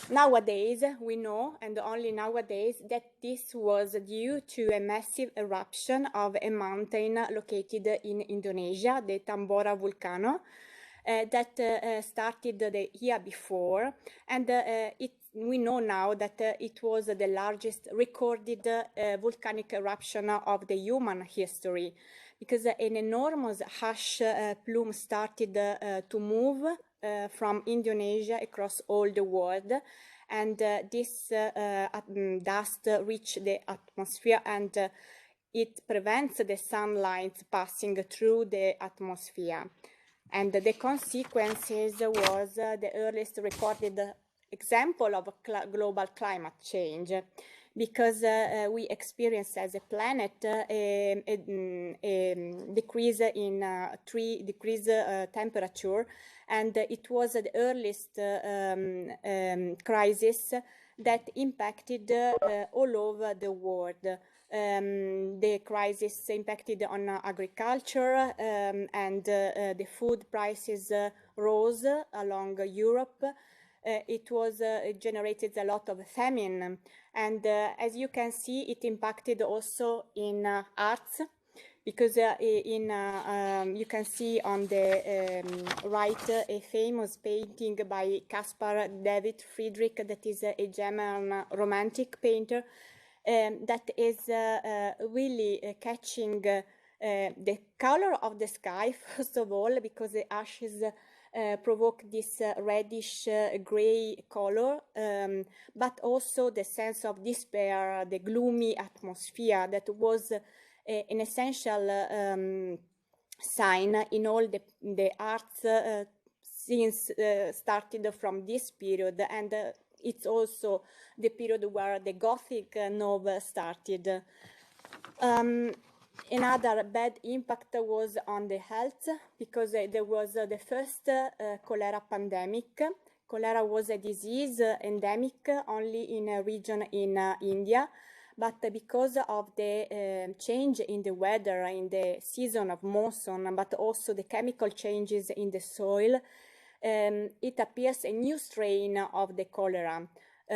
Nowadays, we know, and only nowadays, that this was due to a massive eruption of a mountain located in Indonesia, the Tambora volcano, that started the year before, and we know now that it was the largest recorded volcanic eruption of the human history, because an enormous ash plume started to move from Indonesia across all the world, and this dust reached the atmosphere, and it prevents the sunlight passing through the atmosphere. And the consequences was the earliest recorded example of global climate change, because we experience as a planet a decrease in temperature, and it was the earliest crisis that impacted all over the world. The crisis impacted on agriculture, and the food prices rose along Europe. It generated a lot of famine, and as you can see, it impacted also in arts, because you can see on the right a famous painting by Caspar David Friedrich, that is a German romantic painter, that is really catching the color of the sky, first of all, because the ashes provoke this reddish gray color, but also the sense of despair, the gloomy atmosphere that was an essential sign in all the arts since started from this period, and it's also the period where the Gothic novel started. Another bad impact was on the health, because there was the first cholera pandemic. Cholera was a disease endemic only in a region in India, but because of the change in the weather, in the season of monsoon, but also the chemical changes in the soil, it appears a new strain of the cholera,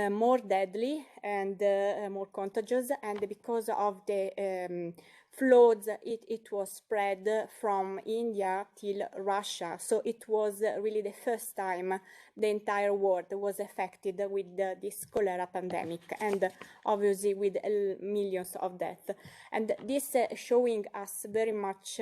more deadly and more contagious, and because of the floods, it was spread from India till Russia. So it was really the first time the entire world was affected with this cholera pandemic, and obviously with millions of deaths. And this showing us very much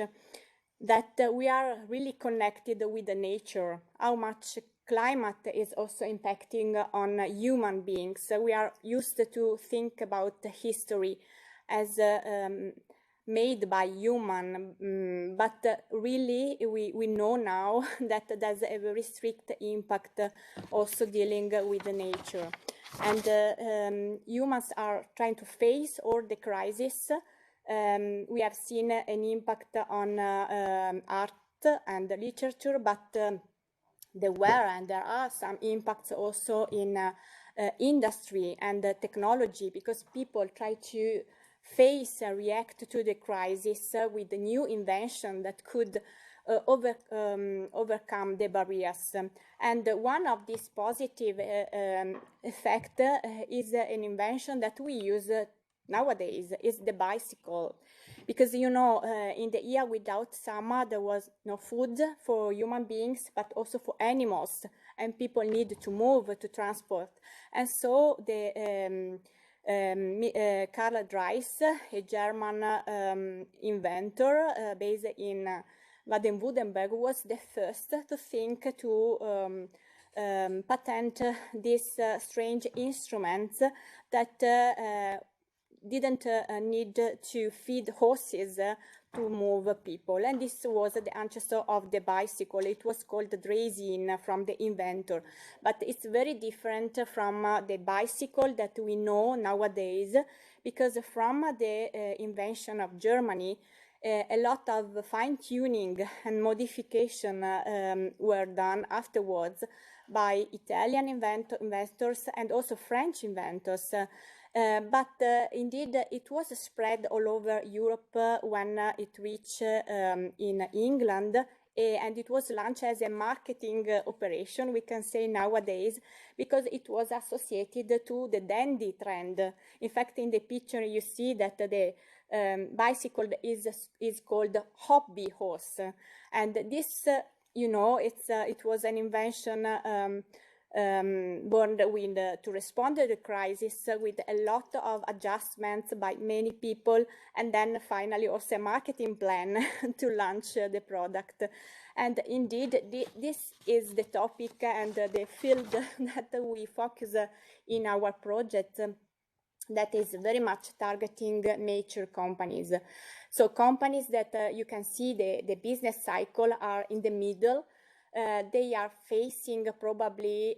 that we are really connected with the nature, how much climate is also impacting on human beings. So we are used to think about history as made by human, but really we know now that there's a very strict impact also dealing with the nature. And humans are trying to face all the crises. We have seen an impact on art and literature, but there are some impacts also in industry and technology, because people try to face and react to the crisis with a new invention that could overcome the barriers. And one of these positive effects is an invention that we use nowadays, is the bicycle. Because, you know, in the year without summer, there was no food for human beings, but also for animals, and people need to move to transport. And so the Karl Dreiss, a German inventor based in Baden-Württemberg, was the first to think to patent these strange instruments that didn't need to feed horses to move people. And this was the ancestor of the bicycle. It was called the draisine from the inventor. But it's very different from the bicycle that we know nowadays, because from the invention of Germany, a lot of fine-tuning and modification were done afterwards by Italian inventors and also French inventors. But indeed, it was spread all over Europe when it reached in England and it was launched as a marketing operation, we can say nowadays, because it was associated to the dandy trend. In fact, in the picture you see that the bicycle is called hobby horse, and this you know, it was an invention born with, to respond to the crisis with a lot of adjustments by many people, and then finally also a marketing plan to launch the product. And indeed, this is the topic and the field that we focus in our project, that is very much targeting mature companies. So companies that you can see the business cycle are in the middle. They are facing probably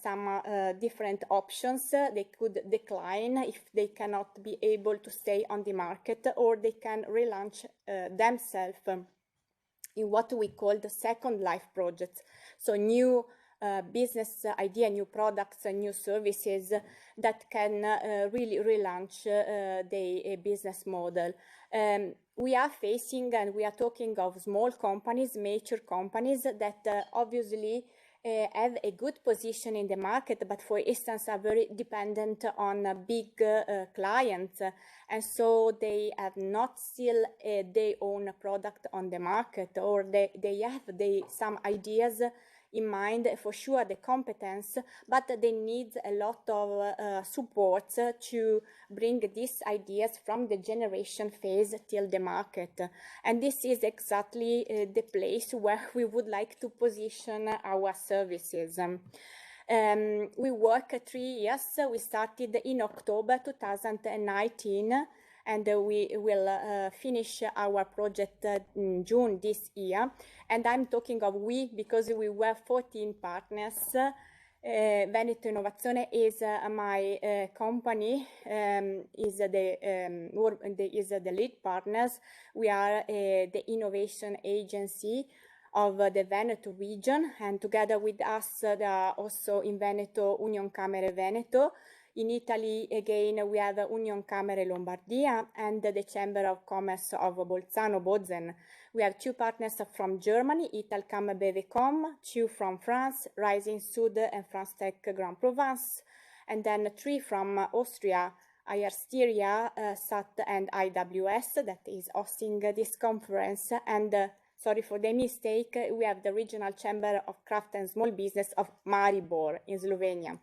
some different options. They could decline if they cannot be able to stay on the market, or they can relaunch themselves in what we call the second life projects. So new business idea, new products, and new services that can really relaunch the business model. We are facing, and we are talking of small companies, mature companies that obviously have a good position in the market, but for instance are very dependent on big clients, and so they have not still their own product on the market, or they have some ideas in mind, for sure the competence, but they need a lot of support to bring these ideas from the generation phase till the market. And this is exactly the place where we would like to position our services. We work 3 years. We started in October 2019, and we will finish our project in June this year. And I'm talking of we because we were 14 partners. Veneto Innovazione is my company, is the lead partners. We are the innovation agency of the Veneto region, and together with us there are also in Veneto Union Camere Veneto. In Italy, again, we have Union Camere Lombardia and the Chamber of Commerce of Bolzano, Bozen. We have 2 partners from Germany, Italcam Bevecom, 2 from France, Rising Sud and France Tech Grand Provence, and then 3 from Austria, IRSteria, SAT and IWS, that is hosting this conference. And sorry for the mistake, we have the Regional Chamber of Craft and Small Business of Maribor in Slovenia.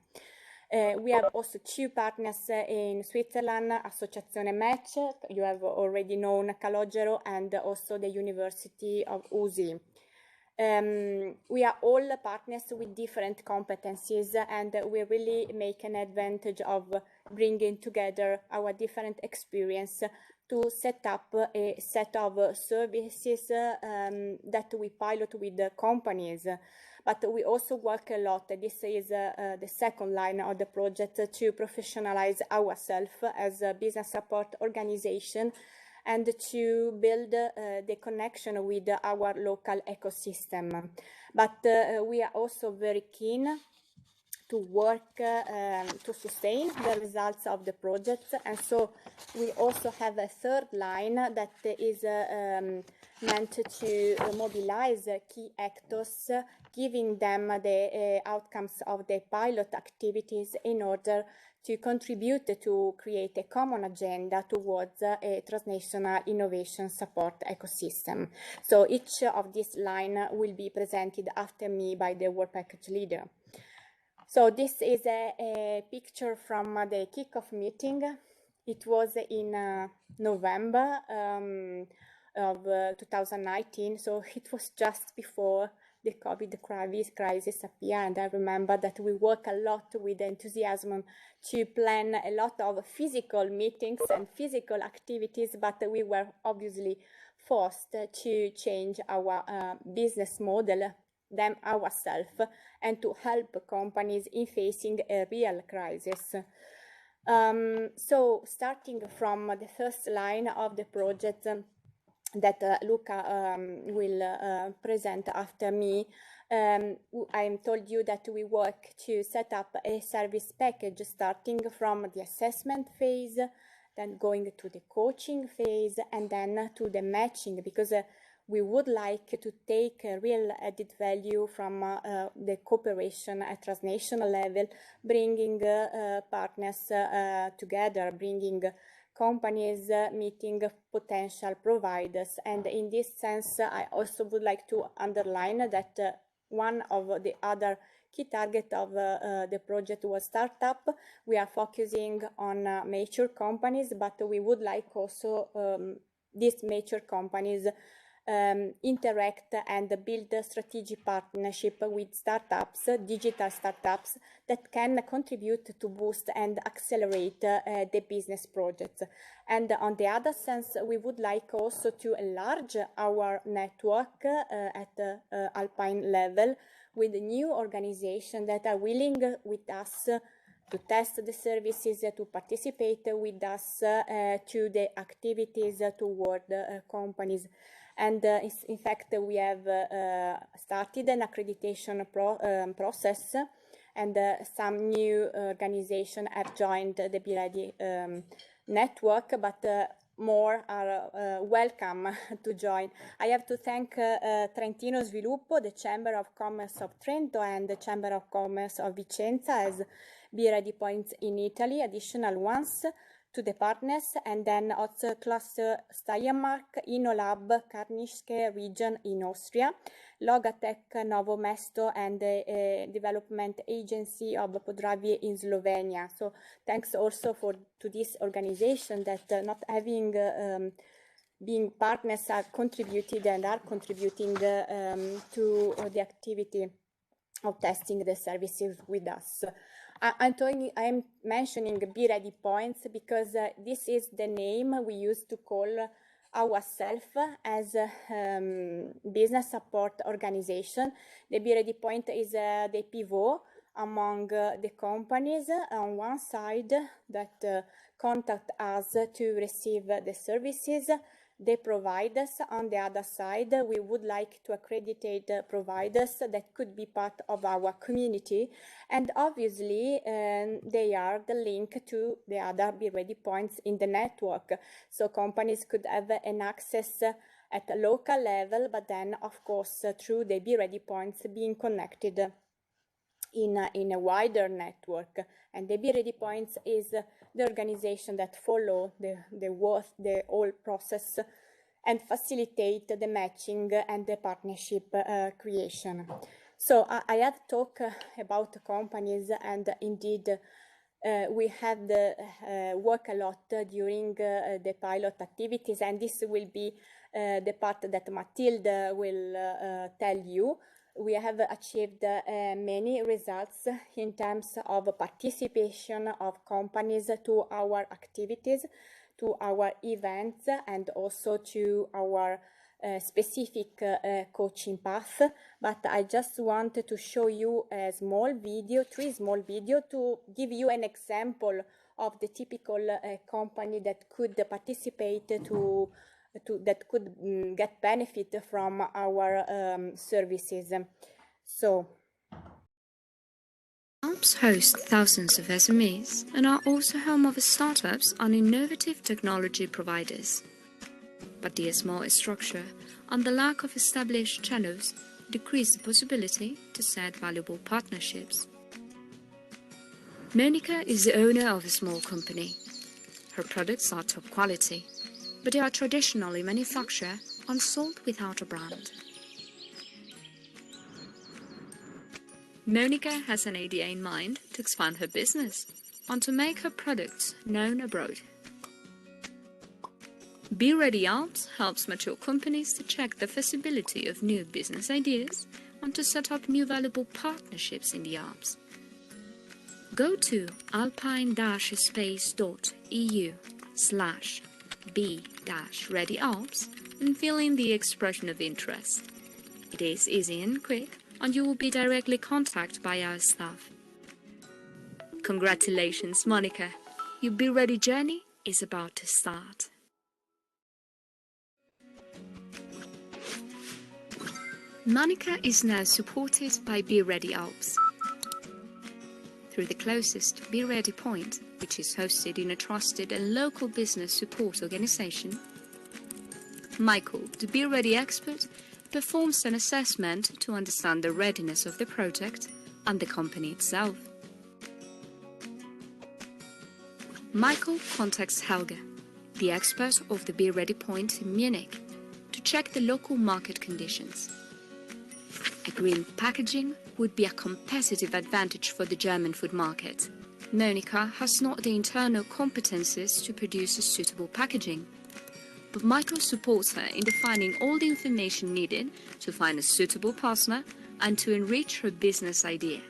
We have also 2 partners in Switzerland, Associazione Match, you have already known Calogero, and also the University of Uzi. We are all partners with different competencies, and we really make an advantage of bringing together our different experience to set up a set of services that we pilot with the companies. But we also work a lot, this is the second line of the project, to professionalize ourselves as a business support organization and to build the connection with our local ecosystem. But we are also very keen to work to sustain the results of the project, and so we also have a third line that is meant to mobilize key actors, giving them the outcomes of the pilot activities in order to contribute to create a common agenda towards a transnational innovation support ecosystem. So each of these lines will be presented after me by the work package leader. So this is a picture from the kickoff meeting. It was in November of 2019, so it was just before the COVID crisis appeared, and I remember that we worked a lot with enthusiasm to plan a lot of physical meetings and physical activities, but we were obviously forced to change our business model them ourselves and to help companies in facing a real crisis. So starting from the first line of the project that Luca will present after me, I told you that we work to set up a service package starting from the assessment phase, then going to the coaching phase, and then to the matching, because we would like to take a real added value from the cooperation at transnational level, bringing partners together, bringing companies meeting potential providers. And in this sense, I also would like to underline that one of the other key target of the project was startup. We are focusing on mature companies, but we would like also these mature companies interact and build a strategic partnership with startups, digital startups, that can contribute to boost and accelerate the business projects. And on the other sense, we would like also to enlarge our network at Alpine level with new organizations that are willing with us to test the services, to participate with us to the activities toward companies. And in fact, we have started an accreditation process, and some new organizations have joined the BE-READI network, but more are welcome to join. I have to thank Trentino Sviluppo, the Chamber of Commerce of Trento, and the Chamber of Commerce of Vicenza as BE-READI points in Italy, additional ones to the partners, and then also Cluster Steiermark, InnoLab, Karnische region in Austria, Logatec Novo Mesto, and the development agency of Podravie in Slovenia. So thanks also to this organization that not having being partners are contributed and are contributing to the activity of testing the services with us. I'm mentioning BE-READI points because this is the name we used to call ourselves as a business support organization. The BE-READI point is the pivot among the companies on one side that contact us to receive the services they provide us. On the other side, we would like to accredit providers that could be part of our community, and obviously they are the link to the other BE-READI points in the network. So companies could have an access at a local level, but then of course through the BE-READI points being connected in a wider network. And the BE-READI points is the organization that follow the whole process and facilitate the matching and the partnership creation. So I have talked about companies, and indeed we have work a lot during the pilot activities, and this will be the part that Mathilde will tell you. We have achieved many results in terms of participation of companies to our activities, to our events, and also to our specific coaching path. But I just wanted to show you a small video, 3 small videos, to give you an example of the typical company that could participate that could get benefit from our services. So ALPS hosts thousands of SMEs and are also home of startups and innovative technology providers. But the small structure and the lack of established channels decrease the possibility to set valuable partnerships. Monica is the owner of a small company. Her products are top quality, but they are traditionally manufactured and sold without a brand. Monica has an idea in mind to expand her business and to make her products known abroad. BE-READI ALPS helps mature companies to check the feasibility of new business ideas and to set up new valuable partnerships in the Alps. Go to alpine-space.eu/BE-READI ALPS and fill in the expression of interest. It is easy and quick, and you will be directly contacted by our staff. Congratulations, Monica! Your BE-READI journey is about to start. Monica is now supported by BE-READI ALPS. Through the closest BE-READI point, which is hosted in a trusted and local business support organization, Michael, the BE-READI expert, performs an assessment to understand the readiness of the project and the company itself. Michael contacts Helge, the expert of the BE-READI point in Munich, to check the local market conditions. A green packaging would be a competitive advantage for the German food market. Monica has not the internal competences to produce a suitable packaging, but Michael supports her in defining all the information needed to find a suitable partner and to enrich her business idea.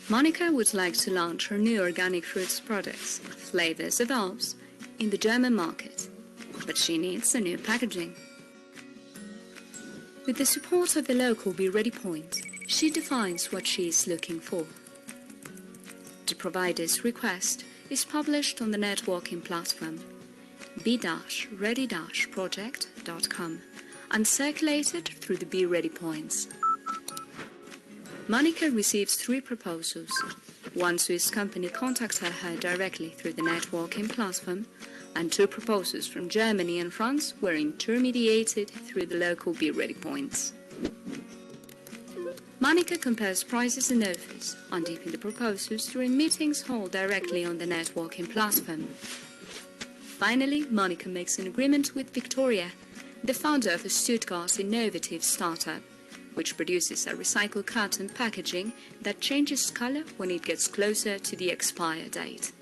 Monica would like to launch her new organic fruits products, Flavors of Alps, in the German market, but she needs a new packaging. With the support of the local BE-READI point, she defines what she is looking for. The provider's request is published on the networking platform be-readi-project.com and circulated through the BE-READI points. Monica receives 3 proposals. One Swiss company contacted her directly through the networking platform, and 2 proposals from Germany and France were intermediated through the local BE-READI points. Monica compares prices and offers, undipping the proposals during meetings held directly on the networking platform. Finally, Monica makes an agreement with Victoria, the founder of a Stuttgart innovative startup, which produces a recycled carton packaging that changes color when it gets closer to the expire date.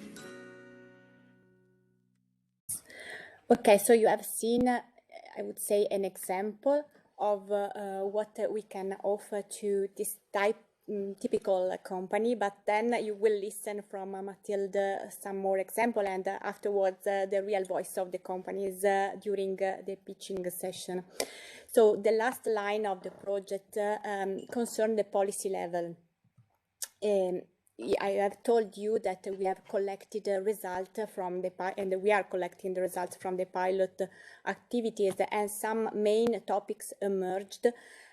Okay, so you have seen, I would say, an example of what we can offer to this typical company, but then you will listen from Mathilde some more example, and afterwards the real voice of the companies during the pitching session. So the last line of the project concerned the policy level. I have told you that we have collected the result from the and we are collecting the results from the pilot activities, and some main topics emerged,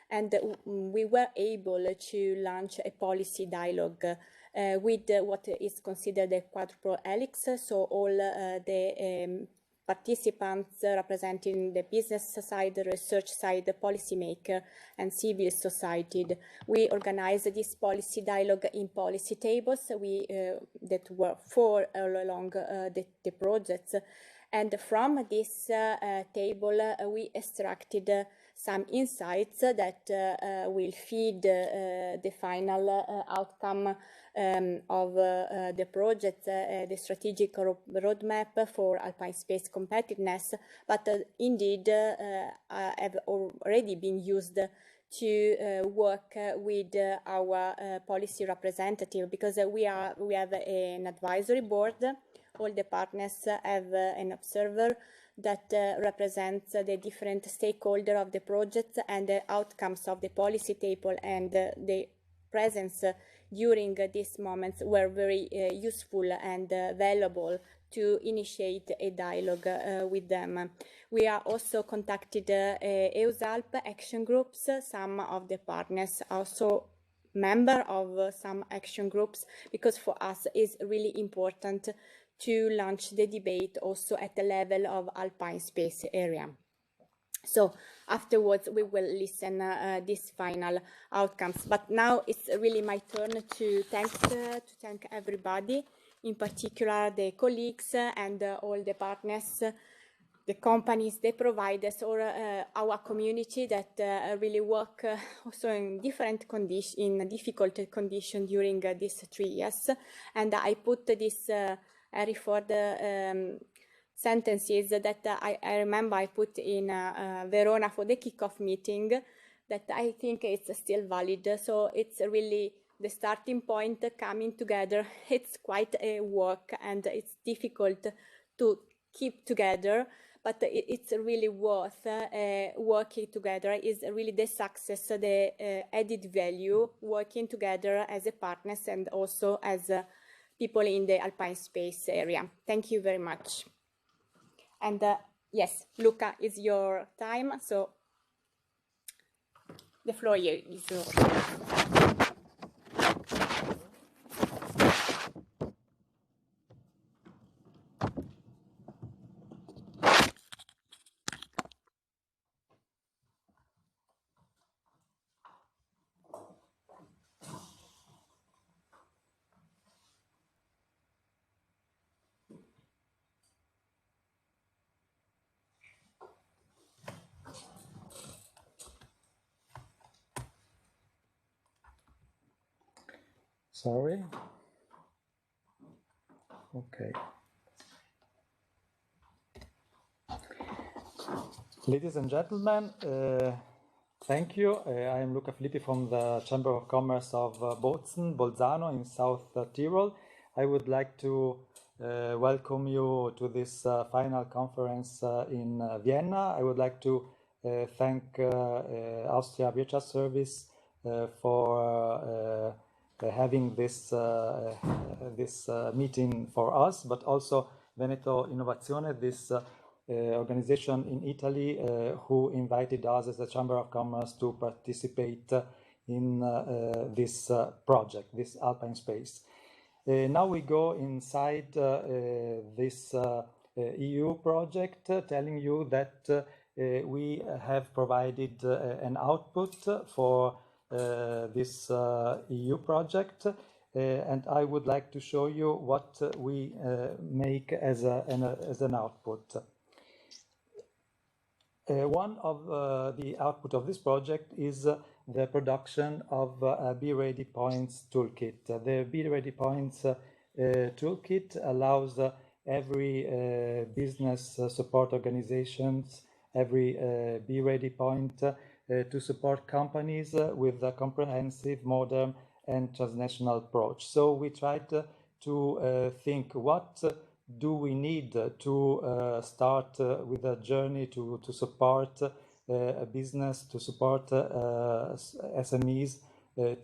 and we were able to launch a policy dialogue with what is considered a quadruple helix, so all the participants representing the business side, the research side, the policymaker, and civil society. We organized this policy dialogue in policy tables that were 4 all along the projects. And from this table, we extracted some insights that will feed the final outcome of the project, the strategic roadmap for Alpine Space competitiveness, but indeed have already been used to work with our policy representative, because we have an advisory board. All the partners have an observer that represents the different stakeholders of the project and the outcomes of the policy table, and the presence during these moments were very useful and valuable to initiate a dialogue with them. We are also contacted EUSALP action groups. Some of the partners are also member of some action groups, because for us it's really important to launch the debate also at the level of Alpine Space area. So afterwards we will listen these final outcomes. But now it's really my turn to thank everybody, in particular the colleagues and all the partners, the companies, the providers, or our community that really work also in different conditions, in difficult conditions during these 3 years. And I put this for the sentences that I remember I put in Verona for the kickoff meeting, that I think it's still valid. So it's really the starting point, coming together. It's quite a work and it's difficult to keep together, but it's really worth working together. Is really the success, the added value, working together as a partners and also as people in the Alpine Space area. Thank you very much. And yes, Luca, it's your time, so the floor is yours. Sorry. Okay. Ladies and gentlemen, thank you. I am Luca Filippi from the Chamber of Commerce of Bolzano in South Tyrol. I would like to welcome you to this final conference in Vienna. I would like to thank Austria Wirtschaftsservice for having this meeting for us, but also Veneto Innovazione, this organization in Italy who invited us as the Chamber of Commerce to participate in this project, this Alpine Space. Now we go inside this EU project, telling you that we have provided an output for this EU project, and I would like to show you what we make as an output. One of the output of this project is the production of a BE-READI Points toolkit. The BE-READI Points toolkit allows every business support organizations, every BE-READI point to support companies with a comprehensive, modern and transnational approach. So we tried to think what do we need to start with a journey to support a business, to support SMEs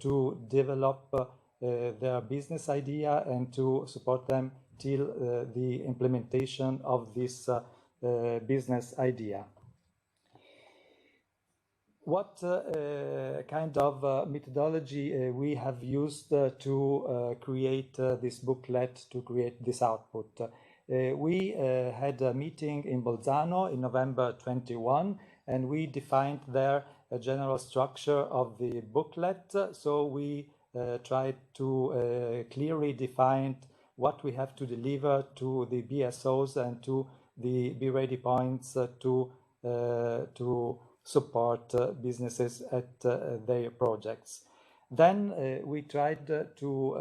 to develop their business idea and to support them till the implementation of this business idea. What kind of methodology we have used to create this booklet, to create this output? We had a meeting in Bolzano in November 21, and we defined there a general structure of the booklet. So we tried to clearly define what we have to deliver to the BSOs and to the BE-READI Points to support businesses at their projects. Then we tried to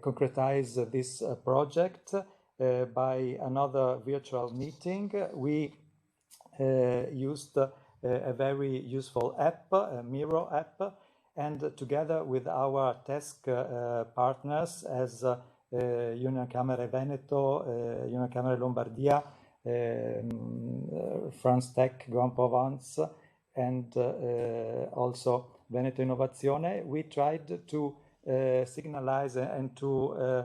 concretize this project by another virtual meeting. We used a very useful app, a Miro app, and together with our task partners as Union Camere Veneto, Union Camere Lombardia, France Tech, Grand Provence, and also Veneto Innovazione, we tried to signalize and to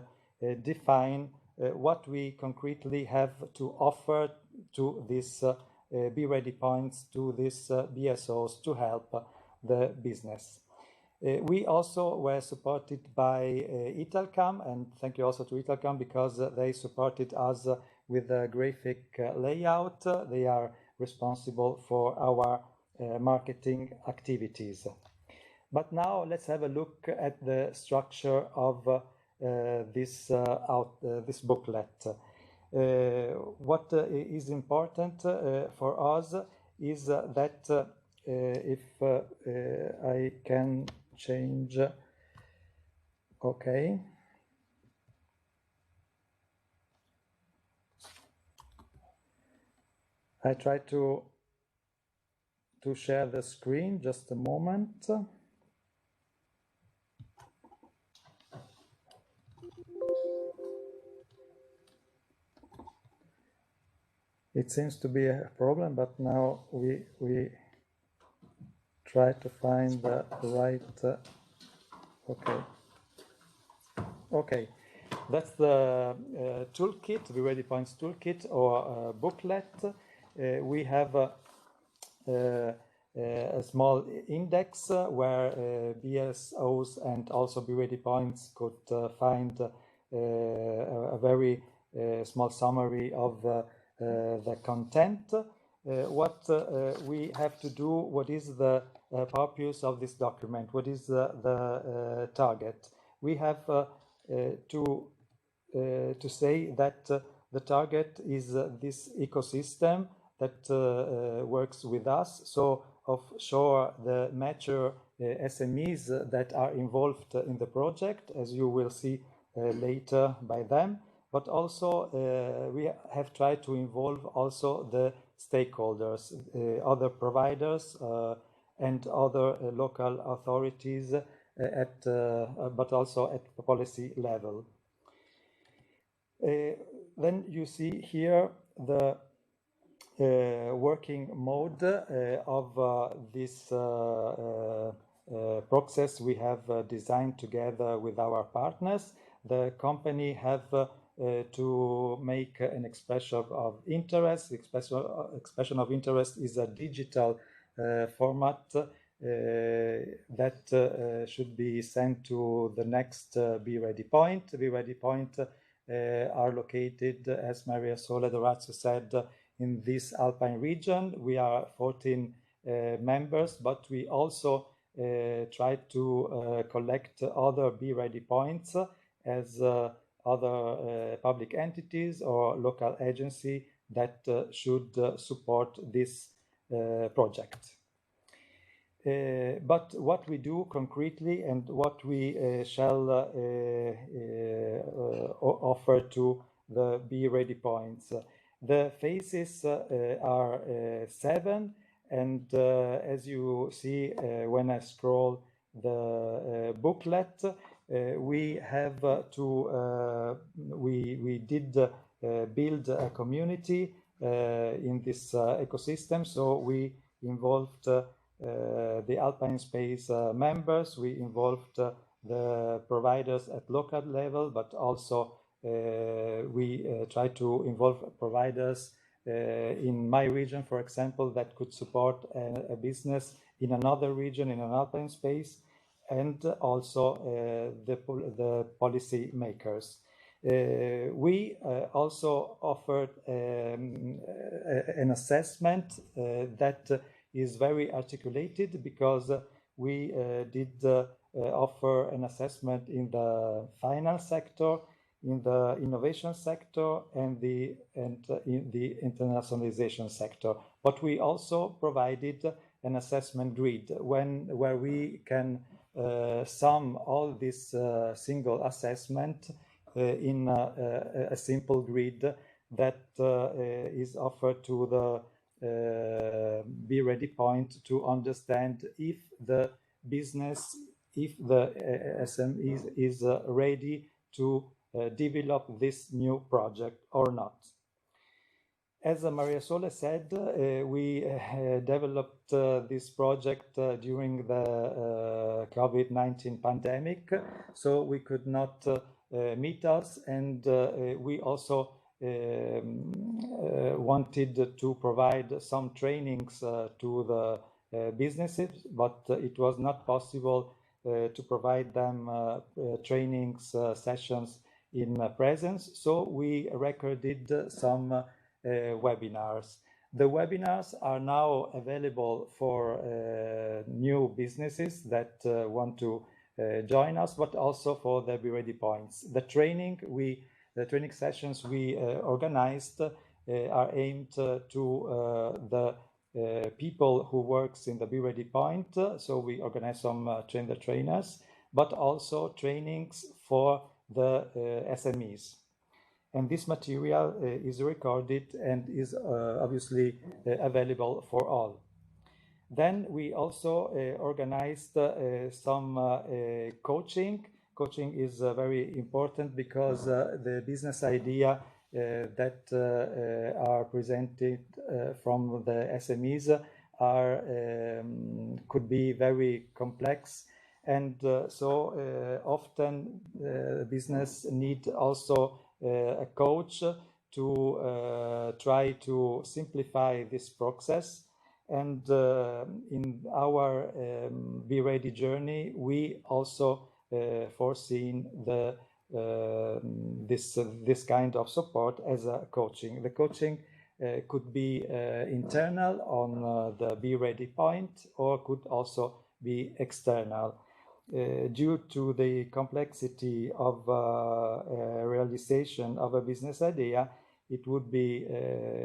define what we concretely have to offer to these BE-READI Points, to these BSOs to help the business. We also were supported by Italcam, and thank you also to Italcam because they supported us with a graphic layout. They are responsible for our marketing activities. But now let's have a look at the structure of this booklet. What is important for us is that if I can change, okay. I try to share the screen, just a moment. It seems to be a problem, but now we try to find the right, okay. That's the toolkit, the BE-READI Points toolkit or booklet. We have a small index where BSOs and also BE-READI Points could find a very small summary of the content. What we have to do, what is the purpose of this document, what is the target? We have to say that the target is this ecosystem that works with us. So offshore, the mature SMEs that are involved in the project, as you will see later by them. But also we have tried to involve also the stakeholders, other providers and other local authorities but also at the policy level. Then you see here the working mode of this process we have designed together with our partners. The company have to make an expression of interest. Expression of interest is a digital format that should be sent to the next BE-READI point. BE-READI point are located, as Maria Sole Dorazio said, in this Alpine region. We are 14 members, but we also try to collect other BE-READI points as other public entities or local agency that should support this project. But what we do concretely and what we shall offer to the BE-READI points. The phases are 7, and as you see when I scroll the booklet, we have we did build a community in this ecosystem. So we involved the Alpine Space members, we involved the providers at local level, but also we try to involve providers in my region, for example, that could support a business in another region, in an Alpine Space, and also the policy makers. We also offered an assessment that is very articulated, because we did offer an assessment in the finance sector, in the innovation sector, and in the internationalization sector. But we also provided an assessment grid where we can sum all this single assessment in a simple grid that is offered to the BE-READI point to understand if the business, if the SME is ready to develop this new project or not. As Maria Sole said, we developed this project during the COVID-19 pandemic, so we could not meet us, and we also wanted to provide some trainings to the businesses, but it was not possible to provide them trainings sessions in presence, so we recorded some webinars. The webinars are now available for new businesses that want to join us, but also for the BE-READI points. The training sessions we organized are aimed to the people who works in the BE-READI point. So we organize some trainers, but also trainings for the SMEs. And this material is recorded and is obviously available for all. Then we also organized some coaching. Coaching is very important because the business idea that are presented from the SMEs could be very complex, and so often business need also a coach to try to simplify this process. And in our BE-READI journey, we also foreseen this kind of support as a coaching. The coaching could be internal on the BE-READI point, or could also be external. Due to the complexity of realization of a business idea, it would be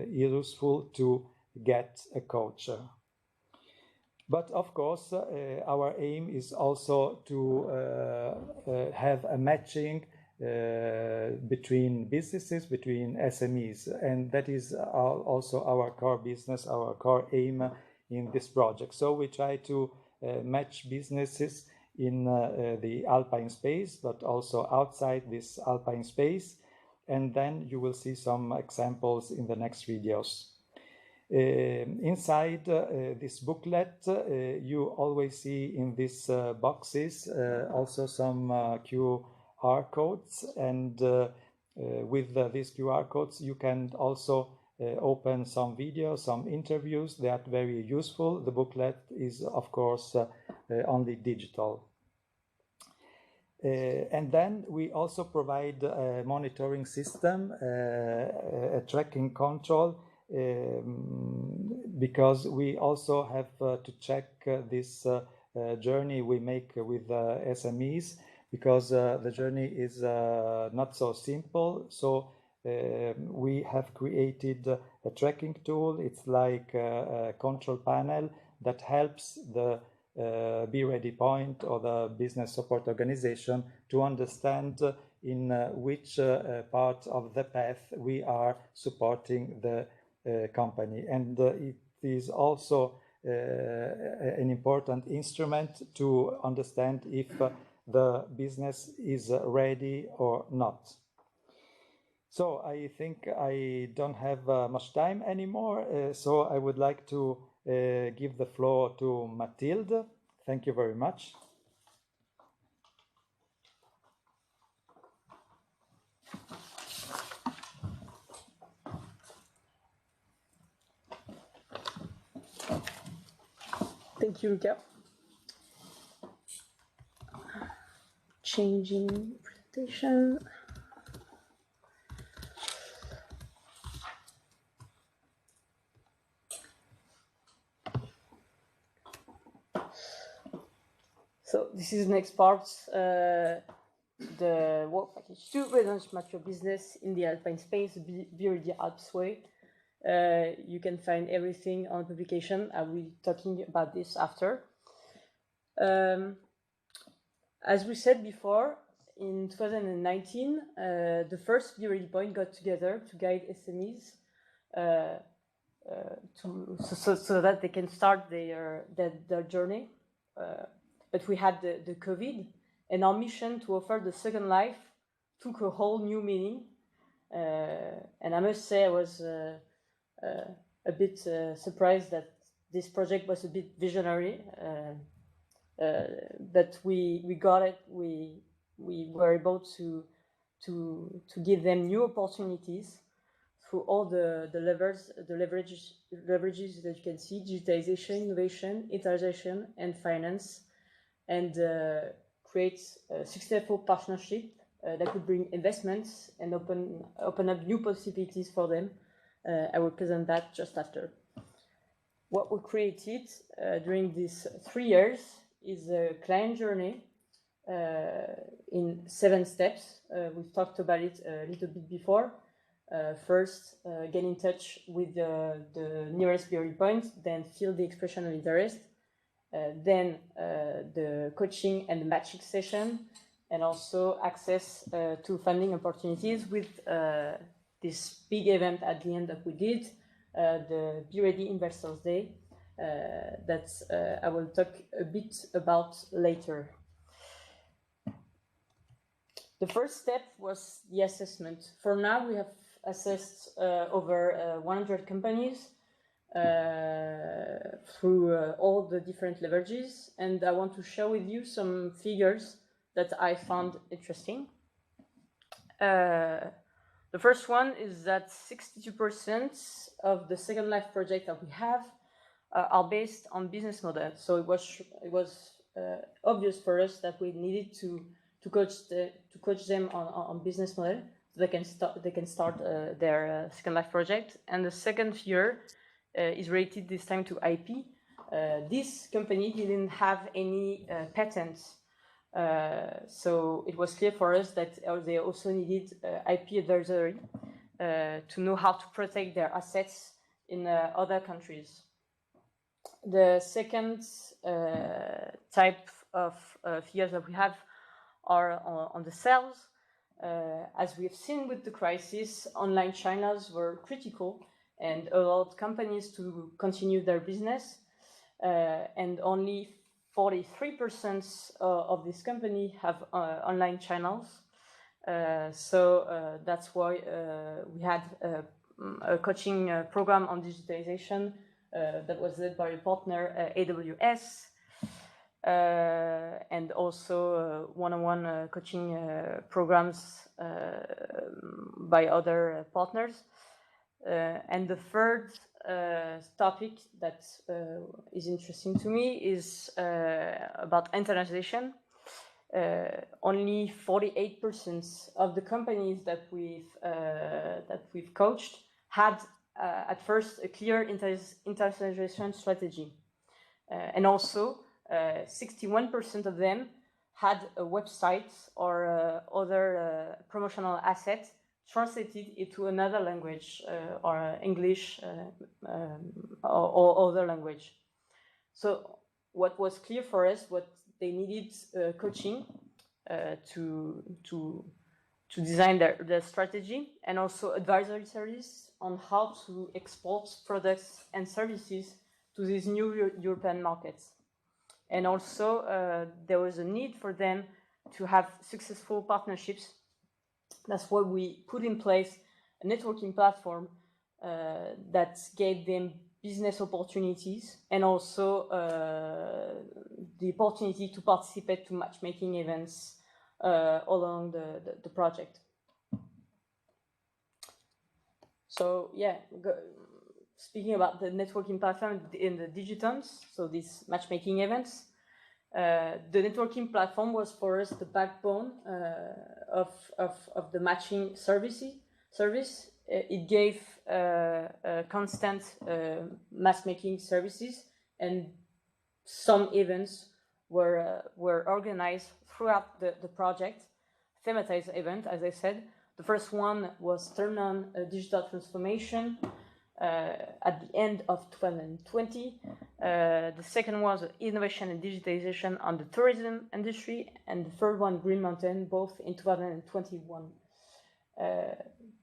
useful to get a coach. But of course, our aim is also to have a matching between businesses, between SMEs, and that is also our core business, our core aim in this project. So we try to match businesses in the Alpine Space, but also outside this Alpine Space, and then you will see some examples in the next videos. Inside this booklet, you always see in these boxes also some QR codes, and with these QR codes you can also open some videos, some interviews. They are very useful. The booklet is of course only digital. And then we also provide a monitoring system, a tracking control, because we also have to check this journey we make with SMEs, because the journey is not so simple. So we have created a tracking tool. It's like a control panel that helps the BE-READI point or the business support organization to understand in which part of the path we are supporting the company. And it is also an important instrument to understand if the business is ready or not. So I think I don't have much time anymore, so I would like to give the floor to Mathilde. Thank you very much. Thank you, Luca. Changing presentation. So this is the next part, the work package 2, presents mature business in the Alpine Space, BE-READI ALPS way. You can find everything on publication. I will be talking about this after. As we said before, in 2019, the first BE-READI point got together to guide SMEs so that they can start their journey. But we had the COVID, and our mission to offer the second life took a whole new meaning. And I must say I was a bit surprised that this project was a bit visionary, but we got it. We were able to give them new opportunities through all the leverages that you can see: digitization, innovation, internationalization, and finance, and create a successful partnership that could bring investments and open up new possibilities for them. I will present that just after. What we created during these 3 years is a client journey in 7 steps. We've talked about it a little bit before. First, get in touch with the nearest BE-READI point, then fill the expression of interest, then the coaching and the matching session, and also access to funding opportunities with this big event at the end that we did, the BE-READI Investors Day, that I will talk a bit about later. The first step was the assessment. For now, we have assessed over 100 companies through all the different leverages, and I want to share with you some figures that I found interesting. The first one is that 62% of the Second Life project that we have are based on business models. So it was obvious for us that we needed to coach them on business model so they can start their Second Life project. And the second year is related this time to IP. This company didn't have any patents. So it was clear for us that they also needed IP advisory to know how to protect their assets in other countries. The second type of figures that we have are on the sales. As we have seen with the crisis, online channels were critical and allowed companies to continue their business. And only 43% of this company have online channels. So that's why we had a coaching program on digitalization that was led by a partner, AWS, and also one-on-one coaching programs by other partners. And the third topic that is interesting to me is about internationalization. Only 48% of the companies that we've coached had at first a clear internationalization strategy, and also 61% of them had a website or other promotional asset translated into another language or English or other language. So what was clear for us, what they needed coaching to design their strategy, and also advisory service on how to export products and services to these new European markets. And also there was a need for them to have successful partnerships. That's why we put in place a networking platform that gave them business opportunities and also the opportunity to participate to matchmaking events along the project. So yeah, speaking about the networking platform in the digitons, so these matchmaking events, the networking platform was for us the backbone of the matching service. It gave constant matchmaking services, and some events were organized throughout the project, thematized event, as I said. The first one was Turn On Digital Transformation at the end of 2020. The second was Innovation and Digitalization on the tourism industry, and the third one, Green Mountain, both in 2021.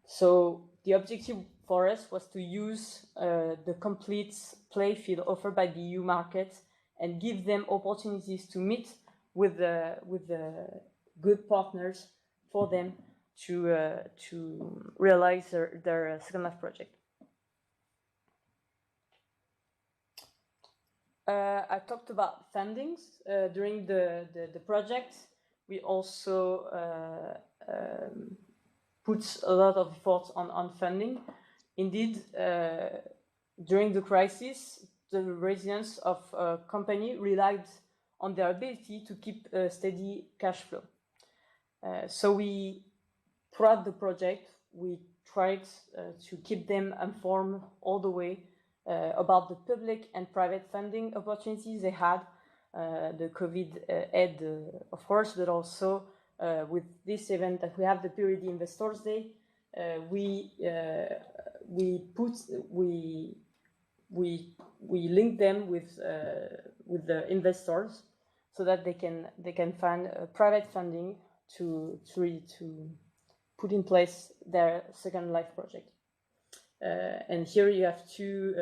So the objective for us was to use the complete play field offered by the EU market and give them opportunities to meet with the good partners for them to realize their second life project. I talked about fundings during the project. We also put a lot of effort on funding. Indeed, during the crisis, the resilience of a company relied on their ability to keep a steady cash flow. So throughout the project, we tried to keep them informed all the way about the public and private funding opportunities they had, the COVID aid, of course, but also with this event that we have, the BE-READI Investors Day, we link them with the investors so that they can find private funding to put in place their second life project. And here you have two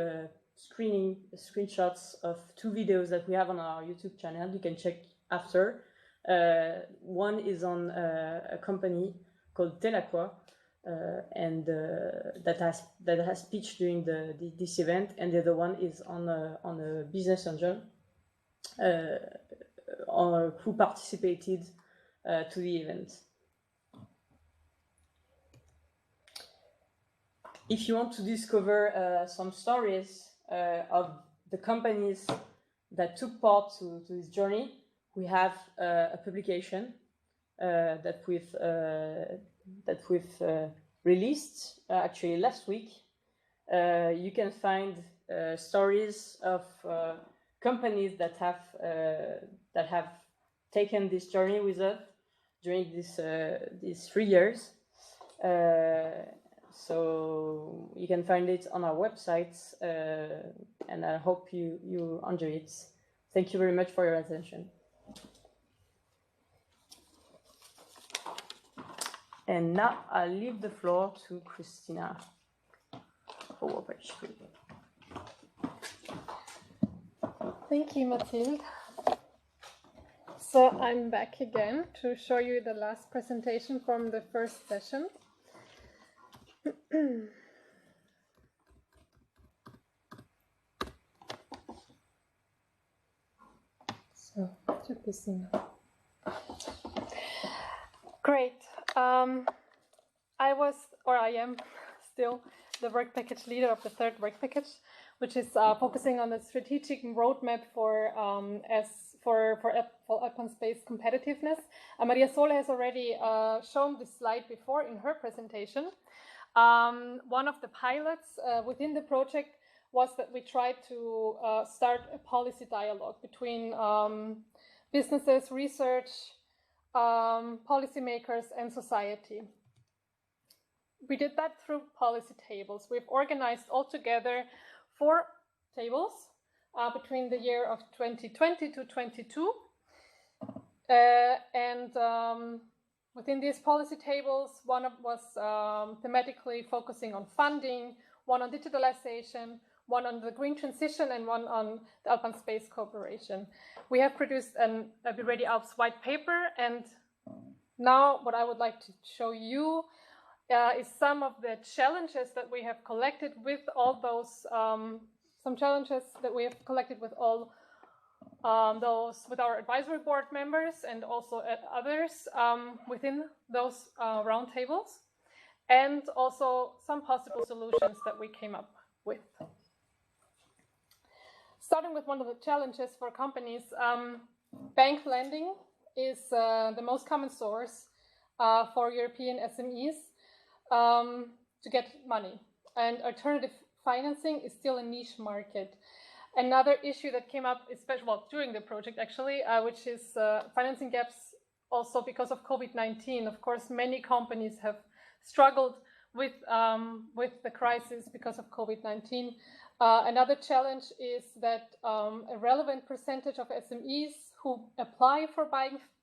screenshots of two videos that we have on our YouTube channel. You can check after. One is on a company called Telaqua, and that has pitched during this event, and the other one is on a business angel who participated to the event. If you want to discover some stories of the companies that took part to this journey, we have a publication that we've released actually last week. You can find stories of companies that have taken this journey with us during these 3 years. So can find it on our website, and I hope you enjoy it. Thank you very much for your attention. And now I'll leave the floor to Christina. Thank you, Mathilde. So I'm back again to show you the last presentation from the first session. So, should be seen. Great. I am still the work package leader of the third work package, which is focusing on the strategic roadmap for Alpine Space competitiveness. Maria Sole has already shown this slide before in her presentation. One of the pilots within the project was that we tried to start a policy dialogue between businesses, research, policymakers, and society. We did that through policy tables. We've organized altogether 4 tables between the year of 2020 to 22. Within these policy tables, one was thematically focusing on funding, one on digitalization, one on the green transition, and one on the Alpine Space cooperation. We have produced a BE-READI ALPS white paper, and now what I would like to show you is some of the challenges that we have collected with all those, some challenges that we have collected with all with our advisory board members and also others within those roundtables, and also some possible solutions that we came up with. Starting with one of the challenges for companies, bank lending is the most common source for European SMEs to get money, and alternative financing is still a niche market. Another issue that came up, especially during the project actually, which is financing gaps also because of COVID-19. Of course, many companies have struggled with the crisis because of COVID-19. Another challenge is that a relevant percentage of SMEs who apply for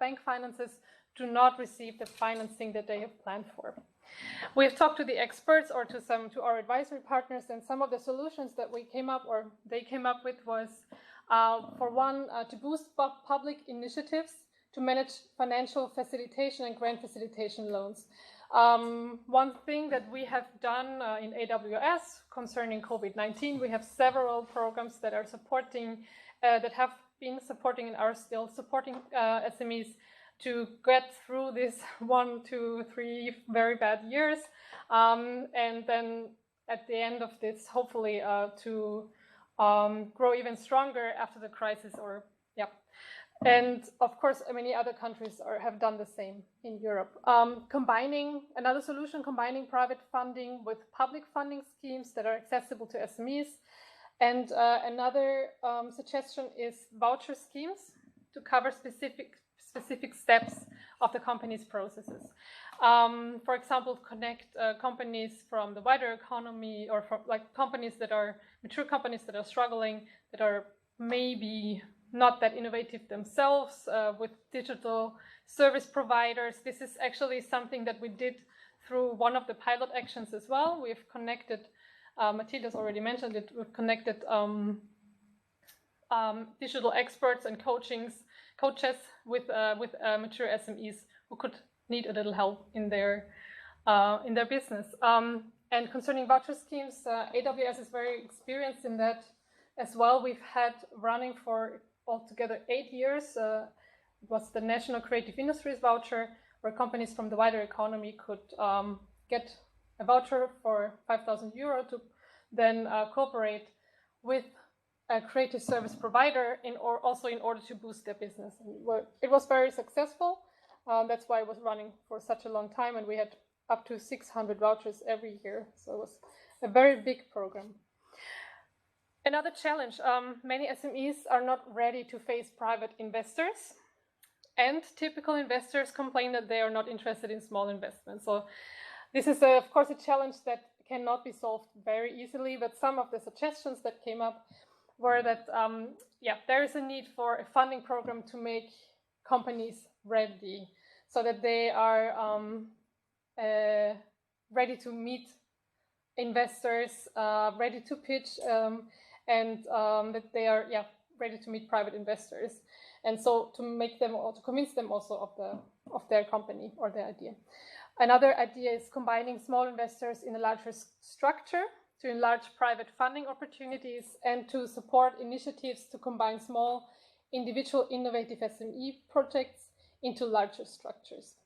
bank finances do not receive the financing that they have planned for. We've talked to the experts or to our advisory partners, and some of the solutions that we came up or they came up with was, for one, to boost public initiatives to manage financial facilitation and grant facilitation loans. One thing that we have done in AWS concerning COVID-19, we have several programs that are supporting, that have been supporting and are still supporting SMEs to get through this 1, 2, 3 very bad years, and then at the end of this, hopefully to grow even stronger after the crisis. Or and of course, many other countries have done the same in Europe. Another solution, combining private funding with public funding schemes that are accessible to SMEs, and another suggestion is voucher schemes to cover specific steps of the company's processes. For example, connect companies from the wider economy, or from companies that are mature companies that are struggling, that are maybe not that innovative themselves, with digital service providers. This is actually something that we did through one of the pilot actions as well. We've connected, Mathilde already mentioned it, we've connected digital experts and coaches with mature SMEs who could need a little help in their business. And concerning voucher schemes, AWS is very experienced in that as well. We've had running for altogether 8 years. It was the National Creative Industries Voucher, where companies from the wider economy could get a voucher for 5,000 euro to then cooperate with a creative service provider in order to boost their business. And it was very successful. That's why it was running for such a long time, and we had up to 600 vouchers every year. So it was a very big program. Another challenge, many SMEs are not ready to face private investors, and typical investors complain that they are not interested in small investments. So this is, of course, a challenge that cannot be solved very easily, but some of the suggestions that came up were that, there is a need for a funding program to make companies ready, so that they are ready to meet investors, ready to pitch, and that they are ready to meet private investors, and so to make them, or to convince them also of their company or their idea. Another idea is combining small investors in a larger structure to enlarge private funding opportunities and to support initiatives to combine small individual innovative SME projects into larger structures.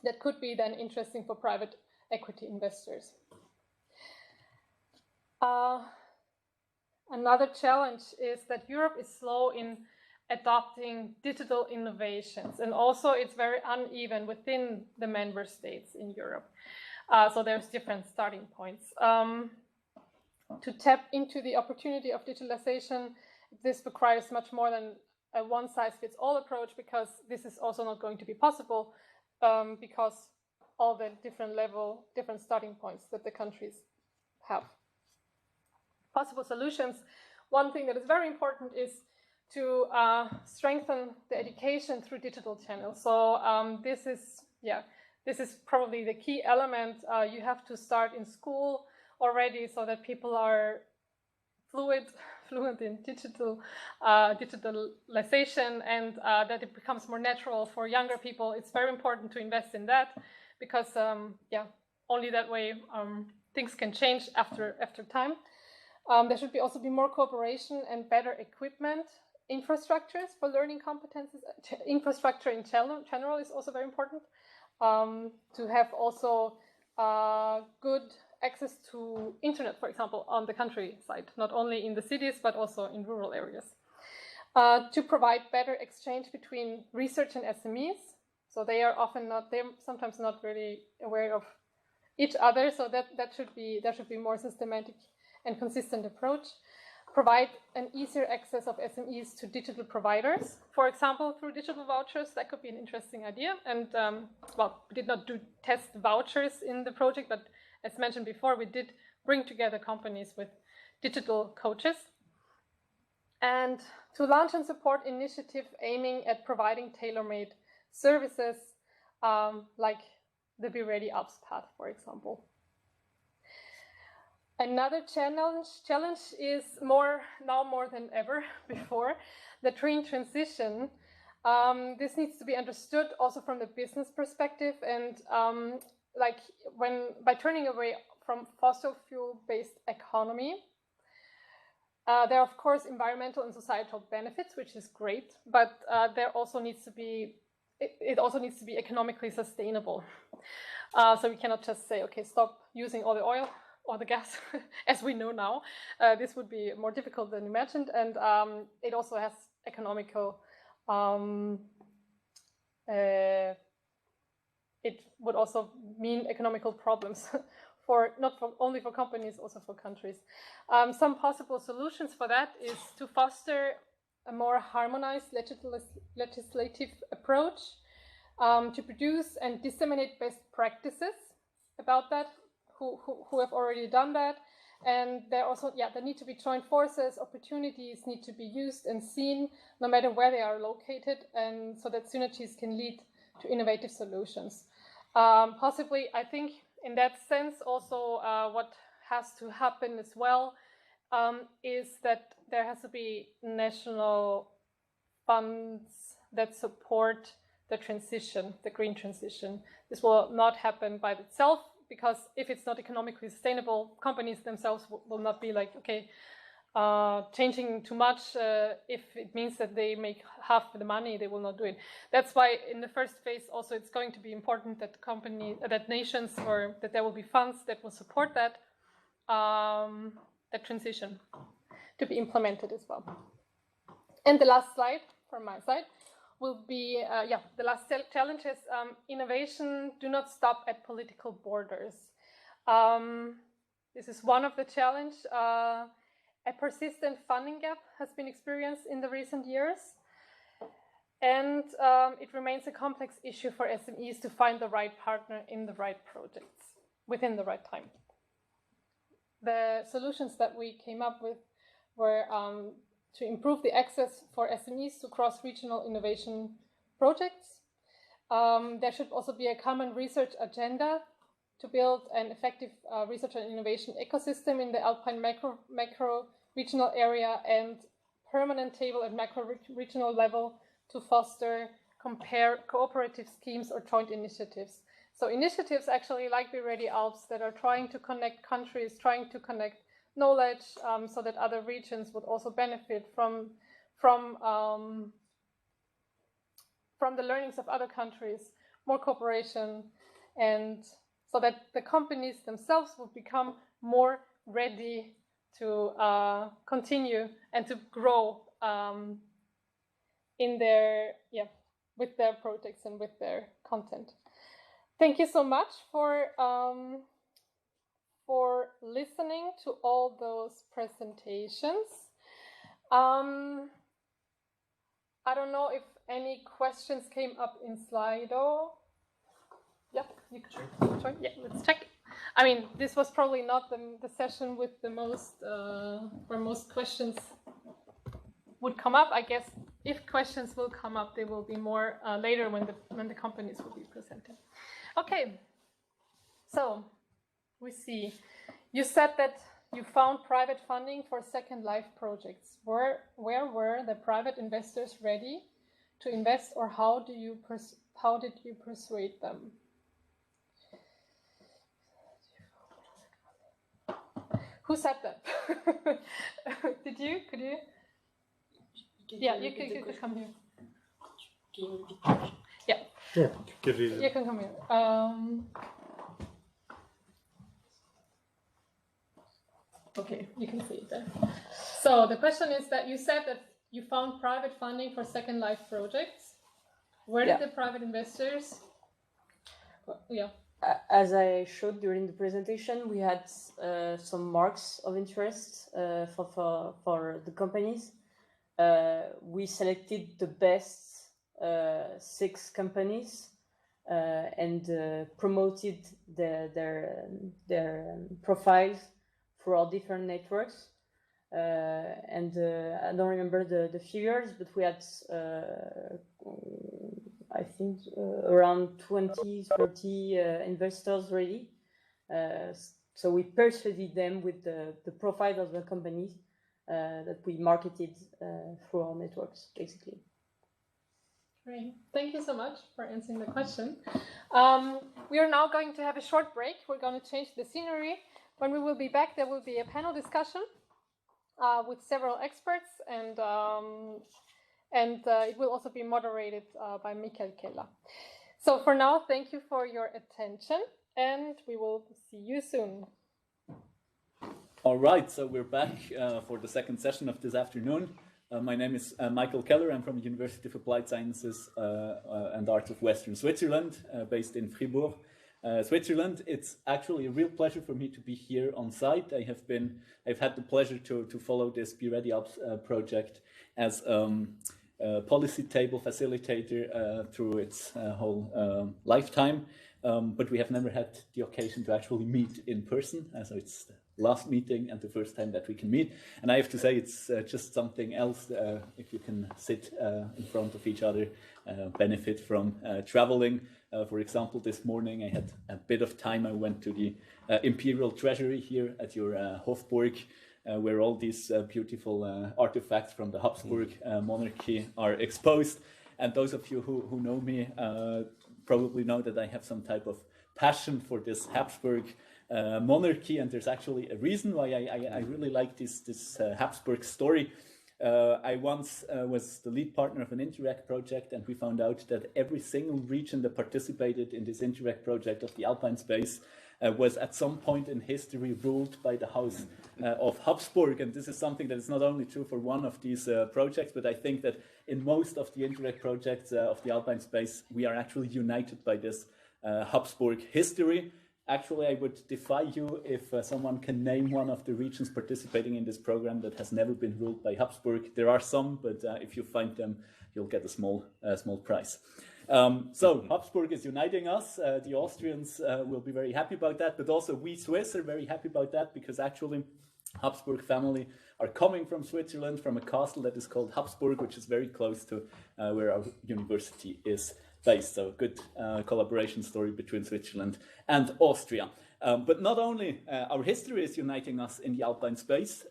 That could be then interesting for private equity investors. Another challenge is that Europe is slow in adopting digital innovations, and also it's very uneven within the member states in Europe. So there's different starting points. To tap into the opportunity of digitalization, this requires much more than a one-size-fits-all approach, because this is also not going to be possible because all the different starting points that the countries have. Possible solutions. One thing that is very important is to strengthen the education through digital channels. So this is probably the key element. You have to start in school already, so that people are fluent in digitalization, and that it becomes more natural for younger people. It's very important to invest in that, because only that way things can change after time. There should also be more cooperation and better equipment infrastructures for learning competences. Infrastructure in general is also very important. To have also good access to internet, for example, on the countryside, not only in the cities, but also in rural areas. To provide better exchange between research and SMEs. So they're sometimes not really aware of each other. So there should be more systematic and consistent approach. Provide an easier access of SMEs to digital providers, for example, through digital vouchers. That could be an interesting idea. And we did not do test vouchers in the project, but as mentioned before, we did bring together companies with digital coaches. And to launch and support initiative aiming at providing tailor-made services, like the BE-READI ALPS path, for example. Another challenge is now more than ever before, the green transition. This needs to be understood also from the business perspective, and by turning away from fossil fuel-based economy, there are of course environmental and societal benefits, which is great, but it also needs to be economically sustainable. So we cannot just say, okay, stop using all the oil or the gas, as we know now. This would be more difficult than imagined, and it also has economical. It would also mean economical problems not only for companies, also for countries. Some possible solutions for that is to foster a more harmonized legislative approach, to produce and disseminate best practices about that. Who have already done that, and there need to be joint forces. Opportunities need to be used and seen, no matter where they are located, and so that synergies can lead to innovative solutions. Possibly, I think, in that sense, also what has to happen as well is that there has to be national funds that support the transition, the green transition. This will not happen by itself, because if it's not economically sustainable, companies themselves will not be like, okay, changing too much. If it means that they make half the money, they will not do it. That's why in the first phase also it's going to be important that nations, or that there will be funds that will support that transition to be implemented as well. And the last slide from my side will be, the last challenge is innovation do not stop at political borders. This is one of the challenge. A persistent funding gap has been experienced in the recent years, and it remains a complex issue for SMEs to find the right partner in the right projects within the right time. the solutions that we came up with were to improve the access for SMEs to cross-regional innovation projects. There should also be a common research agenda to build an effective research and innovation ecosystem in the Alpine macro-regional area, and permanent table at macro-regional level to foster cooperative schemes or joint initiatives. So initiatives actually like BE-READI ALPS that are trying to connect countries, trying to connect knowledge so that other regions would also benefit from the learnings of other countries, more cooperation, and so that the companies themselves would become more ready to continue and to grow in their, with their projects and with their content. Thank you so much for listening to all those presentations. I don't know if any questions came up in Slido. Yeah, you can. Sure. Yeah, let's check. I mean, this was probably not the session with the most where most questions would come up. I guess if questions will come up, they will be more later when the companies will be presented. Okay, so we see. You said that you found private funding for Second Life projects. Where were the private investors ready to invest, or how did you persuade them? Who said that? Did you? Could you? Yeah, you could come here. Yeah. You can come here. Okay, you can see it there. So the question is that you said that you found private funding for Second Life projects. Where did the private investors? Yeah. As I showed during the presentation, we had some marks of interest for the companies. We selected the best 6 companies and promoted their profiles for all different networks. And I don't remember the figures, but we had I think around 20-30 investors ready. So we persuaded them with the profile of the companies that we marketed through our networks, basically. Great. Thank you so much for answering the question. We are now going to have a short break. We're going to change the scenery. When we will be back, there will be a panel discussion with several experts, and it will also be moderated by Michael Keller. So for now, thank you for your attention, and we will see you soon. All right, so we're back for the second session of this afternoon. My name is Michael Keller. I'm from the University of Applied Sciences and Arts of Western Switzerland, based in Fribourg, Switzerland. It's actually a real pleasure for me to be here on site. I've had the pleasure to follow this BE-READI ALPS project as policy table facilitator through its whole lifetime, but we have never had the occasion to actually meet in person, so it's the last meeting and the first time that we can meet. And I have to say, it's just something else if you can sit in front of each other, benefit from traveling. For example, this morning I had a bit of time. I went to the Imperial Treasury here at your Hofburg, where all these beautiful artifacts from the Habsburg monarchy are exposed. And those of you who know me probably know that I have some type of passion for this Habsburg monarchy, and there's actually a reason why I really like this Habsburg story. I once was the lead partner of an Interreg project, and we found out that every single region that participated in this Interreg project of the Alpine Space was at some point in history ruled by the House of Habsburg. And this is something that is not only true for one of these projects, but I think that in most of the Interreg projects of the Alpine Space, we are actually united by this Habsburg history. Actually, I would defy you if someone can name one of the regions participating in this program that has never been ruled by Habsburg. There are some, but if you find them, you'll get a small prize. So Habsburg is uniting us. The Austrians will be very happy about that, but also we Swiss are very happy about that, because actually Habsburg family are coming from Switzerland, from a castle that is called Habsburg, which is very close to where our university is based. So good collaboration story between Switzerland and Austria. But not only our history is uniting us in the Alpine space,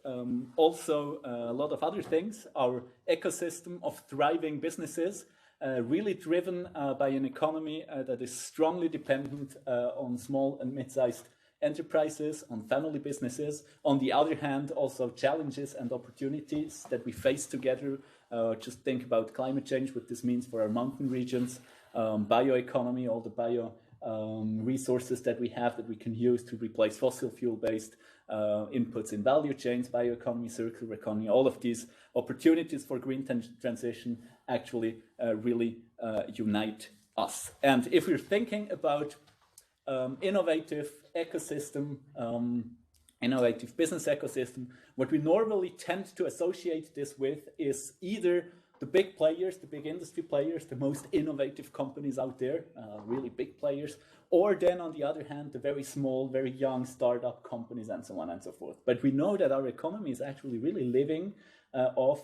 also a lot of other things. Our ecosystem of thriving businesses, really driven by an economy that is strongly dependent on small and mid-sized enterprises, on family businesses. On the other hand, also challenges and opportunities that we face together. Just think about climate change, what this means for our mountain regions, bioeconomy, all the bio resources that we have that we can use to replace fossil fuel-based inputs in value chains, bioeconomy, circular economy. All of these opportunities for green transition actually really unite us. And if we're thinking about innovative ecosystem, innovative business ecosystem, what we normally tend to associate this with is either the big players, the big industry players, the most innovative companies out there, really big players, or then on the other hand, the very small, very young startup companies and so on and so forth. But we know that our economy is actually really living off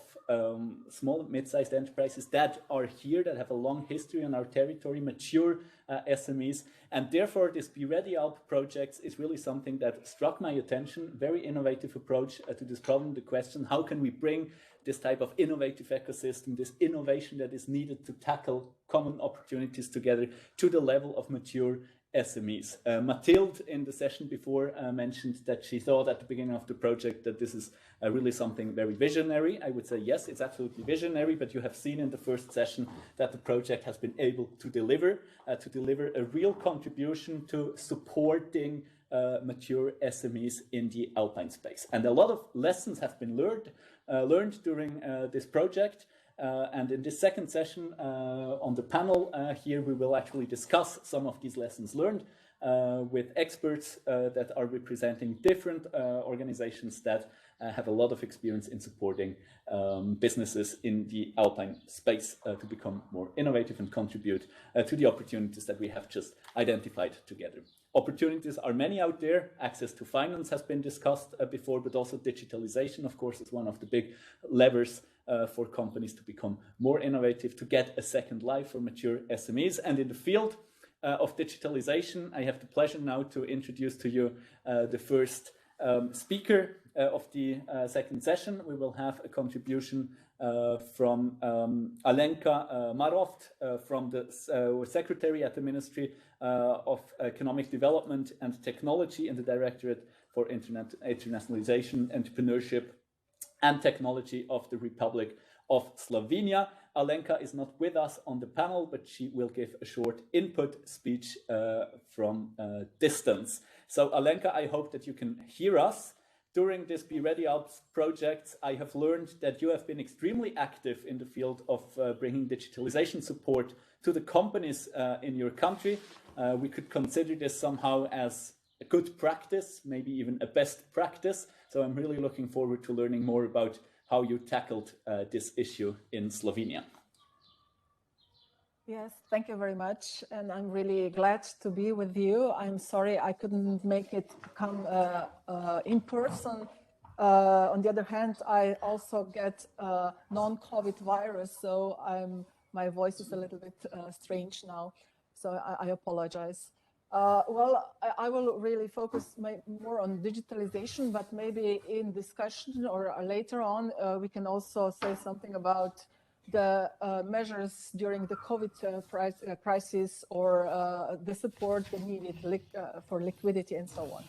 small and mid-sized enterprises that are here, that have a long history on our territory, mature SMEs, and therefore this BE-READI ALPS project is really something that struck my attention. Very innovative approach to this problem, the question, how can we bring this type of innovative ecosystem, this innovation that is needed to tackle common opportunities together to the level of mature SMEs. Mathilde in the session before mentioned that she thought at the beginning of the project that this is really something very visionary. I would say yes, it's absolutely visionary, but you have seen in the first session that the project has been able to deliver a real contribution to supporting mature SMEs in the Alpine space. And a lot of lessons have been learned during this project. And in this second session on the panel here, we will actually discuss some of these lessons learned with experts that are representing different organizations that have a lot of experience in supporting businesses in the Alpine space to become more innovative and contribute to the opportunities that we have just identified together. Opportunities are many out there. Access to finance has been discussed before, but also digitalization, of course, is one of the big levers for companies to become more innovative, to get a second life for mature SMEs. And in the field of digitalization, I have the pleasure now to introduce to you the first speaker of the second session. We will have a contribution from Alenka Maroft from the Secretary at the Ministry of Economic Development and Technology in the Directorate for Internationalization, Entrepreneurship and Technology of the Republic of Slovenia. Alenka is not with us on the panel, but she will give a short input speech from distance. So Alenka, I hope that you can hear us. During this BE-READI ALPS project, I have learned that you have been extremely active in the field of bringing digitalization support to the companies in your country. We could consider this somehow as a good practice, maybe even a best practice. So I'm really looking forward to learning more about how you tackled this issue in Slovenia. Yes, thank you very much. And I'm really glad to be with you. I'm sorry I couldn't make it come in person. On the other hand, I also get a non-COVID virus, so my voice is a little bit strange now. So I apologize. Well, I will really focus more on digitalization, but maybe in discussion or later on, we can also say something about the measures during the COVID crisis or the support needed for liquidity and so on.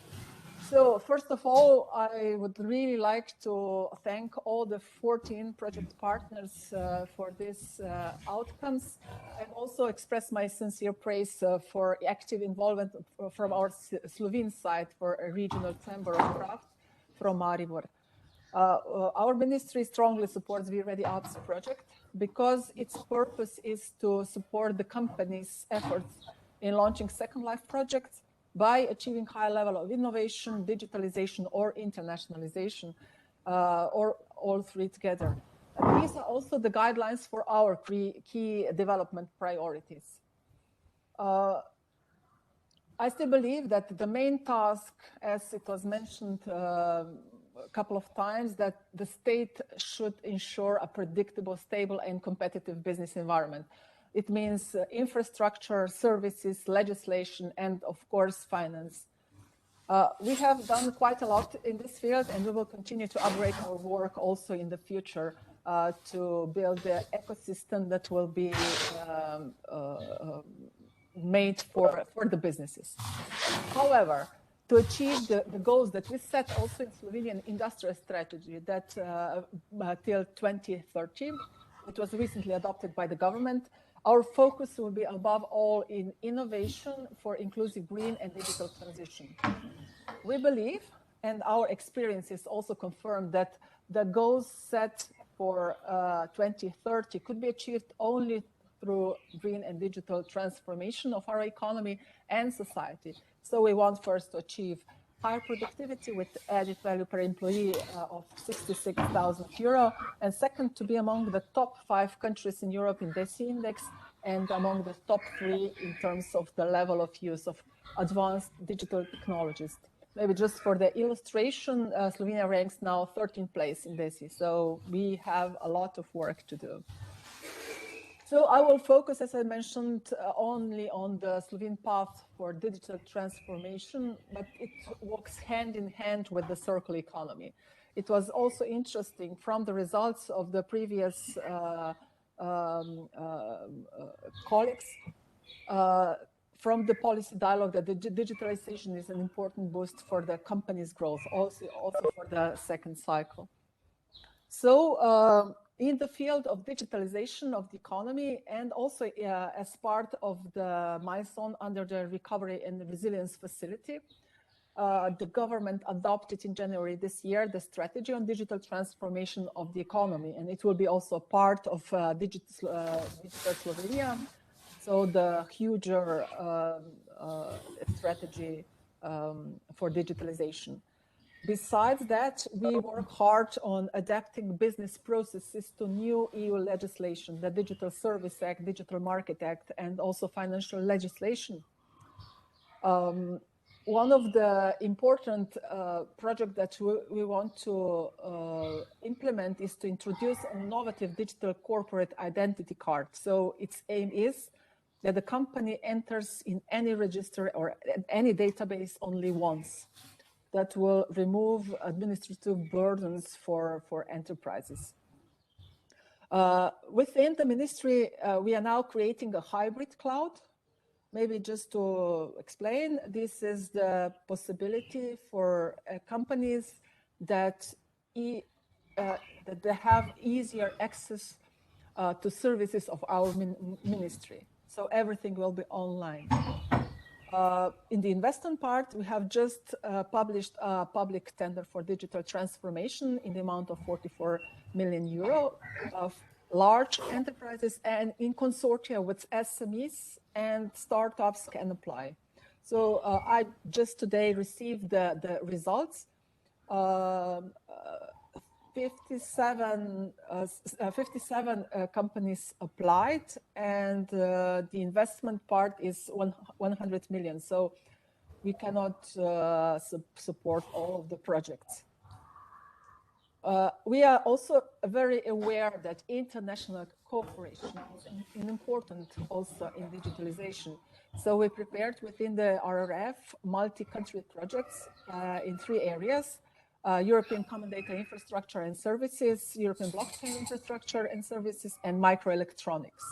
So first of all, I would really like to thank all the 14 project partners for these outcomes, and also express my sincere praise for active involvement from our Slovene side for a regional chamber of craft from Maribor. Our ministry strongly supports BE-READI ALPS project because its purpose is to support the company's efforts in launching Second Life projects by achieving high level of innovation, digitalization, or internationalization, or all three together. These are also the guidelines for our key development priorities. I still believe that the main task, as it was mentioned a couple of times, that the state should ensure a predictable, stable, and competitive business environment. It means infrastructure, services, legislation, and of course, finance. We have done quite a lot in this field, and we will continue to upgrade our work also in the future to build the ecosystem that will be made for the businesses. However, to achieve the goals that we set also in Slovenian industrial strategy that till 2030, it was recently adopted by the government, our focus will be above all in innovation for inclusive green and digital transition. We believe, and our experiences also confirm, that the goals set for 2030 could be achieved only through green and digital transformation of our economy and society. So we want first to achieve higher productivity with added value per employee of 66,000 euro, and second, to be among the top 5 countries in Europe in DESI index and among the top 3 in terms of the level of use of advanced digital technologies. Maybe just for the illustration, Slovenia ranks now 13th place in DESI, so we have a lot of work to do. So I will focus, as I mentioned, only on the Slovene path for digital transformation, but it walks hand in hand with the circular economy. It was also interesting from the results of the previous colleagues from the policy dialogue that the digitalization is an important boost for the company's growth, also for the second cycle. So in the field of digitalization of the economy and also as part of the milestone under the Recovery and Resilience Facility, the government adopted in January this year the strategy on digital transformation of the economy, and it will be also part of Digital Slovenia, so the huger strategy for digitalization. Besides that, we work hard on adapting business processes to new EU legislation, the Digital Service Act, Digital Market Act, and also financial legislation. One of the important projects that we want to implement is to introduce an innovative digital corporate identity card. So its aim is that the company enters in any register or any database only once. That will remove administrative burdens for enterprises. Within the ministry, we are now creating a hybrid cloud. Maybe just to explain, this is the possibility for companies that they have easier access to services of our ministry. So everything will be online. In the investment part, we have just published a public tender for digital transformation in the amount of 44 million euro of large enterprises, and in consortia with SMEs and startups can apply. So I just today received the results. 57 companies applied, and the investment part is 100 million. So we cannot support all of the projects. We are also very aware that international cooperation is important also in digitalization. So we prepared within the RRF multi-country projects in 3 areas. European Common Data Infrastructure and Services, European Blockchain Infrastructure and Services, and Microelectronics.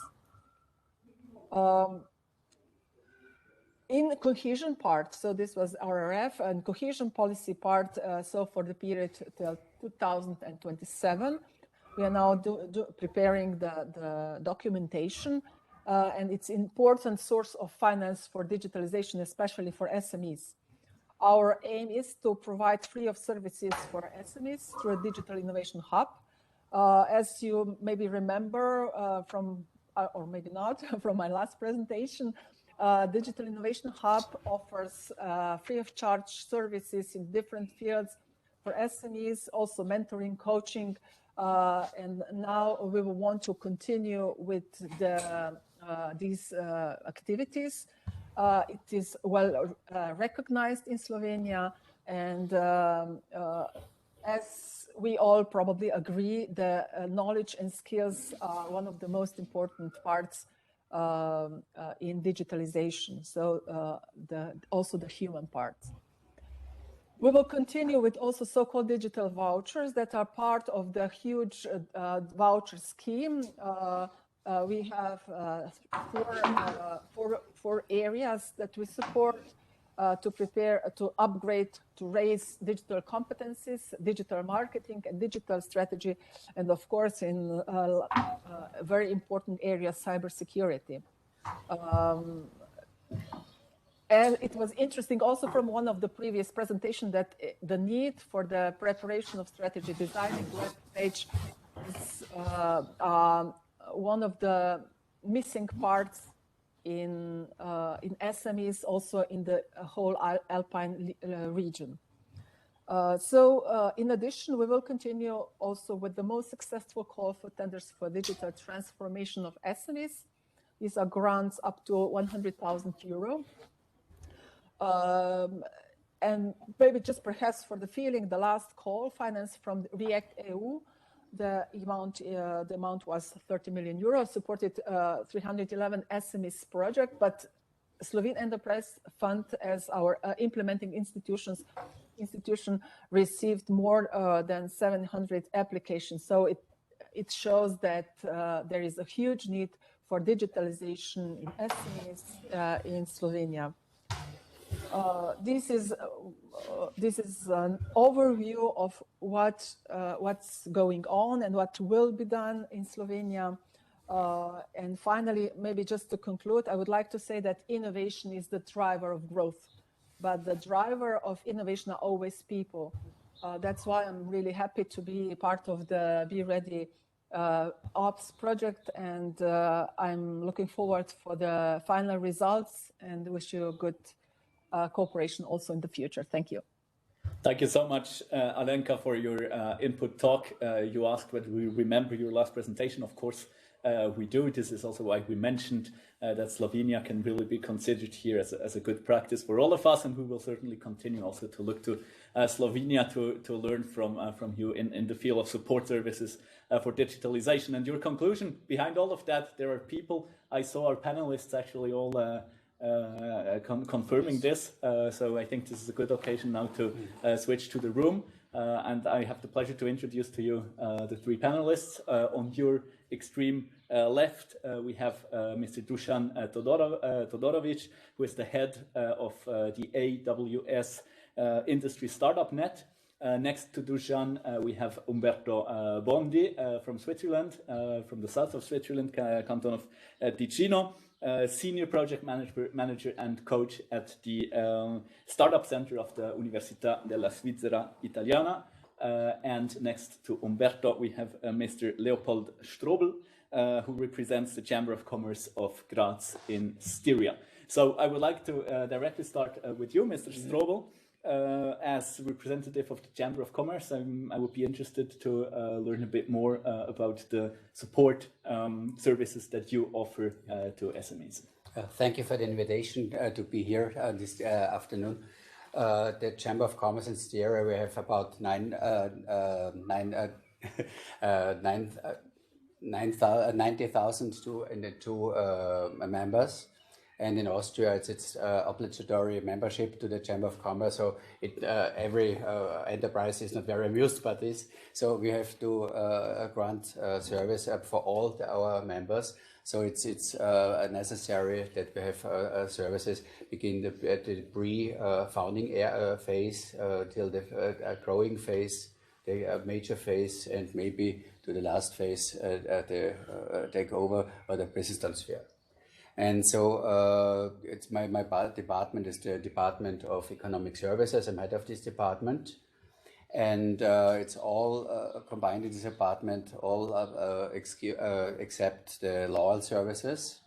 In the cohesion part, so this was RRF, and cohesion policy part, so for the period till 2027, we are now preparing the documentation, and it's an important source of finance for digitalization, especially for SMEs. Our aim is to provide free of services for SMEs through a digital innovation hub. As you maybe remember from, or maybe not, from my last presentation, Digital Innovation Hub offers free of charge services in different fields for SMEs, also mentoring, coaching, and now we will want to continue with these activities. It is well recognized in Slovenia, and as we all probably agree, the knowledge and skills are one of the most important parts in digitalization, so also the human part. We will continue with also so-called digital vouchers that are part of the huge voucher scheme. We have four areas that we support to prepare, to upgrade, to raise digital competencies, digital marketing and digital strategy, and of course in a very important area, cybersecurity. And it was interesting also from one of the previous presentations that the need for the preparation of strategy designing web page is one of the missing parts in SMEs, also in the whole Alpine region. So in addition, we will continue also with the most successful call for tenders for digital transformation of SMEs. These are grants up to 100,000 euro. And maybe just perhaps for the feeling, the last call financed from REACT EU, the amount was 30 million euros, supported 311 SMEs project, but Slovene Enterprise Fund, as our implementing institution, received more than 700 applications. So it shows that there is a huge need for digitalization in SMEs in Slovenia. This is an overview of what's going on and what will be done in Slovenia. And finally, maybe just to conclude, I would like to say that innovation is the driver of growth, but the driver of innovation are always people. That's why I'm really happy to be part of the BE-READI ALPS project, and I'm looking forward for the final results and wish you a good cooperation also in the future. Thank you. Thank you so much, Alenka, for your input talk. You asked whether we remember your last presentation. Of course, we do. This is also why we mentioned that Slovenia can really be considered here as a good practice for all of us, and we will certainly continue also to look to Slovenia to learn from you in the field of support services for digitalization. And your conclusion behind all of that, there are people, I saw our panelists actually all confirming this, so I think this is a good occasion now to switch to the room, and I have the pleasure to introduce to you the three panelists. On your extreme left, we have Mr. Dusan Todorovic, who is the head of the AWS Industry Startup Net. Next to Dusan, we have Umberto Bondi from Switzerland, from the south of Switzerland, canton of Ticino. Senior project manager and coach at the Startup Center of the Università della Svizzera Italiana. And next to Umberto, we have Mr. Leopold Strobel, who represents the Chamber of Commerce of Graz in Styria. So I would like to directly start with you, Mr. Strobel. As representative of the Chamber of Commerce, I would be interested to learn a bit more about the support services that you offer to SMEs. Thank you for the invitation to be here this afternoon. The Chamber of Commerce in Styria, we have about 90,000 members. And in Austria, it's obligatory membership to the Chamber of Commerce. So every enterprise is not very amused by this. So we have to grant service for all our members. So it's necessary that we have services begin at the pre-founding phase till the growing phase, the major phase, and maybe to the last phase, the takeover or the business transfer. And so it's my department is the Department of Economic Services. I'm head of this department. And it's all combined in this department, all except the law services.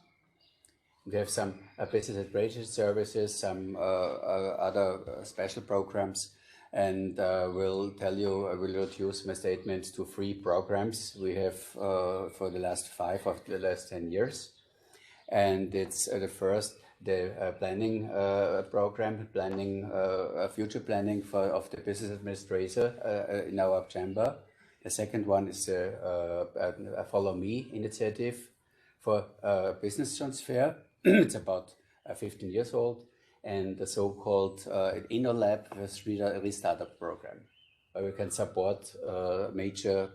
We have some business administration services, some other special programs, and will reduce my statement to 3 programs we have for the last 5 of the last 10 years. And it's the first, the planning program, future planning of the business administrator in our chamber. The second one is a Follow Me initiative for business transfer. It's about 15 years old. And the so-called InnoLab Restartup program, where we can support major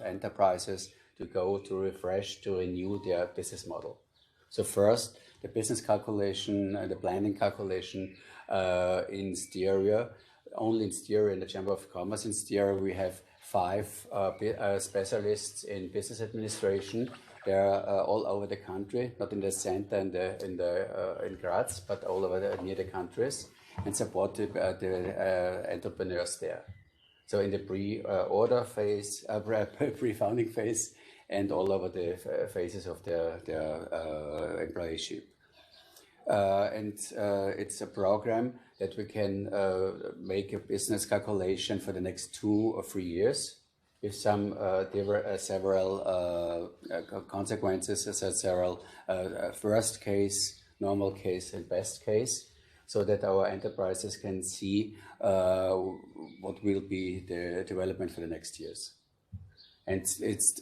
enterprises to refresh, to renew their business model. So first, the business calculation and the planning calculation in Styria. Only in Styria, in the Chamber of Commerce in Styria, we have 5 specialists in business administration. They're all over the country, not in the center in Graz, but all over near the countries, and support the entrepreneurs there. So in the pre-order phase, pre-founding phase, and all over the phases of their employeeship. It's a program that we can make a business calculation for the next 2 or 3 years. With some several consequences, several first case, normal case, and best case, so that our enterprises can see what will be the development for the next years. And it's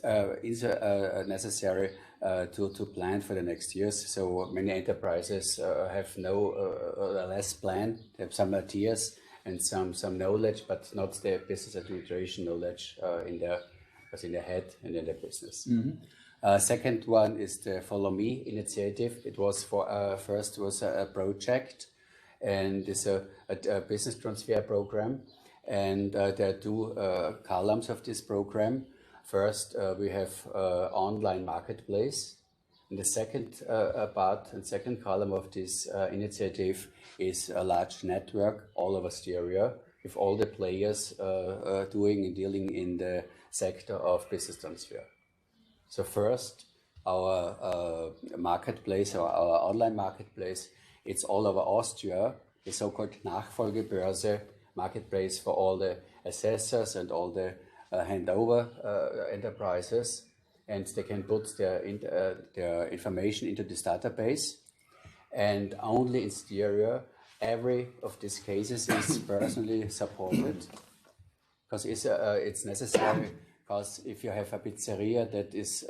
necessary to plan for the next years. So many enterprises have less plan, they have some ideas and some knowledge, but not the business administration knowledge in their head and in their business. Mm-hmm. Second one is the Follow Me initiative. It was first was a project, and it's a business transfer program. And there are 2 columns of this program. First, we have online marketplace. And the second part and second column of this initiative is a large network all over Styria, with all the players doing and dealing in the sector of business transfer. So first, our marketplace, or our online marketplace, it's all over Austria, the so-called Nachfolgebörse marketplace for all the assessors and all the handover enterprises, and they can put their information into this database. And only in Styria, every of these cases is personally supported, because it's necessary. Because if you have a pizzeria that is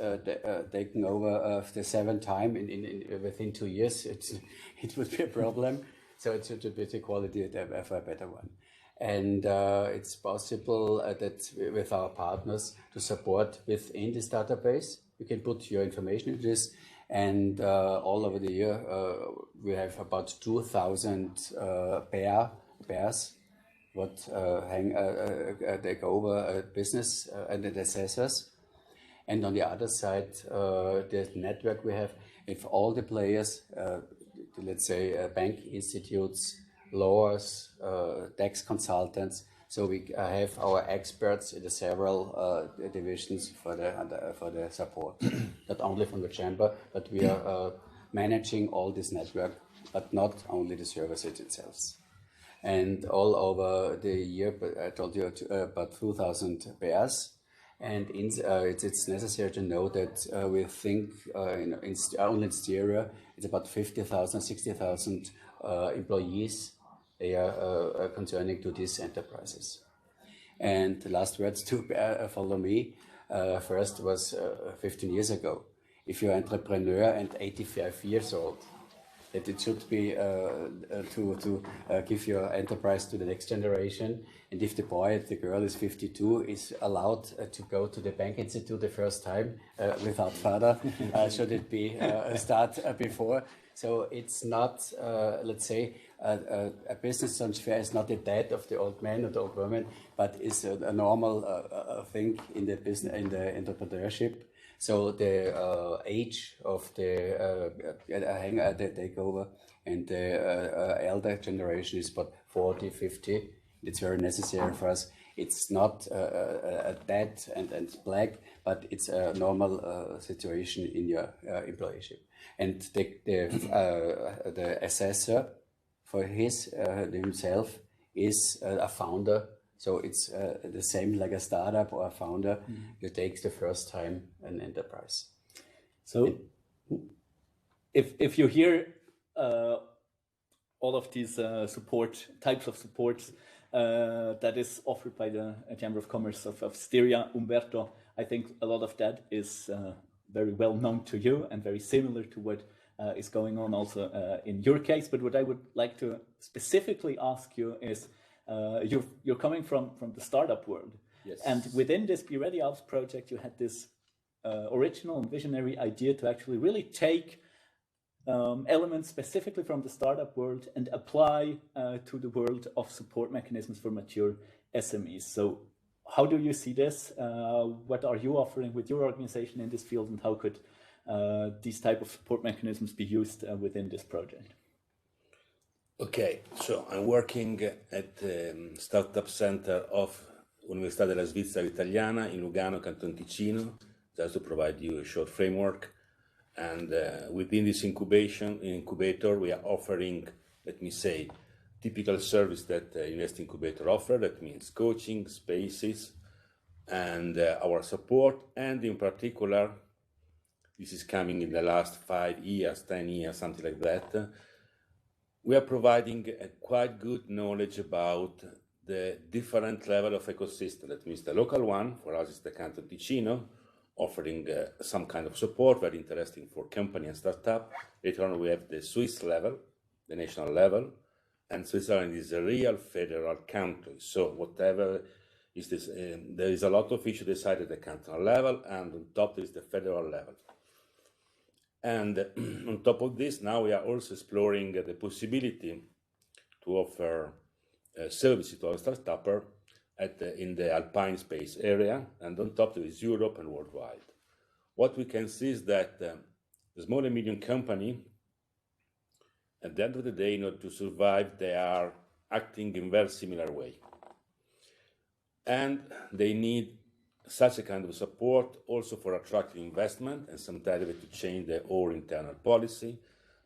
taken over the 7th time within 2 years, it would be a problem. So it should be the quality of a better one. And it's possible that with our partners to support within this database. You can put your information into this, and all over the year we have about 2,000 pairs what take over business and the assessors. And on the other side, the network we have, if all the players, let's say bank institutes, lawyers, tax consultants. So we have our experts in the several divisions for the support, not only from the chamber, but we are managing all this network, but not only the services itself. And all over the year, I told you about 2,000 pairs. And it's necessary to know that we think only in Styria, it's about 50,000, 60,000 employees. They are concerning to these enterprises. And the last words to Follow Me. First was 15 years ago. If you're an entrepreneur and 85 years old, that it should be to give your enterprise to the next generation. And if the boy, the girl is 52, is allowed to go to the bank institute the first time without father, should it be start before? So it's not, let's say, a business transfer is not the death of the old man or the old woman, but is a normal thing in the business, in the entrepreneurship. So the age of the takeover and the elder generation is about 40, 50. It's very necessary for us. It's not a dead and black, but it's a normal situation in your employership. And the assessor, for himself, is a founder. So it's the same like a startup or a founder. You take the first time an enterprise. So if you hear all of these types of supports that is offered by the Chamber of Commerce of Styria, Umberto, I think a lot of that is very well known to you and very similar to what is going on also in your case. But what I would like to specifically ask you is, you're coming from the startup world. Yes. And within this BE-READI ALPS project, you had this original and visionary idea to actually really take elements specifically from the startup world and apply to the world of support mechanisms for mature SMEs. So how do you see this? What are you offering with your organization in this field, and how could these type of support mechanisms be used within this project? Okay, so I'm working at the Startup Center of Università della Svizzera Italiana in Lugano, Canton Ticino, just to provide you a short framework. And within this incubator, we are offering, let me say, typical service that Invest Incubator offer. That means coaching, spaces, and our support. And in particular, this is coming in the last 5 years, 10 years, something like that. We are providing a quite good knowledge about the different level of ecosystem. That means the local one, for us, is the Canton Ticino, offering some kind of support, very interesting for company and startup. Later on, we have the Swiss level, the national level, and Switzerland is a real federal country. So whatever is this, there is a lot of issues decided at the cantonal level, and on top is the federal level. And on top of this, now we are also exploring the possibility to offer services to our startupper in the Alpine Space area, and on top there is Europe and worldwide. What we can see is that the small and medium company, at the end of the day, in order to survive, they are acting in very similar way. And they need such a kind of support also for attracting investment, and sometimes to change their own internal policy,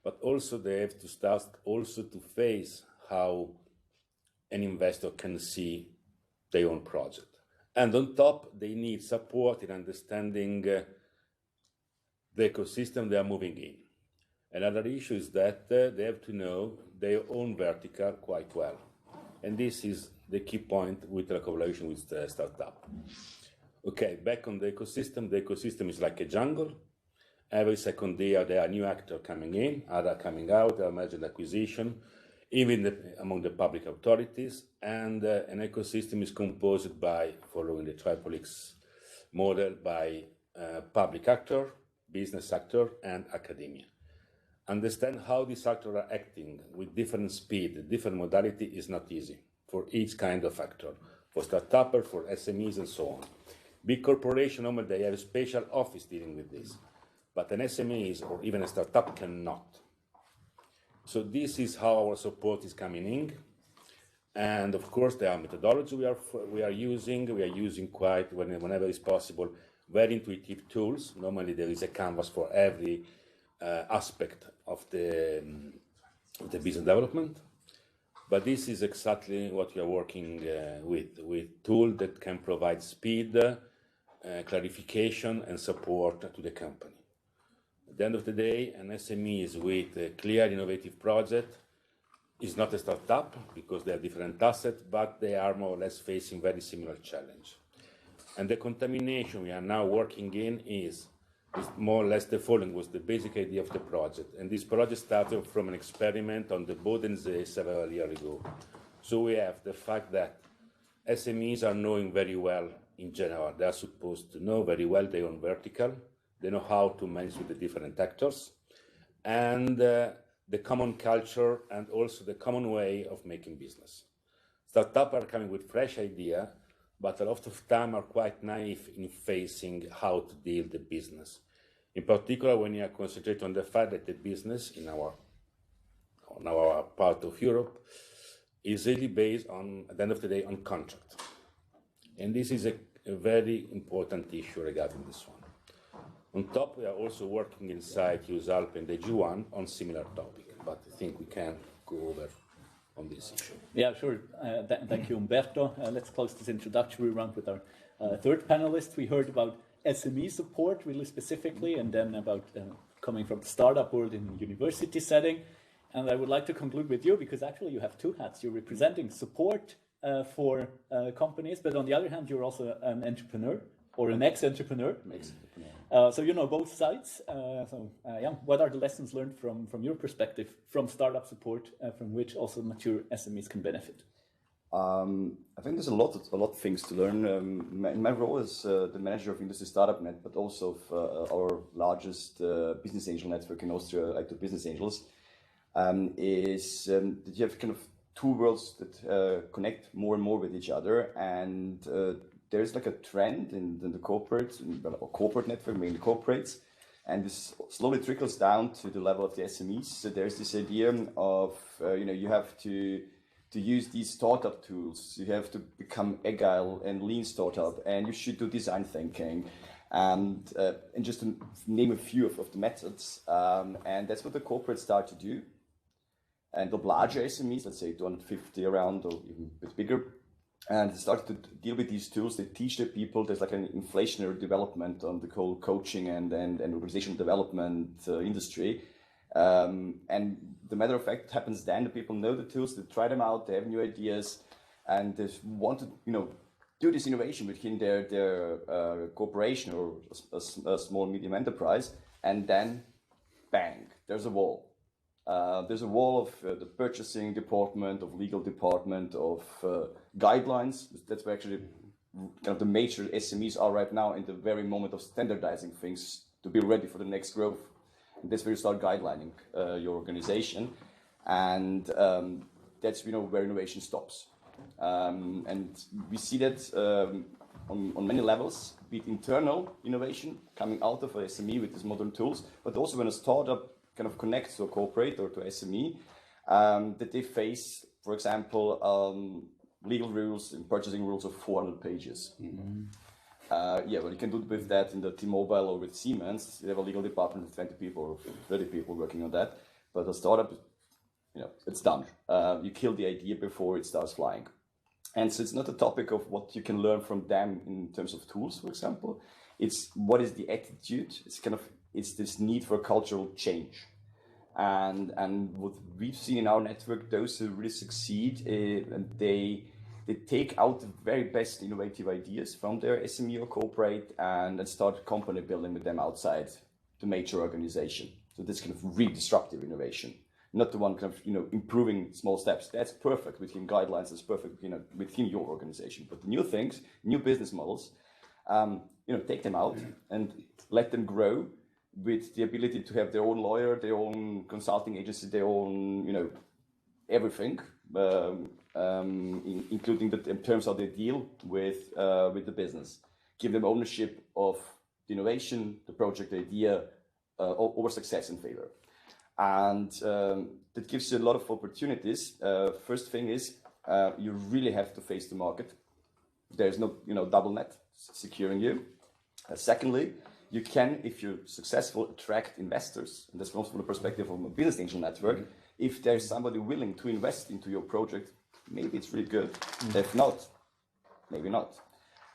but also they have to start also to face how an investor can see their own project. And on top, they need support in understanding the ecosystem they are moving in. Another issue is that they have to know their own vertical quite well. And this is the key point with the collaboration with the startup. Okay, back on the ecosystem is like a jungle. Every second year there are new actors coming in, other coming out, there are merger and acquisition, even among the public authorities, and an ecosystem is composed by, following the Triple X model, by public actor, business actor, and academia. Understand how these actors are acting with different speed, different modality is not easy for each kind of actor, for startups, for SMEs, and so on. Big corporations, normally they have a special office dealing with this, but an SME or even a startup cannot. So this is how our support is coming in. And of course, there are methodology we are using quite, whenever it's possible, very intuitive tools. Normally there is a canvas for every aspect of the business development. But this is exactly what we are working with tools that can provide speed, clarification, and support to the company. At the end of the day, an SME is with a clear, innovative project is not a startup because they have different assets, but they are more or less facing very similar challenge. And the contamination we are now working in is more or less the following was the basic idea of the project. And this project started from an experiment on the Bodensee several years ago. So we have the fact that SMEs are knowing very well in general. They are supposed to know very well their own vertical. They know how to manage with the different actors. And the common culture and also the common way of making business. Startups are coming with fresh idea, but a lot of time are quite naive in facing how to deal the business. In particular, when you are concentrated on the fact that the business in our part of Europe is really based on, at the end of the day, on contract. And this is a very important issue regarding this one. On top, we are also working inside USALP and the G1 on similar topic, but I think we can go over on this issue. Yeah, sure. Thank you, Umberto. Let's close this introductory round with our third panelist. We heard about SME support really specifically, and then about coming from the startup world in a university setting. And I would like to conclude with you, because actually you have two hats. You're representing support for companies, but on the other hand, you're also an entrepreneur or an ex-entrepreneur. So you know both sides. Yeah, what are the lessons learned from your perspective from startup support, from which also mature SMEs can benefit? I think there's a lot of things to learn. In my role as the manager of Industry Startup Net, but also of our largest business angel network in Austria, like the Business Angels, is that you have kind of two worlds that connect more and more with each other, and there's like a trend in the corporate network, mainly corporates, and this slowly trickles down to the level of the SMEs. So there's this idea of you have to use these startup tools. You have to become agile and lean startup, and you should do design thinking, and just to name a few of the methods. And that's what the corporates start to do. And the larger SMEs, let's say 250 around or even a bit bigger, and they start to deal with these tools. They teach their people. There's like an inflationary development on the whole coaching and organizational development industry. And the matter of fact happens then, the people know the tools, they try them out, they have new ideas, and they want to do this innovation within their corporation or a small medium enterprise, and then bang, there's a wall. There's a wall of the purchasing department, of legal department, of guidelines. That's where actually kind of the major SMEs are right now in the very moment of standardizing things to be ready for the next growth. And that's where you start guidelining your organization, and that's where innovation stops. And we see that on many levels, be it internal innovation coming out of a SME with these modern tools, but also when a startup kind of connects to a corporate or to SME, that they face, for example, legal rules and purchasing rules of 400 pages. Mm-hmm. Well, you can do with that in the T-Mobile or with Siemens. You have a legal department of 20 people or 30 people working on that. But a startup, it's done. You kill the idea before it starts flying. And so it's not a topic of what you can learn from them in terms of tools, for example. It's what is the attitude. It's this need for cultural change. And what we've seen in our network, those who really succeed, and they take out the very best innovative ideas from their SME or corporate and start company building with them outside the major organization. So this kind of really disruptive innovation, not the one kind of improving small steps. That's perfect within guidelines. That's perfect within your organization. But the new things, new business models, take them out and let them grow with the ability to have their own lawyer, their own consulting agency, their own everything. Including in terms of how they deal with the business. Give them ownership of the innovation, the project idea, over success and failure. And that gives you a lot of opportunities. First thing is, you really have to face the market. There's no double net securing you. Secondly, you can, if you're successful, attract investors. And that's also from the perspective of a business angel network. If there's somebody willing to invest into your project, maybe it's really good. If not, maybe not.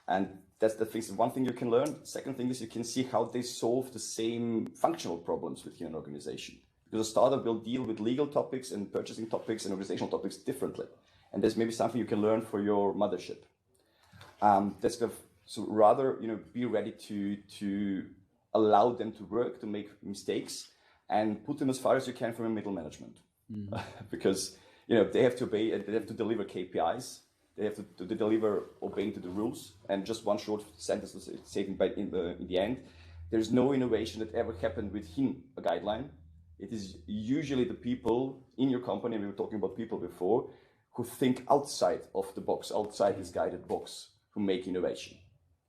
And that's the thing. One thing you can learn. Second thing is you can see how they solve the same functional problems within an organization. Because a startup will deal with legal topics and purchasing topics and organizational topics differently. And there's maybe something you can learn for your mothership. That's kind of, so rather be ready to allow them to work, to make mistakes, and put them as far as you can from a middle management. Because they have to obey, they have to deliver KPIs, they have to deliver obeying to the rules. And just one short sentence was stated in the end: there's no innovation that ever happened within a guideline. It is usually the people in your company, and we were talking about people before, who think outside of the box, outside this guided box, who make innovation.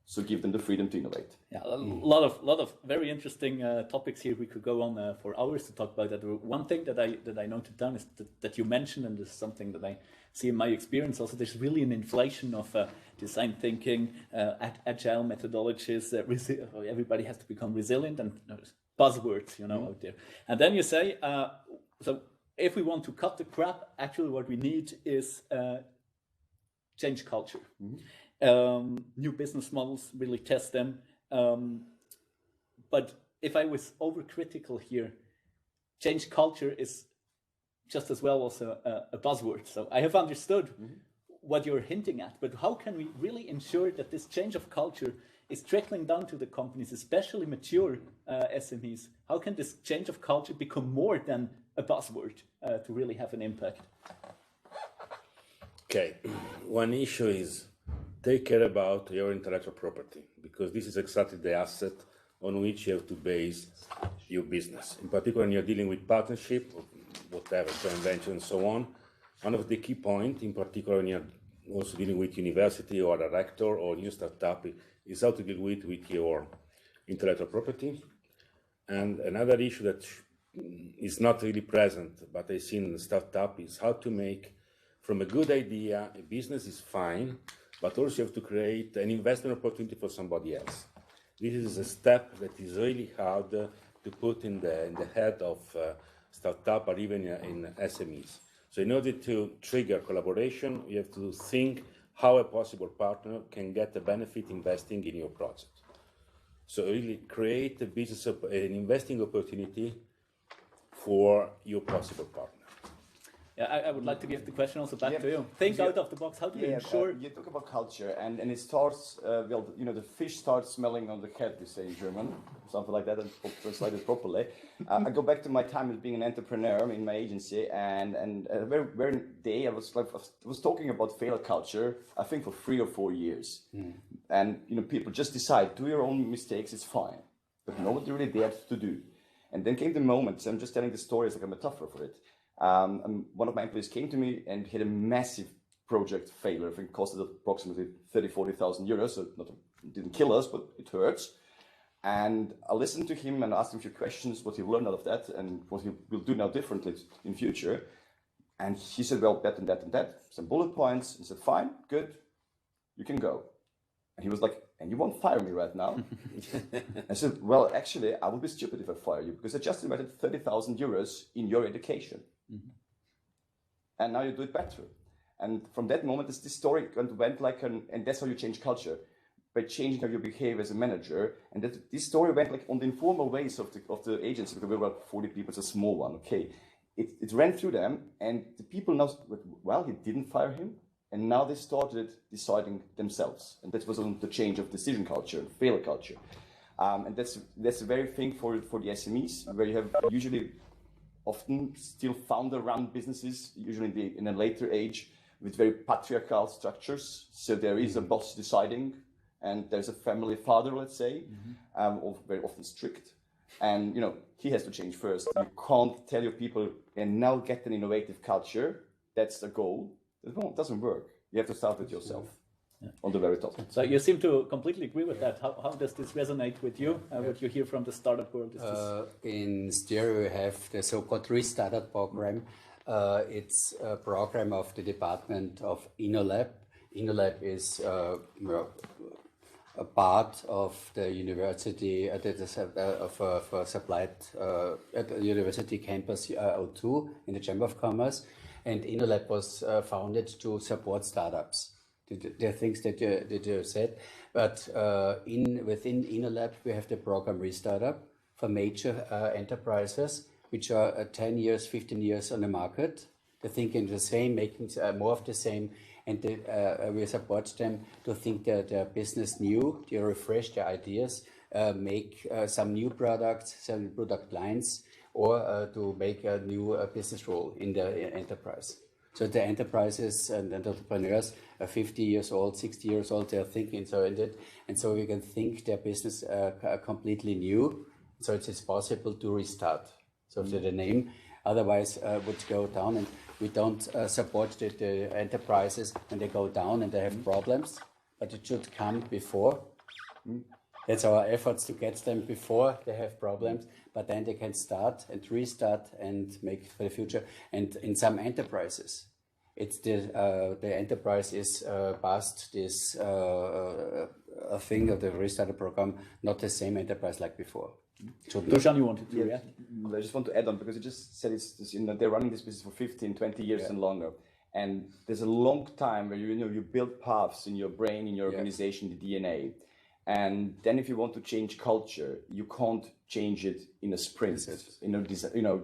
So give them the freedom to innovate. Yeah, a lot of very interesting topics here. We could go on for hours to talk about that. One thing that I noted down is that you mentioned, and this is something that I see in my experience also, there's really an inflation of design thinking, agile methodologies. Everybody has to become resilient, and buzzwords, out there. And then you say, so if we want to cut the crap, actually what we need is change culture. New business models, really test them. But if I was overcritical here, change culture is just as well also a buzzword. So I have understood what you're hinting at, but how can we really ensure that this change of culture is trickling down to the companies, especially mature SMEs? How can this change of culture become more than a buzzword to really have an impact? Okay, one issue is take care about your intellectual property, because this is exactly the asset on which you have to base your business. In particular, when you're dealing with partnership, or whatever, joint venture and so on, one of the key points, in particular when you're also dealing with university or a rector or new startup, is how to deal with your intellectual property. And another issue that is not really present, but I see in the startup, is how to make from a good idea, a business is fine, but also you have to create an investment opportunity for somebody else. This is a step that is really hard to put in the head of startup or even in SMEs. So in order to trigger collaboration, you have to think how a possible partner can get a benefit investing in your project. So really create a business, an investing opportunity for your possible partner. Yeah, I would like to give the question also back to you. Think out of the box. How do you ensure? You talk about culture, and it starts, well, you know, the fish starts smelling on the head, we say in German, something like that, and translated properly. I go back to my time as being an entrepreneur in my agency, and a very day I was talking about failure culture, I think for 3 or 4 years. And, you know, people just decide, do your own mistakes, it's fine. But nobody really dared to do. And then came the moment, so I'm just telling the story as like a metaphor for it. And one of my employees came to me and he had a massive project failure. I think it costed approximately 30,000-40,000 euros. So it didn't kill us, but it hurts. And I listened to him and asked him a few questions, what he learned out of that and what he will do now differently in future. And he said, well, that and that and that, some bullet points. And said, fine, good, you can go. And he was like, and you won't fire me right now? I said, well, actually, I would be stupid if I fire you, because I just invested 30,000 euros in your education. And now you do it better. And from that moment, this story went like and that's how you change culture, by changing how you behave as a manager. And this story went like on the informal ways of the agency, because we were about 40 people, it's a small one, okay. It ran through them, and the people now, well, he didn't fire him. And now they started deciding themselves. And that was on the change of decision culture and failure culture. And that's a very thing for the SMEs, where you have usually often still founder-run businesses, usually in a later age, with very patriarchal structures. So there is a boss deciding, and there's a family father, let's say, or very often strict. And, you know, he has to change first. You can't tell your people, and now get an innovative culture. That's the goal. It doesn't work. You have to start with yourself on the very top. So you seem to completely agree with that. How does this resonate with you? What you hear from the startup world? In Stereo, we have the so-called Restartup program. It's a program of the Department of InnoLab. InnoLab is a part of the university supplied at the university campus O2 in the Chamber of Commerce. And InnoLab was founded to support startups. There are things that you said, but within InnoLab we have the program Restartup for major enterprises which are 10 years, 15 years on the market. They're thinking the same, making more of the same, and we support them to think their business new, to refresh their ideas, make some new products, some product lines, or to make a new business role in the enterprise. So the enterprises and entrepreneurs are 50 years old, 60 years old, they're thinking so in it, and so we can think their business completely new. So it is possible to restart. So the name otherwise would go down, and we don't support the enterprises when they go down and they have problems, but it should come before. That's our efforts to get them before they have problems, but then they can start and restart and make for the future. And in some enterprises, it's the enterprise is past this thing of the Restarter program, not the same enterprise like before. Dusan, you wanted to react? I just want to add on, because you just said they're running this business for 15, 20 years and longer. And there's a long time where you build paths in your brain, in your organization, the DNA. And then if you want to change culture, you can't change it in a sprint,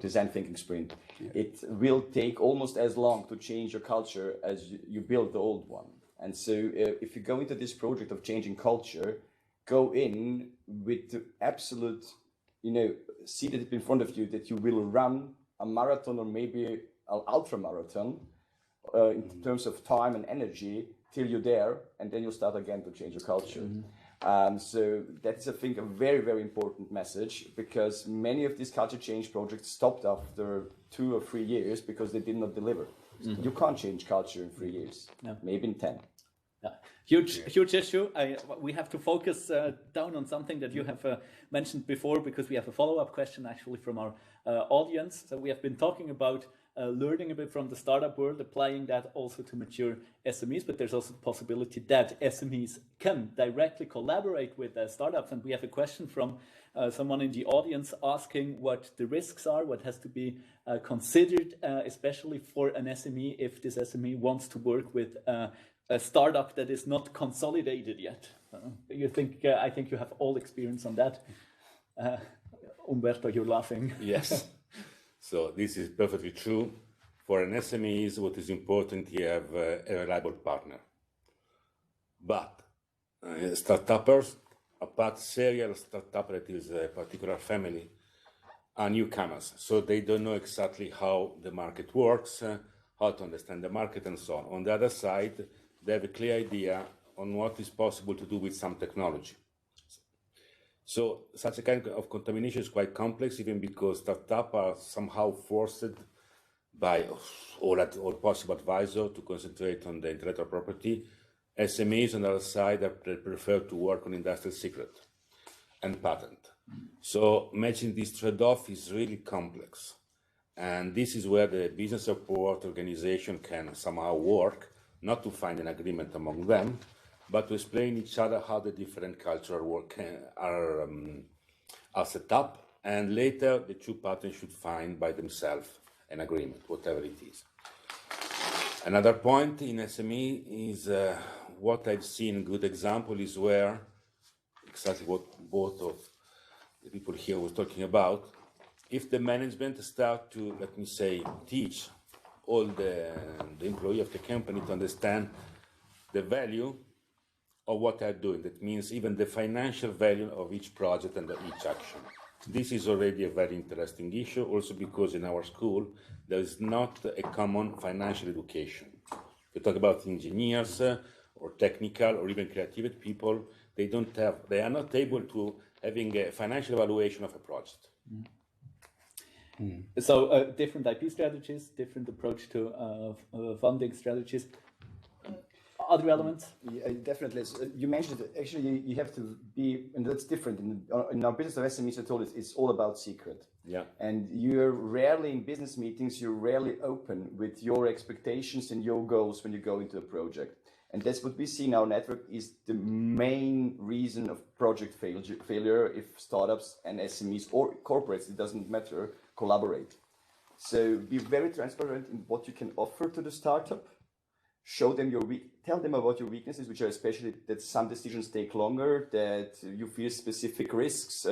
design thinking sprint. It will take almost as long to change your culture as you build the old one. And so if you go into this project of changing culture, go in with the absolute, see that in front of you that you will run a marathon or maybe an ultra marathon in terms of time and energy till you're there, and then you'll start again to change your culture. So that's, I think, a very, very important message, because many of these culture change projects stopped after 2 or 3 years because they did not deliver. You can't change culture in 3 years, maybe in 10. Yeah. Huge issue. We have to focus down on something that you have mentioned before, because we have a follow-up question actually from our audience. So we have been talking about learning a bit from the startup world, applying that also to mature SMEs, but there's also the possibility that SMEs can directly collaborate with startups. And we have a question from someone in the audience asking what the risks are, what has to be considered, especially for an SME, if this SME wants to work with a startup that is not consolidated yet. I think you have all experience on that. Umberto, you're laughing. Yes. So this is perfectly true. For an SME, what is important, you have a reliable partner. But startuppers, apart serial startup that is a particular family, are newcomers. So they don't know exactly how the market works, how to understand the market and so on. On the other side, they have a clear idea on what is possible to do with some technology. So such a kind of contamination is quite complex, even because startups are somehow forced by all possible advisors to concentrate on the intellectual property. SMEs on the other side prefer to work on industrial secret and patent. So matching this trade-off is really complex. And this is where the business support organization can somehow work, not to find an agreement among them, but to explain each other how the different cultural work are set up, and later the two partners should find by themselves an agreement, whatever it is. Another point in SME is what I've seen a good example is where, exactly what both of the people here was talking about, if the management start to, let me say, teach all the employee of the company to understand the value of what they're doing. That means even the financial value of each project and each action. This is already a very interesting issue, also because in our school there is not a common financial education. We talk about engineers or technical or even creative people. They are not able to having a financial evaluation of a project. So different IP strategies, different approach to funding strategies. Other elements? Yeah, definitely. So you mentioned it. Actually, you have to be, and that's different. In our business of SMEs, I told it's all about secret. Yeah. And you're rarely in business meetings, you're rarely open with your expectations and your goals when you go into a project. And that's what we see in our network is the main reason of project failure if startups and SMEs or corporates, it doesn't matter, collaborate. So be very transparent in what you can offer to the startup. Show them tell them about your weaknesses, which are especially that some decisions take longer, that you feel specific risks,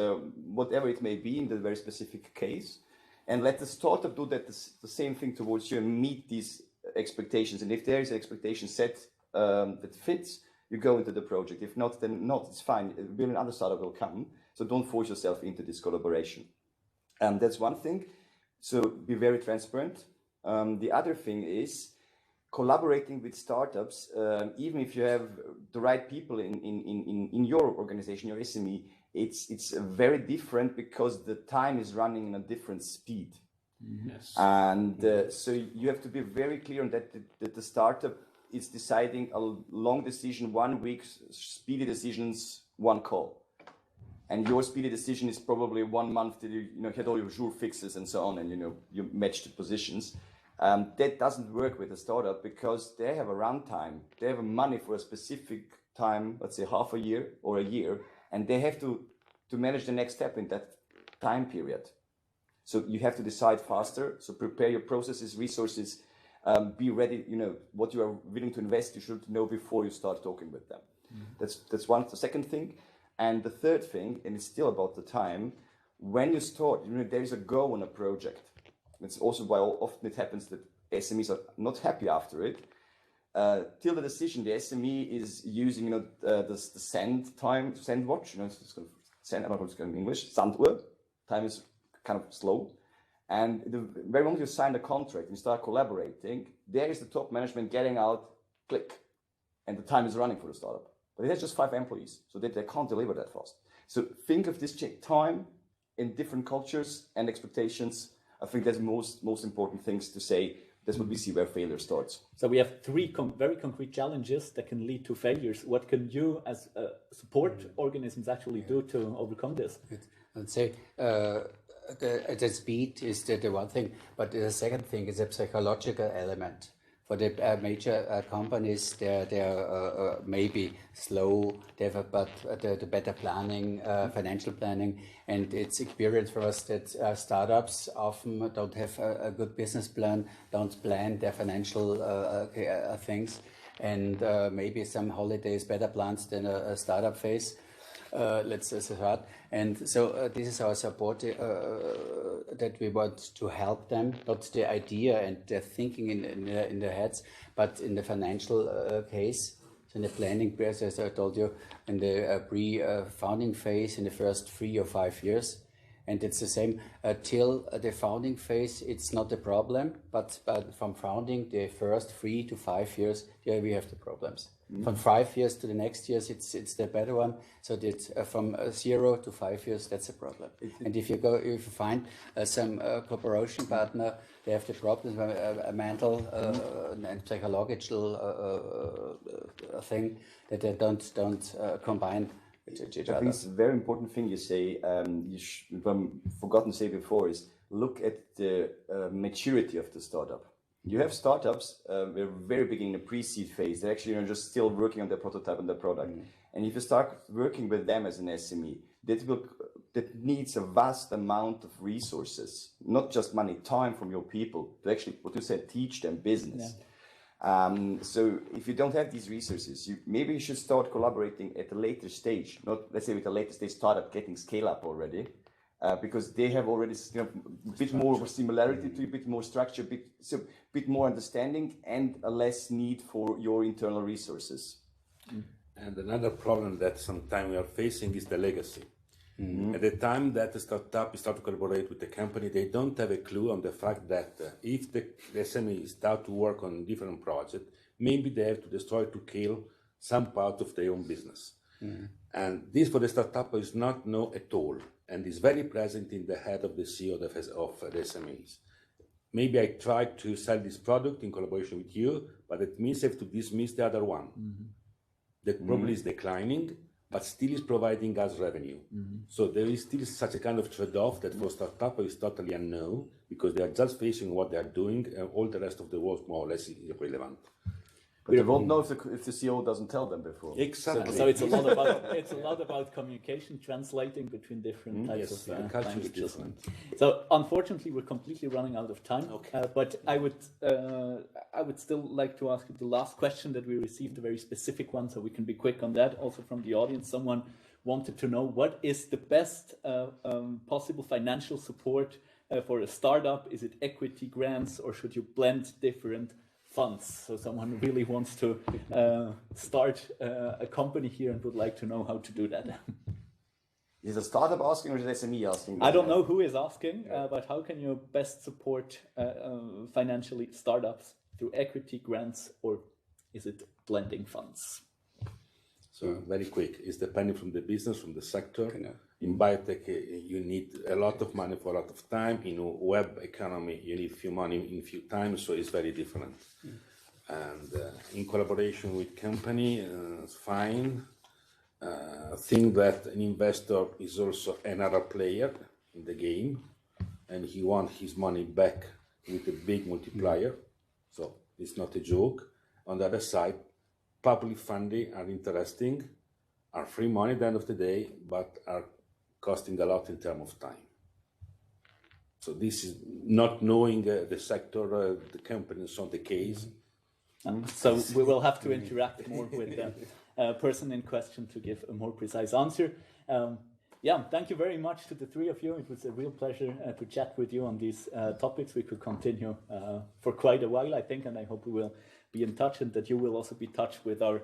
whatever it may be in the very specific case. And let the startup do that the same thing towards you and meet these expectations. And if there is an expectation set that fits, you go into the project. If not, then not, it's fine. Another startup will come. So don't force yourself into this collaboration. That's one thing. So be very transparent. The other thing is collaborating with startups, even if you have the right people in your organization, your SME, it's very different because the time is running in a different speed. Yes. And so you have to be very clear on that the startup is deciding a long decision, 1 week, speedy decisions, 1 call. And your speedy decision is probably 1 month till you had all your jour fixes and so on, and you match the positions. That doesn't work with a startup because they have a runtime. They have money for a specific time, let's say half a year or a year, and they have to manage the next step in that time period. So you have to decide faster. So prepare your processes, resources, be ready. You know what you are willing to invest. You should know before you start talking with them. That's one. The second thing, and the third thing, and it's still about the time. When you start, you know, there is a go on a project. It's also why often it happens that SMEs are not happy after it. Till the decision, the SME is using, you know, the send watch. You know, it's going to send. I don't know what it's going in English. Sanduhr. Time is kind of slow. And the very moment you sign the contract and start collaborating, there is the top management getting out, click, and the time is running for the startup. But it has just 5 employees, so they can't deliver that fast. So think of this time in different cultures and expectations. I think that's most important things to say. That's what we see where failure starts. So we have 3 very concrete challenges that can lead to failures. What can you as support organisms actually do to overcome this? I'd say the speed is the one thing, but the second thing is a psychological element. For the major companies, they're maybe slow, but the better planning, financial planning, and it's experience for us that startups often don't have a good business plan, don't plan their financial things, and maybe some holidays better plans than a startup phase. Let's start. And so this is our support that we want to help them, not the idea and the thinking in their heads, but in the financial case. So in the planning phase, as I told you, in the pre-founding phase, in the first 3 or 5 years. And it's the same till the founding phase, it's not a problem, but from founding, the first 3 to 5 years, there we have the problems. From 5 years to the next years, it's the better one. So that from 0 to 5 years, that's a problem. And if you find some cooperation partner, they have the problem, a mental and psychological thing that they don't combine. I think it's a very important thing you say. What I've forgotten to say before is look at the maturity of the startup. You have startups, they're very beginning in the pre-seed phase. They're actually just still working on their prototype and their product. And if you start working with them as an SME, that needs a vast amount of resources, not just money, time from your people to actually, what you said, teach them business. Yeah. So if you don't have these resources, maybe you should start collaborating at a later stage, not let's say with a later stage startup getting scale up already. Because they have already a bit more similarity to a bit more structure, bit more understanding, and a less need for your internal resources. And another problem that sometimes we are facing is the legacy. At the time that the startup start to collaborate with the company, they don't have a clue on the fact that if the SME start to work on different projects, maybe they have to destroy, to kill some part of their own business. And this for the startup is not known at all, and is very present in the head of the CEO of the SMEs. Maybe I try to sell this product in collaboration with you, but it means I have to dismiss the other one. That probably is declining, but still is providing us revenue. So there is still such a kind of trade-off that for startup is totally unknown, because they are just facing what they are doing, and all the rest of the world more or less is irrelevant. But they won't know if the CEO doesn't tell them before. Exactly. So it's a lot about communication, translating between different types of languages. So unfortunately, we're completely running out of time. But I would still like to ask you the last question that we received, a very specific one, so we can be quick on that. Also from the audience, someone wanted to know what is the best possible financial support for a startup? Is it equity grants, or should you blend different funds? So someone really wants to start a company here and would like to know how to do that. Is a startup asking, or is it SME asking? I don't know who is asking, but how can you best support financially startups through equity grants, or is it blending funds? So very quick, it's depending from the business, from the sector. In biotech, you need a lot of money for a lot of time. In a web economy, you need few money in few times, so it's very different. And in collaboration with company, it's fine. Think that an investor is also another player in the game, and he wants his money back with a big multiplier. So it's not a joke. On the other side, public funding are interesting, are free money at the end of the day, but are costing a lot in terms of time. So this is not knowing the sector, the company, is not the case. So we will have to interact more with the person in question to give a more precise answer. Yeah, thank you very much to the three of you. It was a real pleasure to chat with you on these topics. We could continue for quite a while, I think, and I hope we will be in touch and that you will also be in touch with our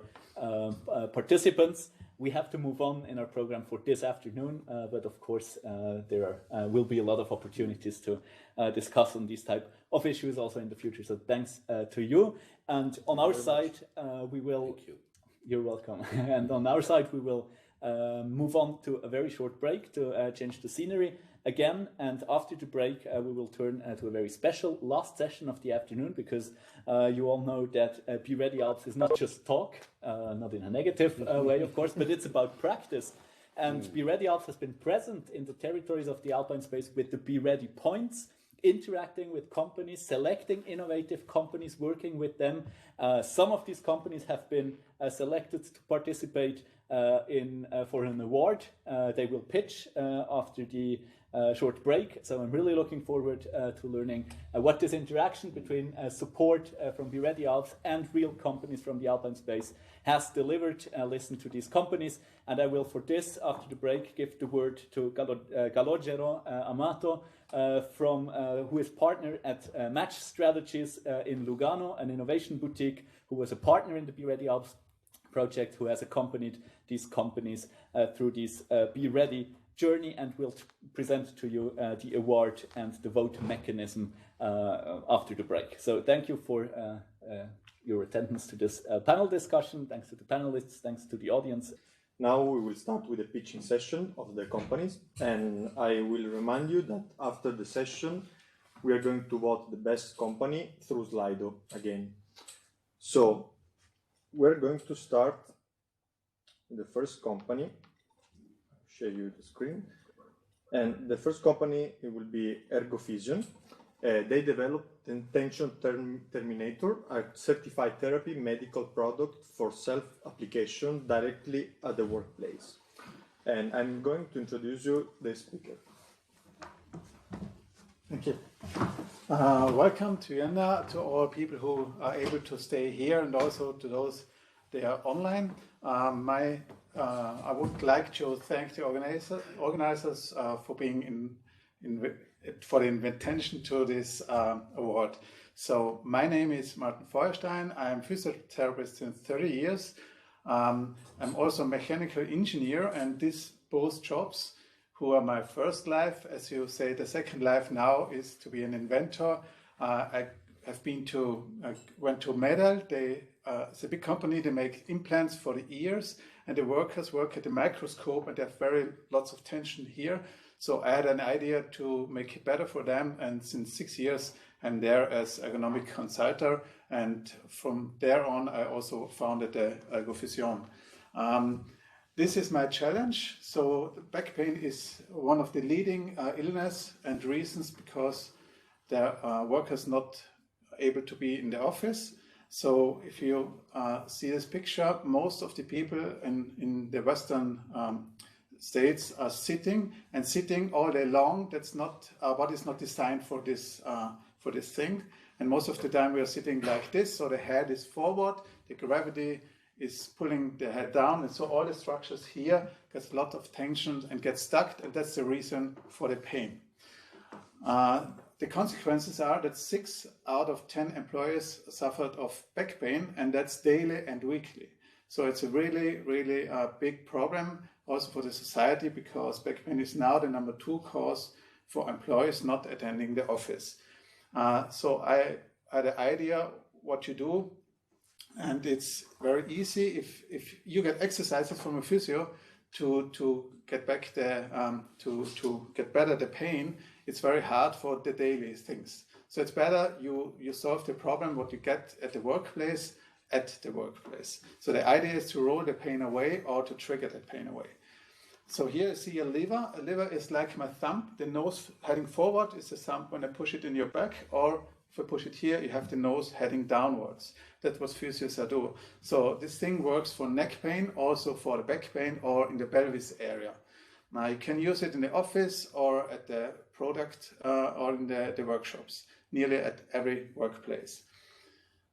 participants. We have to move on in our program for this afternoon, but of course there will be a lot of opportunities to discuss on these type of issues also in the future. So thanks to you. And on our side, we will... Thank you. You're welcome. And on our side, we will move on to a very short break to change the scenery again. And after the break, we will turn to a very special last session of the afternoon, because you all know that Be Ready Alps is not just talk, not in a negative way, of course, but it's about practice. And Be Ready Alps has been present in the territories of the Alpine Space with the Be Ready points, interacting with companies, selecting innovative companies, working with them. Some of these companies have been selected to participate for an award. They will pitch after the short break. So I'm really looking forward to learning what this interaction between support from Be Ready Alps and real companies from the Alpine Space has delivered. Listen to these companies. And I will, for this, after the break, give the word to Calogero Amato, who is partner at Match Strategies in Lugano, an innovation boutique, who was a partner in the Be Ready Alps project, who has accompanied these companies through this Be Ready journey, and will present to you the award and the vote mechanism after the break. So thank you for your attendance to this panel discussion. Thanks to the panelists, thanks to the audience. Now we will start with the pitching session of the companies, and I will remind you that after the session we are going to vote the best company through Slido again. So we're going to start with the first company. I'll show you the screen. And the first company, it will be Ergovision. They developed the Tension Terminator, a certified therapy medical product for self-application directly at the workplace. And I'm going to introduce you the speaker. Thank you. Welcome to Vienna, to all people who are able to stay here, and also to those that are online. I would like to thank the organizers for being for the invitation to this award. So my name is Martin Feuerstein. I am physiotherapist since 30 years. I'm also a mechanical engineer, and these both jobs, who are my first life, as you say, the second life now is to be an inventor. I have went to Medal. It's a big company. They make implants for the ears, and the workers work at the microscope, and they have lots of tension here. So I had an idea to make it better for them, and since 6 years I'm there as ergonomic consultant, and from there on I also founded the Ergovision. This is my challenge. So back pain is one of the leading illness and reasons, because the workers not able to be in the office. So if you see this picture, most of the people in the Western states are sitting all day long. That's not, our body is not designed for this thing. And most of the time we are sitting like this, so the head is forward, the gravity is pulling the head down, and so all the structures here gets a lot of tension and get stuck, and that's the reason for the pain. The consequences are that 6 out of 10 employees suffered of back pain, and that's daily and weekly. So it's a really, really big problem also for the society, because back pain is now the #2 cause for employees not attending the office. So I had an idea what you do, and it's very easy. If you get exercises from a physio to get back to get better the pain, it's very hard for the daily things. So it's better you solve the problem what you get at the workplace. So the idea is to roll the pain away or to trigger the pain away. So here you see a lever. A lever is like my thumb. The nose heading forward is the thumb when I push it in your back, or if I push it here, you have the nose heading downwards. That's what physios do. So this thing works for neck pain, also for the back pain or in the pelvis area. Now you can use it in the office or at the product or in the workshops, nearly at every workplace.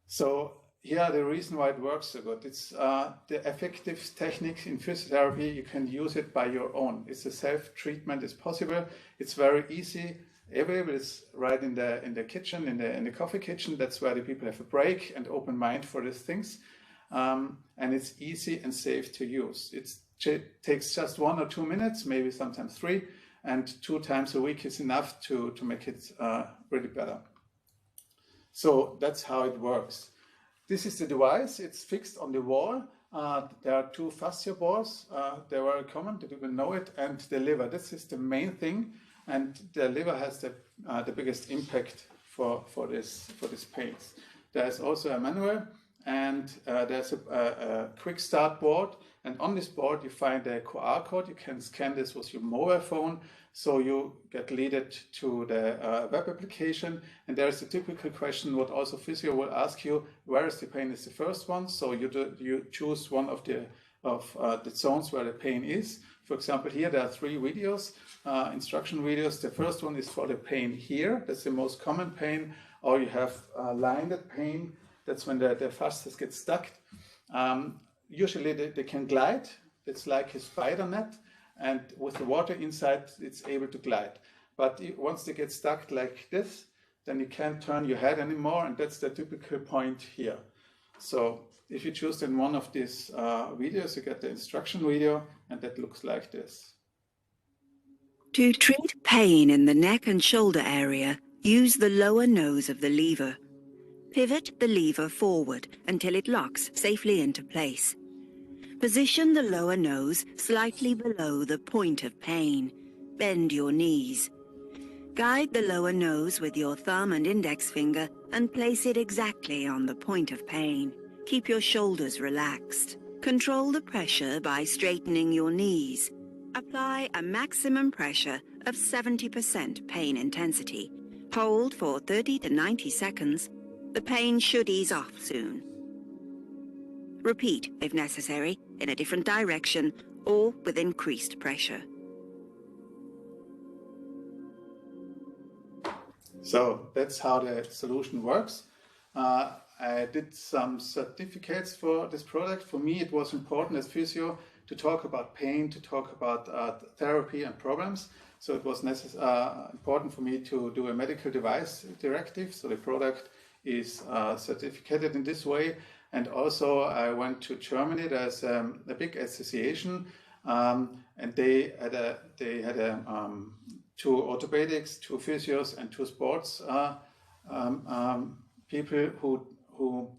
So here the reason why it works so good. It's the effective technique in physiotherapy. You can use it by your own. It's a self-treatment. It's possible. It's very easy. Available. It's right in the kitchen, in the coffee kitchen. That's where the people have a break and open mind for these things. And it's easy and safe to use. It takes just 1 or 2 minutes, maybe sometimes 3, and 2 times a week is enough to make it really better. So that's how it works. This is the device. It's fixed on the wall. There are 2 fascia balls. They're very common. The people know it. And the liver. This is the main thing. And the liver has the biggest impact for this pains. There's also a manual, and there's a quick start board. And on this board, you find a QR code. You can scan this with your mobile phone, so you get leaded to the web application. And there's a typical question, what also physio will ask you: where is the pain? Is the first one. So you choose one of the zones where the pain is. For example, here there are 3 videos, instruction videos. The first one is for the pain here. That's the most common pain. Or you have blinded pain. That's when the fascias get stuck. Usually they can glide. It's like a spider net. And with the water inside, it's able to glide. But once they get stuck like this, then you can't turn your head anymore. And that's the typical point here. So if you choose then one of these videos, you get the instruction video, and that looks like this. To treat pain in the neck and shoulder area, use the lower nose of the lever. Pivot the lever forward until it locks safely into place. Position the lower nose slightly below the point of pain. Bend your knees. Guide the lower nose with your thumb and index finger and place it exactly on the point of pain. Keep your shoulders relaxed. Control the pressure by straightening your knees. Apply a maximum pressure of 70% pain intensity. Hold for 30 to 90 seconds. The pain should ease off soon. Repeat, if necessary, in a different direction or with increased pressure. So that's how the solution works. I did some certificates for this product. For me, it was important as physio to talk about pain, to talk about therapy and problems. So it was important for me to do a medical device directive. So the product is certificated in this way. And also I went to Germany. There's a big association, and they had 2 orthopedics, 2 physios, and 2 sports people who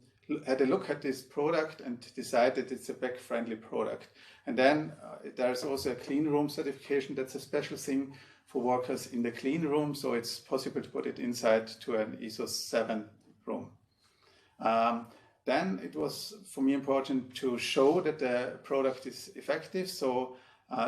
had a look at this product and decided it's a back-friendly product. And then there's also a clean room certification. That's a special thing for workers in the clean room, so it's possible to put it inside to an ISO 7 room. Then it was for me important to show that the product is effective. So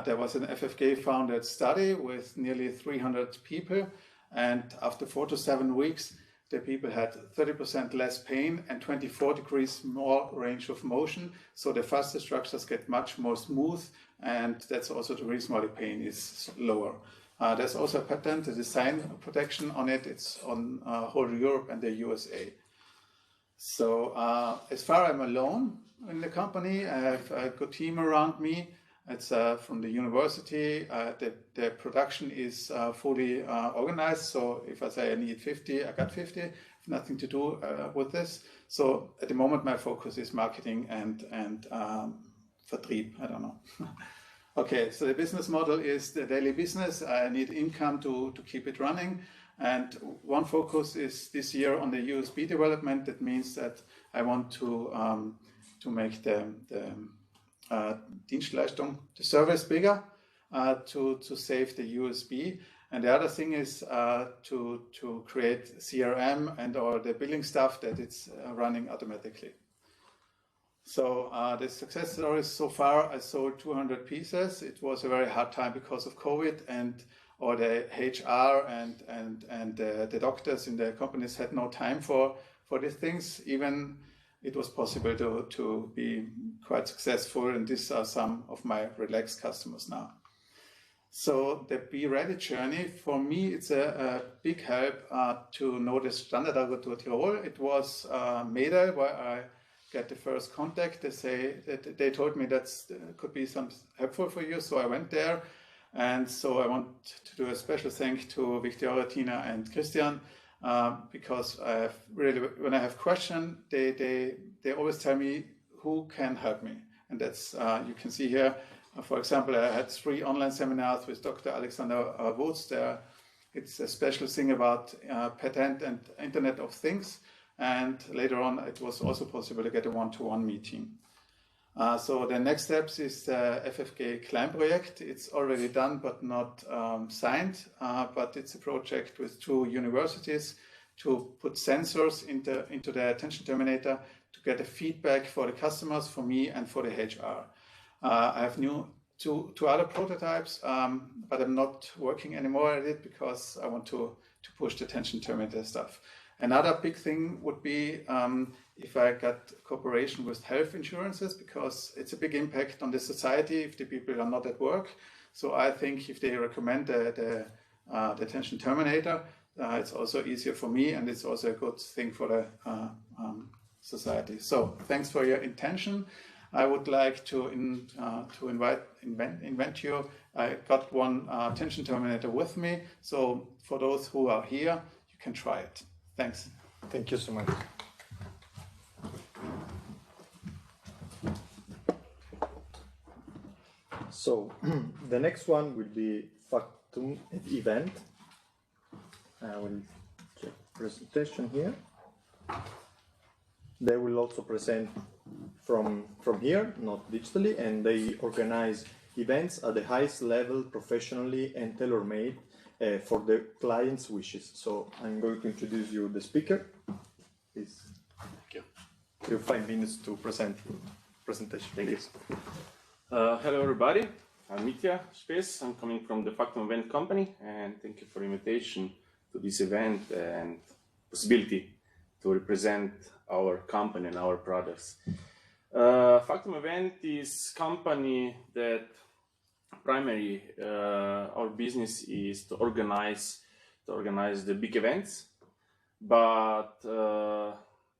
there was an FFK-funded study with nearly 300 people, and after 4 to 7 weeks, the people had 30% less pain and 24 degrees more range of motion. So the fascia structures get much more smooth, and that's also the reason why the pain is lower. There's also a patent, a design protection on it. It's on whole Europe and the USA. So as far as I'm alone in the company, I have a good team around me. It's from the university. The production is fully organized. So if I say I need 50, I got 50. Nothing to do with this. So at the moment, my focus is marketing and Vertrieb. I don't know. Okay, so the business model is the daily business. I need income to keep it running. And one focus is this year on the USB development. That means that I want to make the Dienstleistung, the service bigger, to save the USB. And the other thing is to create CRM and all the billing stuff that it's running automatically. So the success stories so far, I sold 200 pieces. It was a very hard time because of COVID, and or the HR and the doctors in the companies had no time for these things. Even it was possible to be quite successful, and these are some of my relaxed customers now. So the BE-READI journey, for me, it's a big help to know the Standardagentur Tirol. It was Meda where I get the first contact. They told me that could be some helpful for you, so I went there. And so I want to do a special thank to Victoria, Tina, and Christian, because I have really, when I have questions, they always tell me who can help me. And that's, you can see here, for example, I had 3 online seminars with Dr. Alexander Woods there. It's a special thing about patent and Internet of Things. And later on, it was also possible to get a one-to-one meeting. So the next steps is the FFG Klein project. It's already done, but not signed. But it's a project with 2 universities to put sensors into the attention terminator to get a feedback for the customers, for me, and for the HR. I have two other prototypes, but I'm not working anymore at it because I want to push the attention terminator stuff. Another big thing would be if I got cooperation with health insurances, because it's a big impact on the society if the people are not at work. So I think if they recommend the attention terminator, it's also easier for me, and it's also a good thing for the society. So thanks for your intention. I would like to invent you. I got one attention terminator with me. So for those who are here, you can try it. Thanks. Thank you so much. So the next one will be Factum event. I will check presentation here. They will also present from here, not digitally, and they organize events at the highest level professionally and tailor-made for the client's wishes. So I'm going to introduce you the speaker. Please. Thank you. You have 5 minutes to present your presentation. Thank you. Hello everybody. I'm Mitya Space. I'm coming from the Factum event company, and thank you for the invitation to this event and possibility to represent our company and our products. Factum event is company that primary our business is to organize the big events, but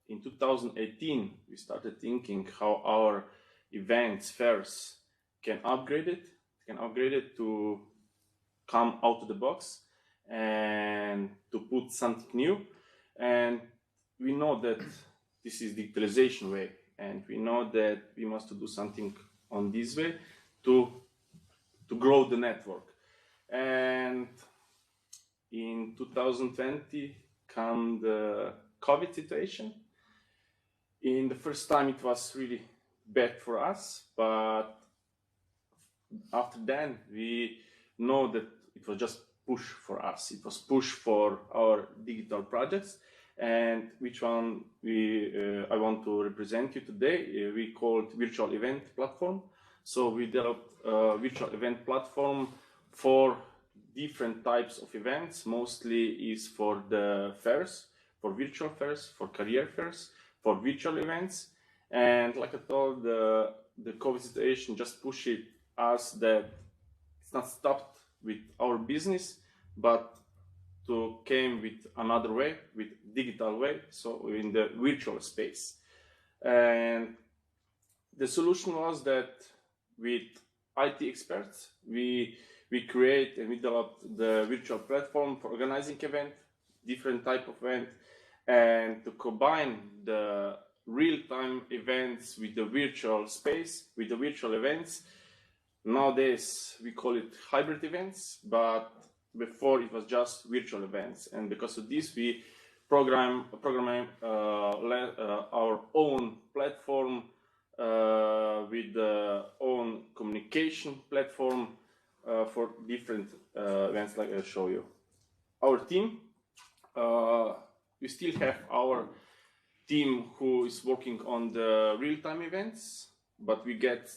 in 2018 we started thinking how our events fairs can upgrade it to come out of the box and to put something new. And we know that this is digitalization way, and we know that we must do something on this way to grow the network. And in 2020 came the COVID situation. In the first time it was really bad for us, but after then we know that it was just push for us. It was push for our digital projects, and which one I want to represent you today. We called virtual event platform. So we developed a virtual event platform for different types of events. Mostly is for the fairs, for virtual fairs, for career fairs, for virtual events. And like I told, the COVID situation just pushed us that it's not stopped with our business, but to came with another way, with digital way, so in the virtual space. And the solution was that with IT experts, we create and we developed the virtual platform for organizing event, different type of event, and to combine the real-time events with the virtual space, with the virtual events. Nowadays we call it hybrid events, but before it was just virtual events. And because of this, we program our own platform with the own communication platform for different events, like I'll show you. Our team, we still have our team who is working on the real-time events, but we get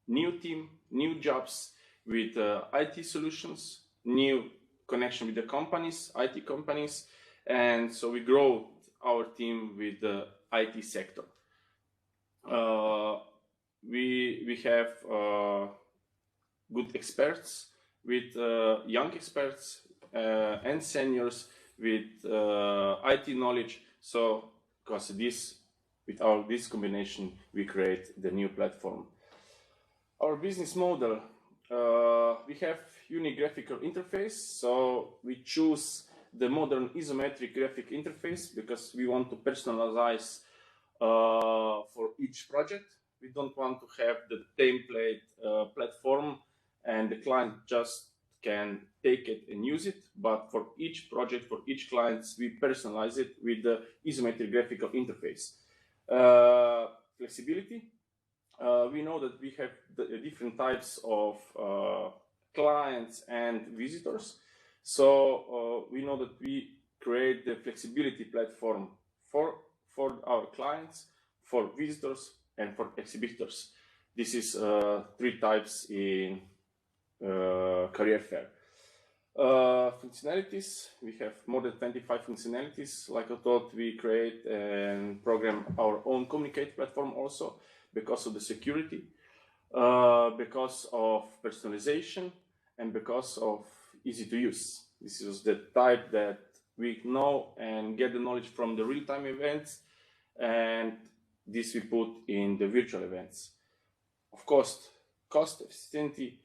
new team, new jobs with IT solutions, new connection with the companies, IT companies, and so we grow our team with the IT sector. We have good experts with young experts and seniors with IT knowledge. So because with this combination, we create the new platform. Our business model, we have unique graphical interface. So we choose the modern isometric graphic interface because we want to personalize for each project. We don't want to have the template platform and the client just can take it and use it, but for each project, for each client, we personalize it with the isometric graphical interface. Flexibility. We know that we have the different types of clients and visitors. So we know that we create the flexibility platform for our clients, for visitors, and for exhibitors. This is 3 types in career fair. Functionalities, we have more than 25 functionalities. Like I thought, we create and program our own communicate platform also because of the security, because of personalization, and because of easy to use. This is the type that we know and get the knowledge from the real-time events, and this we put in the virtual events. Of course, cost efficiency.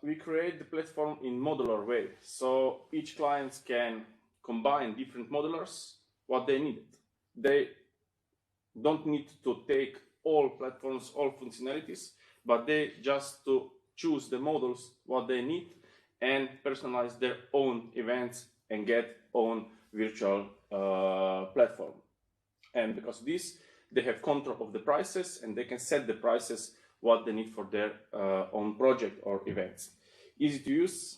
We create the platform in modular way, so each client can combine different modulars what they need. They don't need to take all platforms, all functionalities, but they just to choose the modules what they need and personalize their own events and get own virtual platform. And because of this, they have control of the prices and they can set the prices what they need for their own project or events. Easy to use.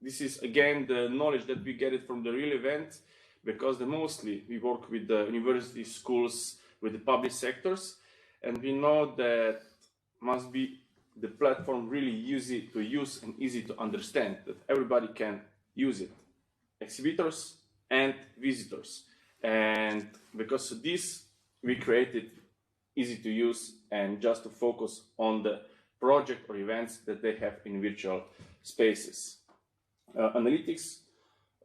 This is again the knowledge that we get it from the real event, because mostly we work with the university schools, with the public sectors, and we know that must be the platform really easy to use and easy to understand, that everybody can use it, exhibitors and visitors. And because of this, we created easy to use and just to focus on the project or events that they have in virtual spaces. Analytics,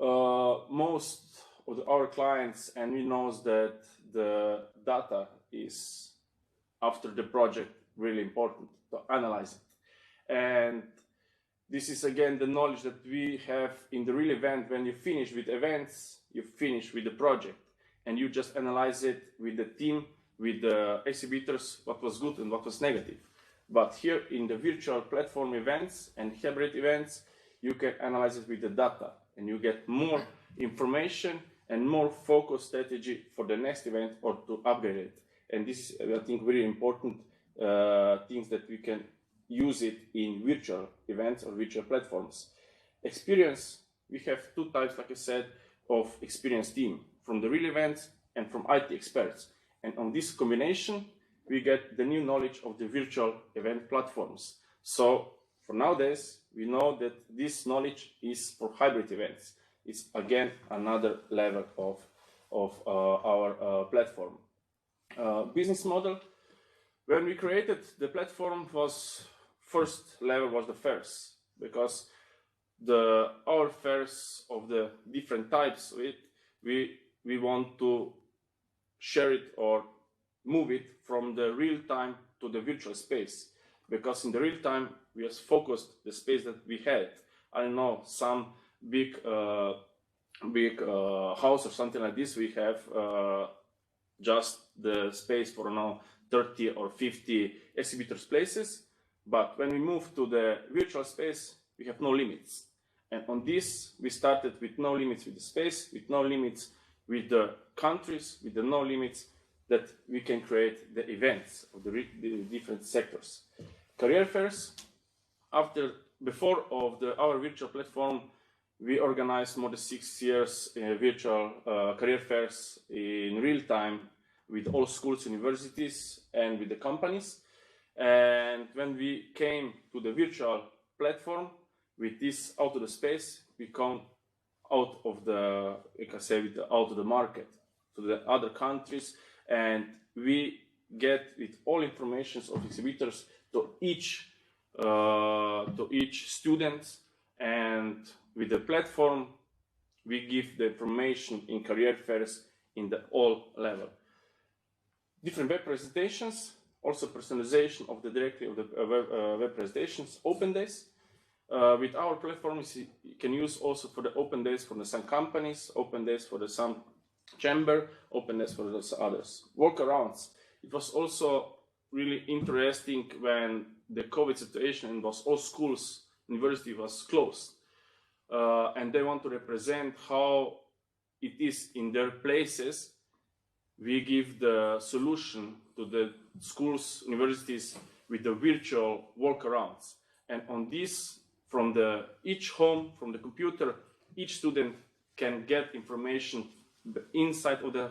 most of our clients, and we know that the data is after the project really important to analyze it. And this is again the knowledge that we have in the real event. When you finish with events, you finish with the project and you just analyze it with the team, with the exhibitors, what was good and what was negative. But here in the virtual platform events and hybrid events, you can analyze it with the data and you get more information and more focused strategy for the next event or to upgrade it. And this is, I think, very important things that we can use it in virtual events or virtual platforms. Experience, we have 2 types, like I said, of experienced team, from the real events and from IT experts. And on this combination, we get the new knowledge of the virtual event platforms. So for nowadays, we know that this knowledge is for hybrid events. It's again another level of our platform. Business model. When we created the platform, was first level was the fairs, because our fairs of the different types of it, we want to share it or move it from the real time to the virtual space, because in the real time we have focused the space that we had. I don't know, some big house or something like this, we have just the space for now 30 or 50 exhibitors places. But when we move to the virtual space, we have no limits. And on this, we started with no limits with the space, with no limits with the countries, with the no limits that we can create the events of the different sectors. Career fairs, before of our virtual platform, we organized more than 6 years virtual career fairs in real time with all schools, universities, and with the companies. And when we came to the virtual platform with this out of the space, we come out of the, you can say, out of the market to the other countries, and we get with all informations of exhibitors to each student, and with the platform we give the information in career fairs in the all level. Different web presentations, also personalization of the directory of the web presentations, open days. With our platforms, you can use also for the open days for the some companies, open days for the some chamber, open days for those others. Workarounds. It was also really interesting when the COVID situation and was all schools, university was closed, and they want to represent how it is in their places. We give the solution to the schools, universities with the virtual workarounds, and on this, from each home, from the computer, each student can get information inside of the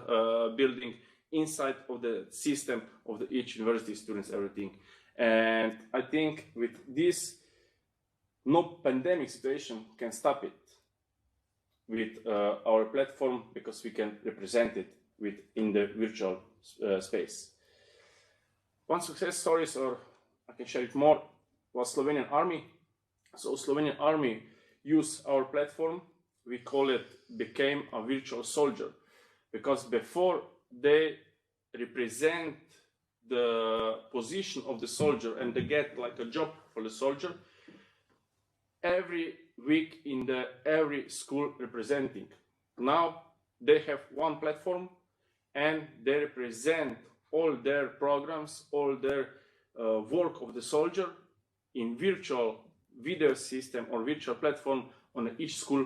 building, inside of the system of each university students, everything. And I think with this, no pandemic situation can stop it with our platform, because we can represent it in the virtual space. One success stories, or I can share it more, was Slovenian Army. So Slovenian Army used our platform. We call it became a virtual soldier, because before they represent the position of the soldier and they get like a job for the soldier, every week in every school representing. Now they have one platform and they represent all their programs, all their work of the soldier in virtual video system or virtual platform on each school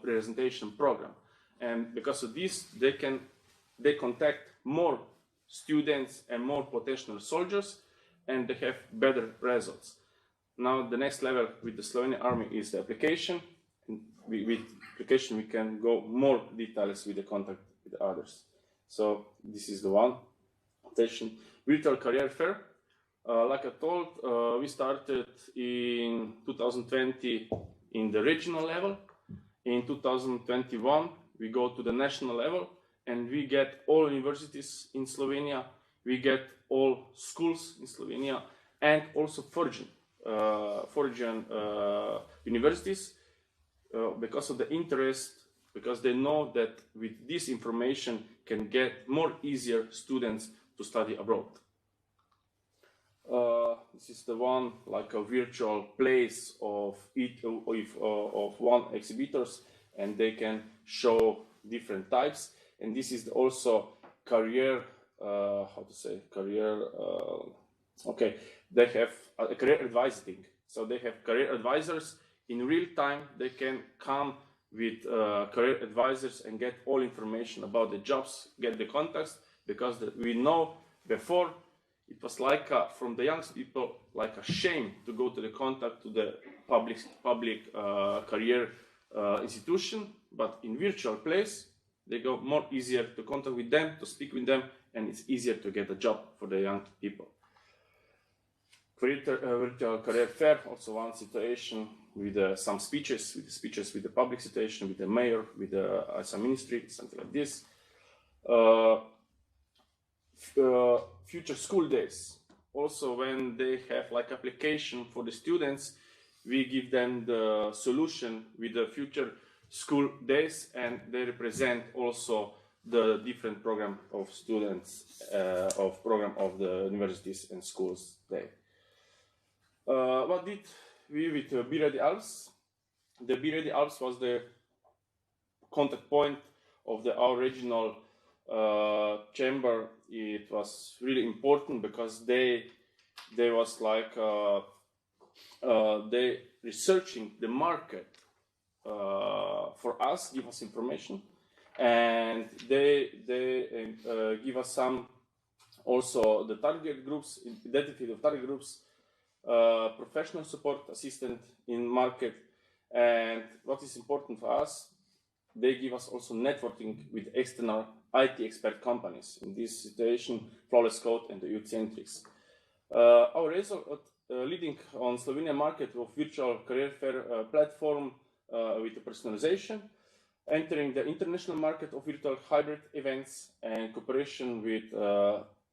presentation program. And because of this, they contact more students and more potential soldiers, and they have better results. Now the next level with the Slovenian Army is the application. And with application we can go more details with the contact with others. So this is the one session. Virtual career fair. Like I told, we started in 2020 in the regional level. In 2021 we go to the national level, and we get all universities in Slovenia, we get all schools in Slovenia, and also foreign universities, because of the interest, because they know that with this information can get more easier students to study abroad. This is the one like a virtual place of one exhibitors, and they can show different types. And this is also career, okay, they have a career advising. So they have career advisors in real time. They can come with career advisors and get all information about the jobs, get the contacts, because we know before it was like from the young people like a shame to go to the contact to the public career institution, but in virtual place they go more easier to contact with them, to speak with them, and it's easier to get a job for the young people. Virtual career fair, also one situation with some speeches, with the public situation, with the mayor, with the some ministry, something like this. Future school days. Also, when they have like application for the students, we give them the solution with the future school days, and they represent also the different program of students, of program of the universities and schools there. What did we with BE-READI ALPS? The BE-READI ALPS was the contact point of our regional chamber. It was really important because they was like they researching the market for us, give us information, and they give us some also the target groups, identity of target groups, professional support assistant in market, And what is important for us, they give us also networking with external IT expert companies. In this situation, Flawless Code and the Ucentrix. Our result, leading on Slovenian market of virtual career fair platform with the personalization, entering the international market of virtual hybrid events and cooperation with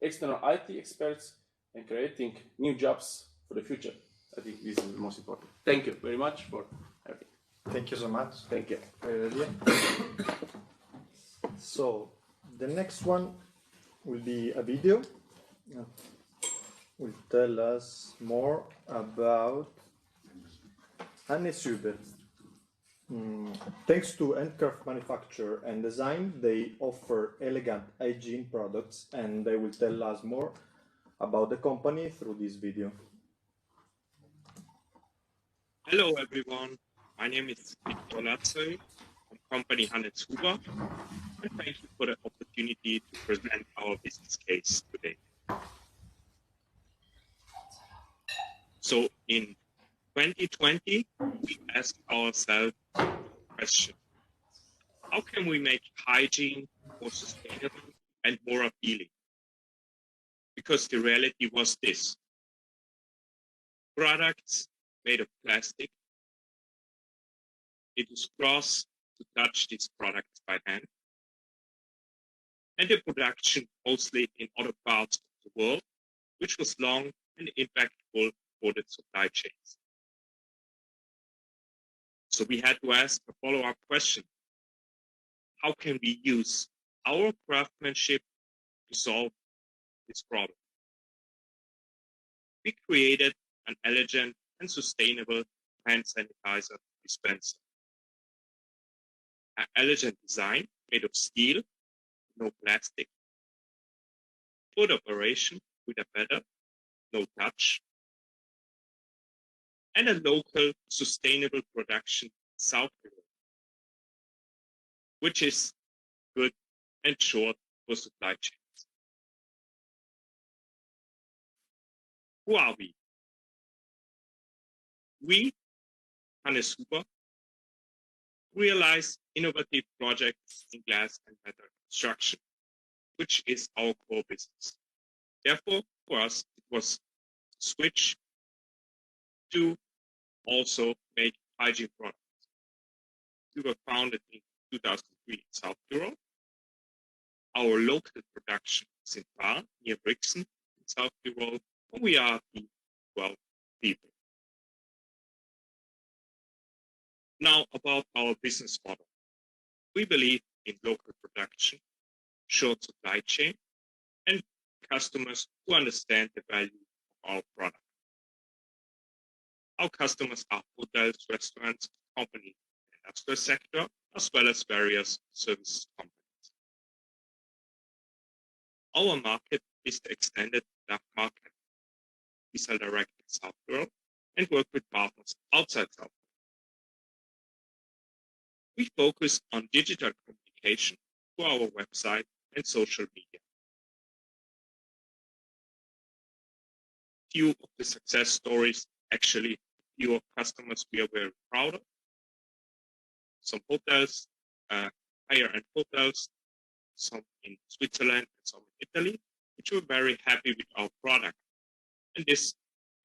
external IT experts, and creating new jobs for the future. I think this is the most important. Thank you very much for having. Thank you so much. Thank you. So the next one will be a video. Will tell us more about Anne Suber. Thanks to handcraft manufacture and design, they offer elegant hygiene products, and they will tell us more about the company through this video. Hello everyone, my name is Viktor Lazzari from company Hannes Huber, and thank you for the opportunity to present our business case today. So in 2020, we asked ourselves the question, how can we make hygiene more sustainable and more appealing? Because the reality was this: products made of plastic, it was gross to touch these products by hand, and the production mostly in other parts of the world, which was long and impactful for the supply chains. So we had to ask a follow-up question: how can we use our craftsmanship to solve this problem? We created an elegant and sustainable hand sanitizer dispenser. An elegant design made of steel, no plastic. Good operation with a better, no touch. And a local sustainable production in South Europe, which is good and short for supply chains. Who are we? We, Hannes Huber, realize innovative projects in glass and metal construction, which is our core business. Therefore, for us, it was a switch to also make hygiene products. We were founded in 2003 in South Europe. Our local production is in Bar, near Brixen, in South Tyrol, and we are 12 people. Now about our business model. We believe in local production, short supply chain, and customers who understand the value of our product. Our customers are hotels, restaurants, companies in the industrial sector, as well as various service companies. Our market is the extended DACH market. We sell direct in South Europe and work with partners outside South Europe. We focus on digital communication through our website and social media. Few of the success stories, actually few of customers we are very proud of. Some hotels, higher-end hotels, some in Switzerland and some in Italy, which were very happy with our product. And this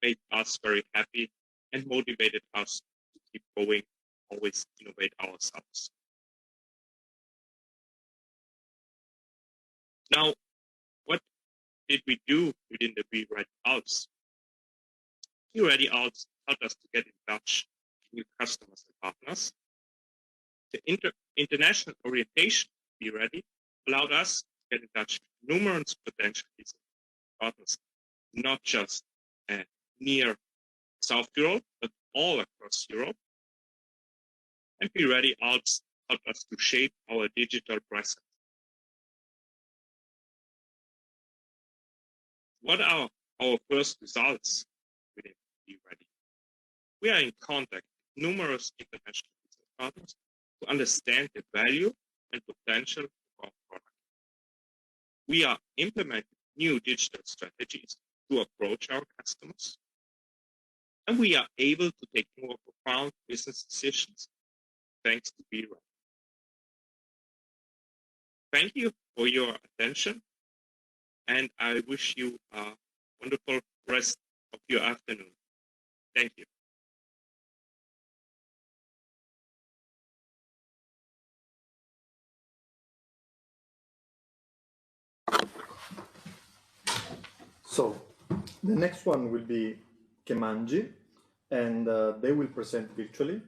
made us very happy and motivated us to keep going, always innovate ourselves. Now, what did we do within the BE-READI ALPS? BE-READI ALPS helped us to get in touch with new customers and partners. The international orientation of BE-READI allowed us to get in touch with numerous potential partners, not just near South Europe, but all across Europe. And BE-READI ALPS helped us to shape our digital presence. What are our first results within BE-READI? We are in contact with numerous international business partners to understand the value and potential of our product. We are implementing new digital strategies to approach our customers. and we are able to take more profound business decisions thanks to BE-READI. Thank you for your attention, and I wish you a wonderful rest of your afternoon. Thank you. So the next one will be Kemanji, and they will present virtually.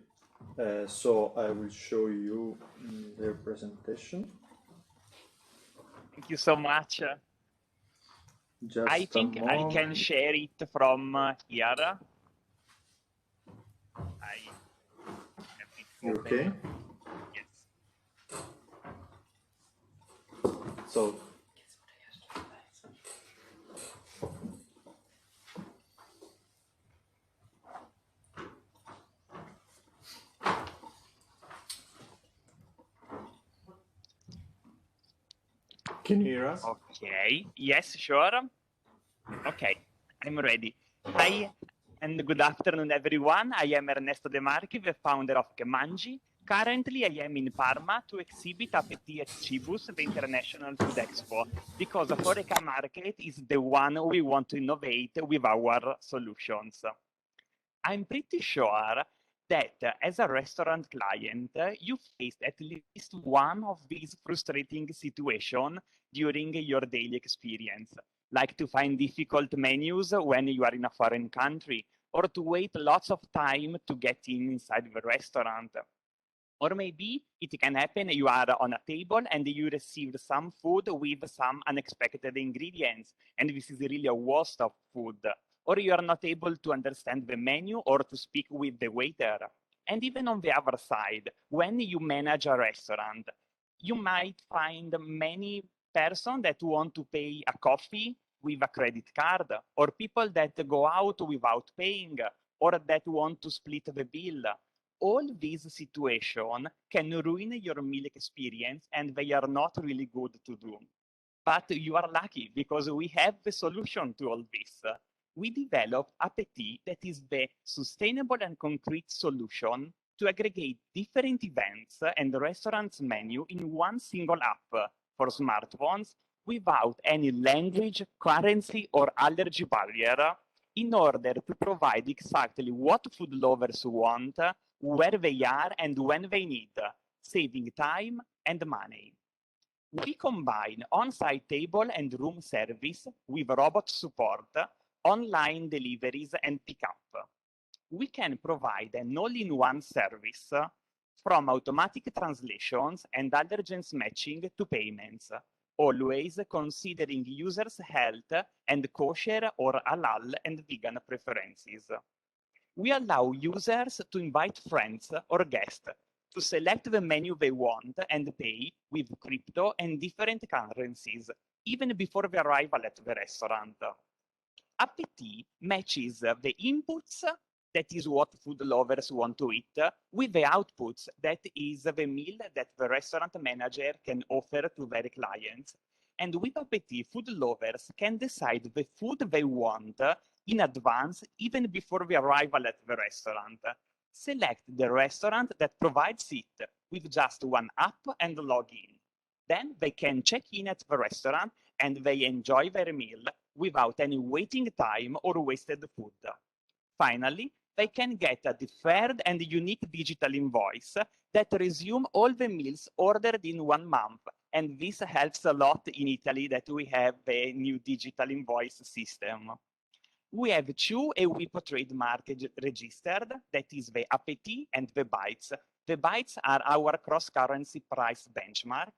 So I will show you their presentation. Thank you so much. Just I think I can share it from here. I have it open. Okay. Yes. So can you hear us? Okay. Yes, sure. Okay, I'm ready. Hi, and good afternoon, everyone. I am Ernesto De Marchi, the founder of Kemanji. Currently, I am in Parma to exhibit Appeti at Cibus, the International Food Expo, because HoReCa Market is the one we want to innovate with our solutions. I'm pretty sure that as a restaurant client, you faced at least one of these frustrating situations during your daily experience, like to find difficult menus when you are in a foreign country, or to wait lots of time to get inside the restaurant. Or maybe it can happen you are on a table and you received some food with some unexpected ingredients, and this is really a waste of food. Or you are not able to understand the menu or to speak with the waiter. And even on the other side, when you manage a restaurant, you might find many persons that want to pay a coffee with a credit card, or people that go out without paying, or that want to split the bill. All these situations can ruin your meal experience, and they are not really good to do. But you are lucky because we have the solution to all this. We developed Appeti, that is the sustainable and concrete solution to aggregate different events and restaurants menu in one single app for smartphones without any language, currency, or allergy barrier, in order to provide exactly what food lovers want, where they are, and when they need, saving time and money. We combine on-site table and room service with robot support, online deliveries, and pickup. We can provide an all-in-one service from automatic translations and allergens matching to payments, always considering users' health and kosher or halal and vegan preferences. We allow users to invite friends or guests to select the menu they want and pay with crypto and different currencies, even before the arrival at the restaurant. Appeti matches the inputs, that is what food lovers want to eat, with the outputs, that is the meal that the restaurant manager can offer to their clients. And with Appeti, food lovers can decide the food they want in advance, even before the arrival at the restaurant. Select the restaurant that provides it with just one app and log in. Then they can check in at the restaurant and they enjoy their meal without any waiting time or wasted food. Finally, they can get a deferred and unique digital invoice that resumes all the meals ordered in 1 month. And this helps a lot in Italy, that we have a new digital invoice system. We have 2 EWIPO trademark registered, that is the Appeti and the Bytes. The Bytes are our cross-currency price benchmark.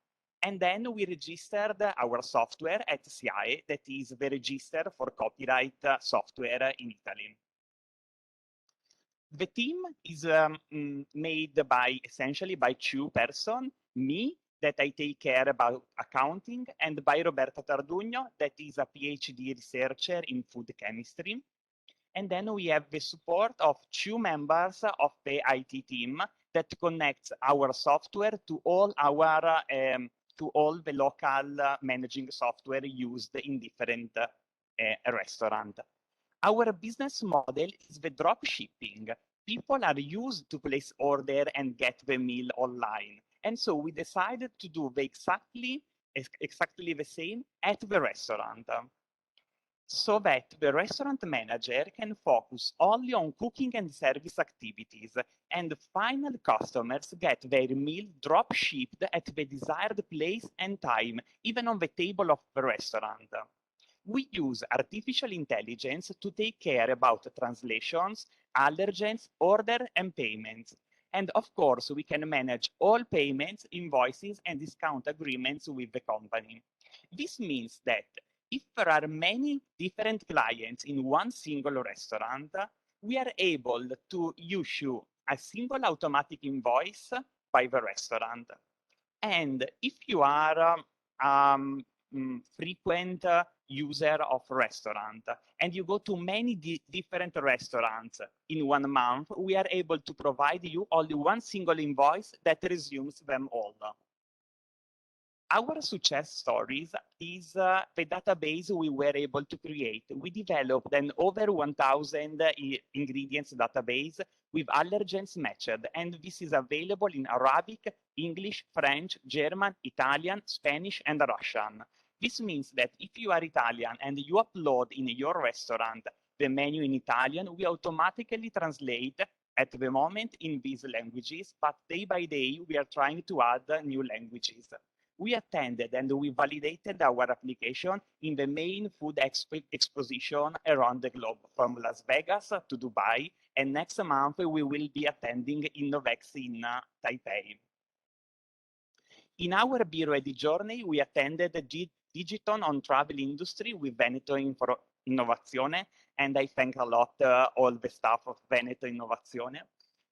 And then we registered our software at SIAE, that is the register for copyright software in Italy. The team is made essentially by 2 persons, me, that I take care about accounting, and by Roberto Tardugno, that is a PhD researcher in food chemistry. And then we have the support of 2 members of the IT team that connects our software to all our to all the local managing software used in different restaurants. Our business model is the drop shipping. People are used to place order and get the meal online. And so we decided to do exactly the same at the restaurant, so that the restaurant manager can focus only on cooking and service activities, and final customers get their meal drop shipped at the desired place and time, even on the table of the restaurant. We use artificial intelligence to take care about translations, allergens, order, and payments. And of course, we can manage all payments, invoices, and discount agreements with the company. This means that if there are many different clients in one single restaurant, we are able to issue a single automatic invoice by the restaurant. And if you are frequent user of restaurant and you go to many different restaurants in 1 month, we are able to provide you only one single invoice that resumes them all. Our success stories is the database we were able to create. We developed an over 1,000 ingredients database with allergens matched, and this is available in Arabic, English, French, German, Italian, Spanish, and Russian. This means that if you are Italian and you upload in your restaurant the menu in Italian, we automatically translate at the moment in these languages, but day by day we are trying to add new languages. We attended and we validated our application in the main food exposition around the globe, from Las Vegas to Dubai, and next month we will be attending Innovex in Taipei. In our BE-READI journey, we attended the Digiton on travel industry with Veneto for Innovazione, and I thank a lot all the staff of Veneto Innovazione.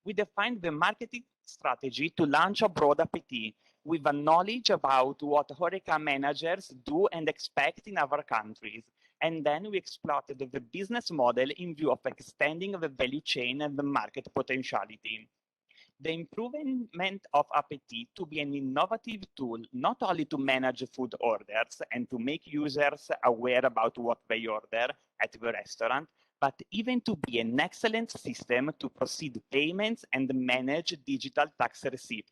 We defined the marketing strategy to launch abroad Appetit with a knowledge about what HoReCa managers do and expect in other countries. And then we exploited the business model in view of extending the value chain and the market potentiality. The improvement of Appetit to be an innovative tool, not only to manage food orders and to make users aware about what they order at the restaurant, but even to be an excellent system to proceed payments and manage digital tax receipt.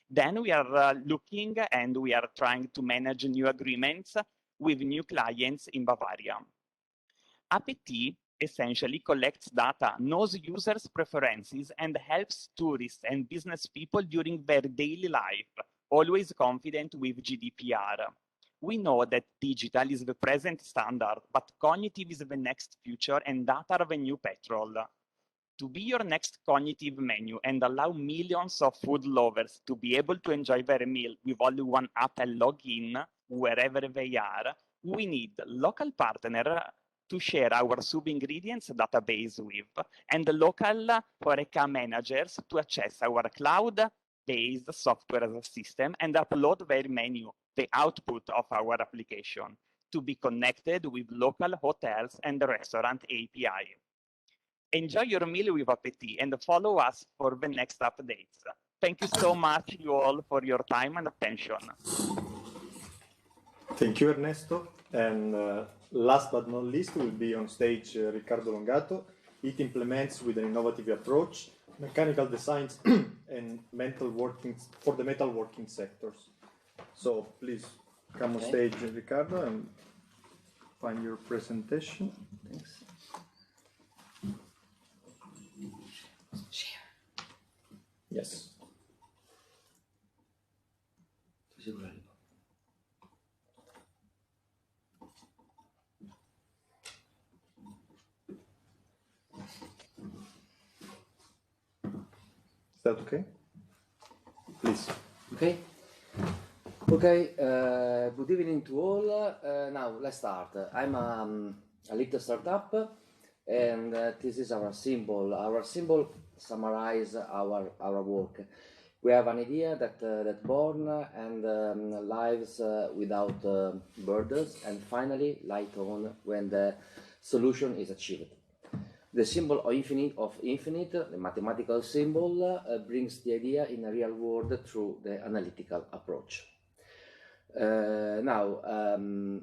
Then we are looking and we are trying to manage new agreements with new clients in Bavaria. Appetit essentially collects data, knows users' preferences, and helps tourists and business people during their daily life, always confident with GDPR. We know that digital is the present standard, but cognitive is the next future, and data are the new petrol. To be your next cognitive menu and allow millions of food lovers to be able to enjoy their meal with only one app and log in wherever they are, we need local partner to share our sub-ingredients database with, and the local HoReCa managers to access our cloud-based software as a system and upload their menu, the output of our application, to be connected with local hotels and restaurant API. Enjoy your meal with Appetit and follow us for the next updates. Thank you so much, you all, for your time and attention. Thank you, Ernesto. And last but not least, will be on stage Riccardo Longato. It implements with an innovative approach mechanical designs and for the metalworking sectors. So please come on stage, Riccardo, and find your presentation. Thanks. Share. Yes. Is that okay? Please. Okay. Okay. Good evening to all. Now let's start. I'm a little startup, and this is our symbol. Our symbol summarizes our work. We have an idea that born and lives without borders, and finally light on when the solution is achieved. The symbol of infinite, the mathematical symbol, brings the idea in a real world through the analytical approach. Now,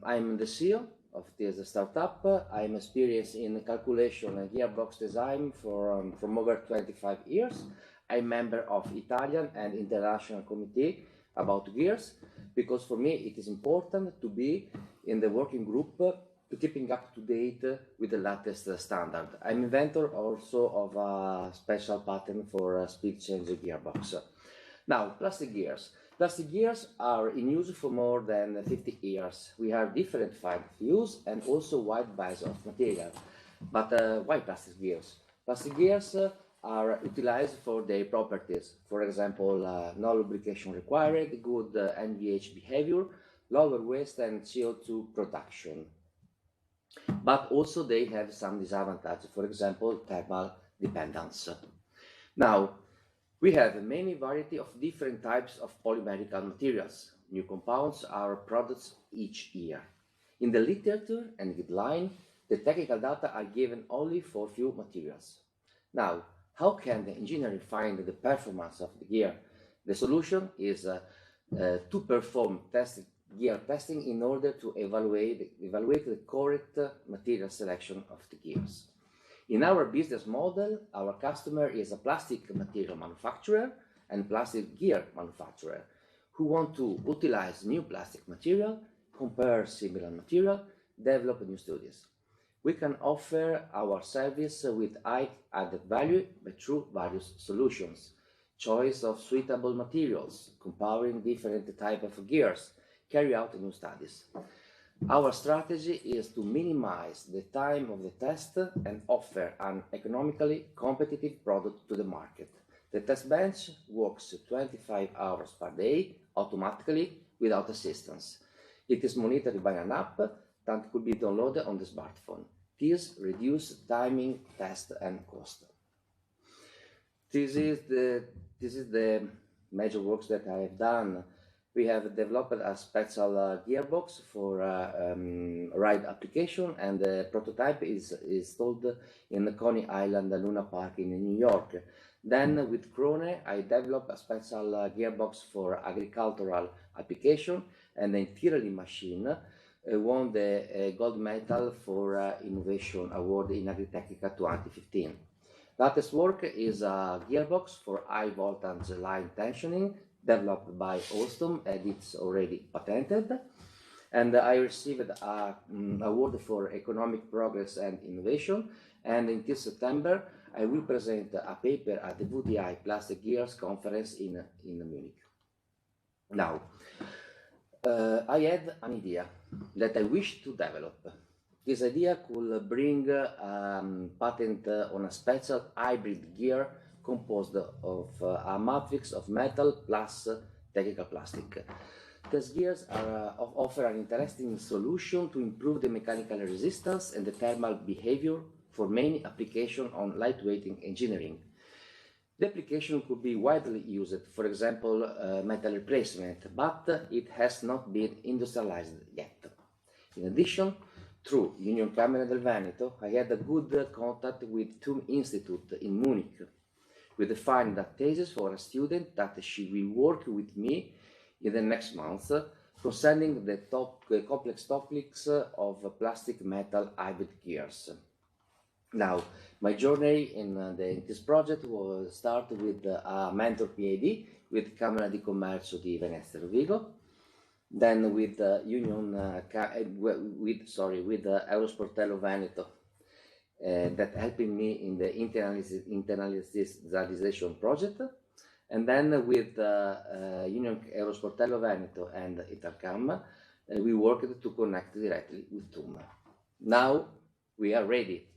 I'm the CEO of this startup. I'm experienced in calculation and gearbox design from over 25 years. I'm member of Italian and international committee about gears, because for me it is important to be in the working group to keeping up to date with the latest standard. I'm inventor also of a special patent for speed change gearbox. Now, plastic gears. Plastic gears are in use for more than 50 years. We have different field of use and also wide base of material. But why plastic gears? Plastic gears are utilized for their properties. For example, no lubrication required, good NVH behavior, lower waste and CO2 production. But also they have some disadvantages, for example, thermal dependence. Now, we have many variety of different types of polymerical materials. New compounds are produced each year. In the literature and guideline, the technical data are given only for few materials. Now, how can the engineer find the performance of the gear? The solution is to perform gear testing in order to evaluate the correct material selection of the gears. In our business model, our customer is a plastic material manufacturer and plastic gear manufacturer who want to utilize new plastic material, compare similar material, develop new studies. We can offer our service with high added value through various solutions, choice of suitable materials, comparing different types of gears, carry out new studies. Our strategy is to minimize the time of the test and offer an economically competitive product to the market. The test bench works 25 hours per day automatically without assistance. It is monitored by an app that could be downloaded on the smartphone. This reduces timing, test, and cost. This is the major works that I have done. We have developed a special gearbox for ride application, and the prototype is installed in the Coney Island Luna Park in New York. Then with Krone, I developed a special gearbox for agricultural application, and the interior machine won the gold medal for Innovation Award in Agritechnica 2015. Latest work is a gearbox for high voltage line tensioning, developed by Alstom, and it's already patented. And I received an award for economic progress and innovation. And until September, I will present a paper at the VDI Plastic Gears Conference in Munich. Now, I had an idea that I wish to develop. This idea could bring patent on a special hybrid gear composed of a matrix of metal plus technical plastic. These gears offer an interesting solution to improve the mechanical resistance and the thermal behavior for many applications on lightweighting engineering. The application could be widely used, for example, metal replacement, but it has not been industrialized yet. In addition, through Union Camera del Veneto, I had a good contact with TUM Institute in Munich. We defined a thesis for a student that she will work with me in the next month concerning the complex topics of plastic metal hybrid gears. Now, my journey in this project was started with a mentor PhD with Camera di Commercio di Venezia Rovigo, then with with Aerosportello Veneto, that helping me in the internationalization project, and then with Union Aerosportello Veneto and Italcam, we worked to connect directly with TUM. Now we are ready.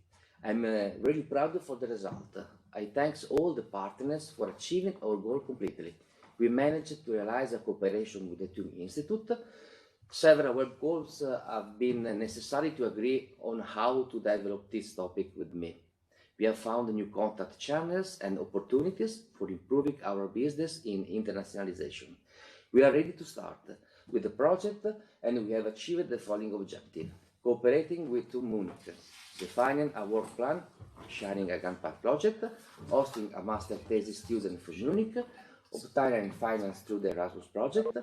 I'm really proud for the result. I thank all the partners for achieving our goal completely. We managed to realize a cooperation with the TUM Institute. Several web calls have been necessary to agree on how to develop this topic with me. We have found new contact channels and opportunities for improving our business in internationalization. We are ready to start with the project, and we have achieved the following objective: cooperating with TUM Munich, defining a work plan, sharing a grant project, hosting a master thesis student for Munich, obtaining finance through the Erasmus project,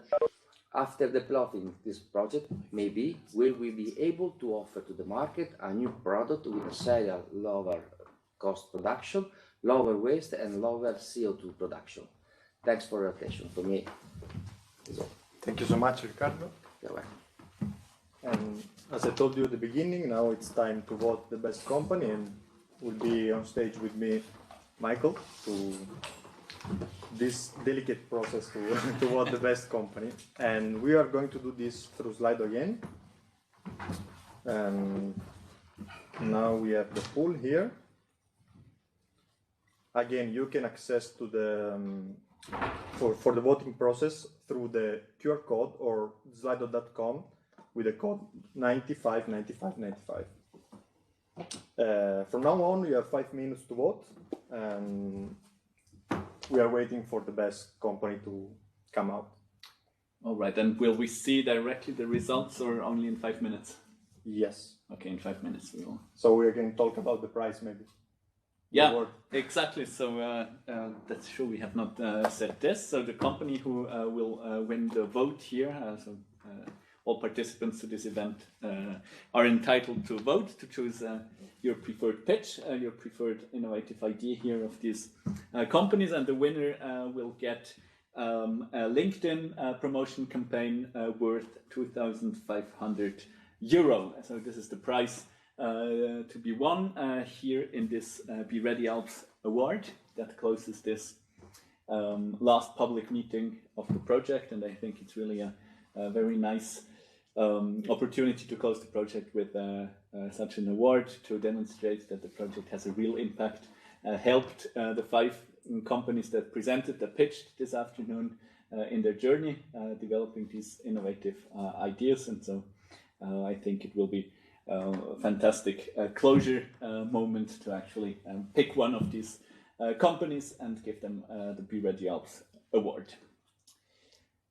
After developing this project, maybe will we be able to offer to the market a new product with a serial lower cost production, lower waste, and lower CO2 production? Thanks for your attention. For me, thank you so much, Riccardo. You're welcome. And as I told you at the beginning, now it's time to vote the best company, and will be on stage with me, Michael, to this delicate process to vote the best company. And we are going to do this through Slido again. And now we have the pool here. Again, you can access to the for the voting process through the QR code or slido.com with the code 959595. From now on, you have 5 minutes to vote, and we are waiting for the best company to come out. All right, and will we see directly the results or only in 5 minutes? Yes. Okay, in 5 minutes we will. So we can talk about the price maybe. Yeah, exactly. So that's true. We have not said this. So the company who will win the vote here, all participants to this event are entitled to vote to choose your preferred pitch, your preferred innovative idea here of these companies, and the winner will get a LinkedIn promotion campaign worth €2,500. So this is the prize to be won here in this BE-READI ALPS Award that closes this last public meeting of the project, and I think it's really a very nice opportunity to close the project with such an award to demonstrate that the project has a real impact, helped the 5 companies that presented, that pitched this afternoon in their journey, developing these innovative ideas, and so I think it will be a fantastic closure moment to actually pick one of these companies and give them the BE-READI ALPS Award.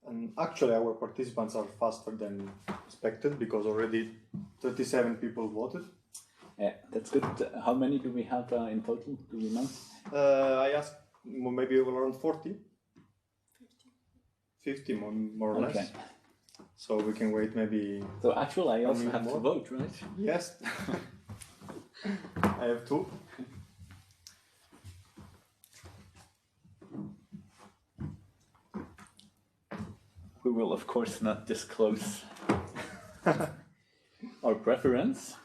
And actually our participants are faster than expected because already 37 people voted. Yeah, that's good. How many do we have in total? Do you know? I asked maybe around 40. 50 more or less. So we can wait maybe. So actually I also have to vote, right? Yes. I have 2. We will of course not disclose our preference.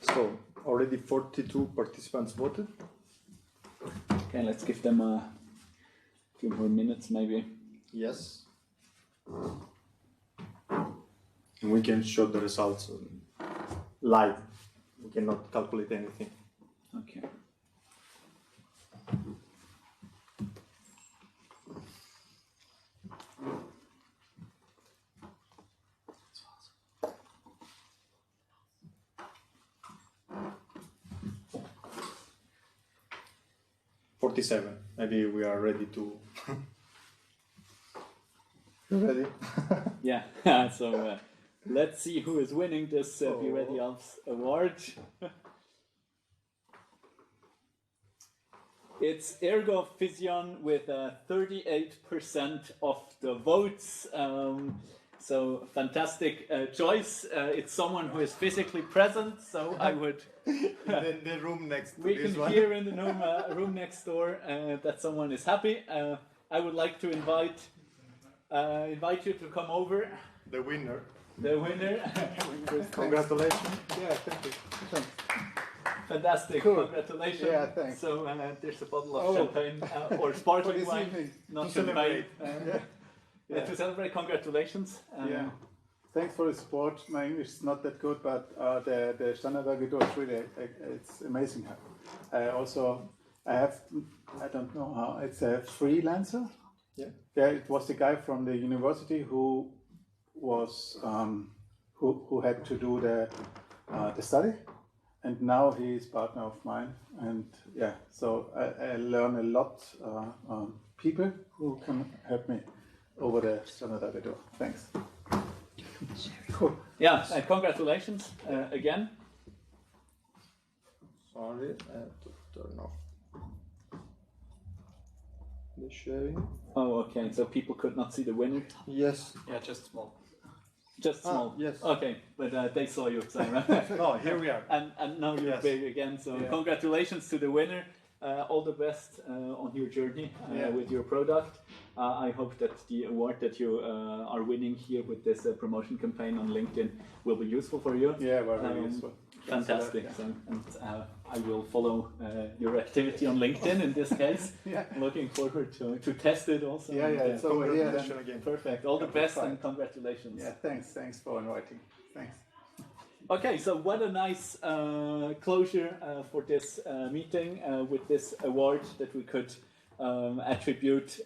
So already 42 participants voted. Okay, let's give them a few more minutes maybe. Yes. And we can show the results live. We cannot calculate anything. Okay. $47. Maybe we are ready to. You ready? Yeah. So let's see who is winning this BE-READI ALPS Award. It's Ergo Vision with 38% of the votes. So fantastic choice. It's someone who is physically present. So I would. the room next. We can hear in the room next door that someone is happy. I would like to invite you to come over. The winner. The winner. Congratulations. Yeah, thank you. Thanks. Fantastic. Cool. Congratulations. Yeah, thanks. So there's a bottle of champagne or sparkling wine. Evening. Not To champagne. Yeah. To celebrate, congratulations. Yeah. Thanks for the support. My English is not that good, but the Standardagentur is really, it's amazing. I don't know how, it's a freelancer. Yeah. Yeah, it was the guy from the university who was, who had to do the study. And now he is partner of mine. And yeah, so I learn a lot, people who can help me. over the standard door. Thanks. Cool. Yeah, congratulations again. Sorry, I have to turn off the sharing. Oh, okay. So people could not see the winner. Yes. Yeah, just small. Just small. Yes. Okay, but they saw you, Simon. No, here we are. And now you're big again. So congratulations to the winner. All the best on your journey with your product. I hope that the award that you are winning here with this promotion campaign on LinkedIn will be useful for you. Yeah, very useful. Fantastic. So, and I will follow your activity on LinkedIn in this case. Looking forward to test it also. Yeah, it's over here. Again. Perfect. All the best and congratulations. Yeah, thanks for inviting. Thanks. Okay, so what a nice closure for this meeting with this award that we could attribute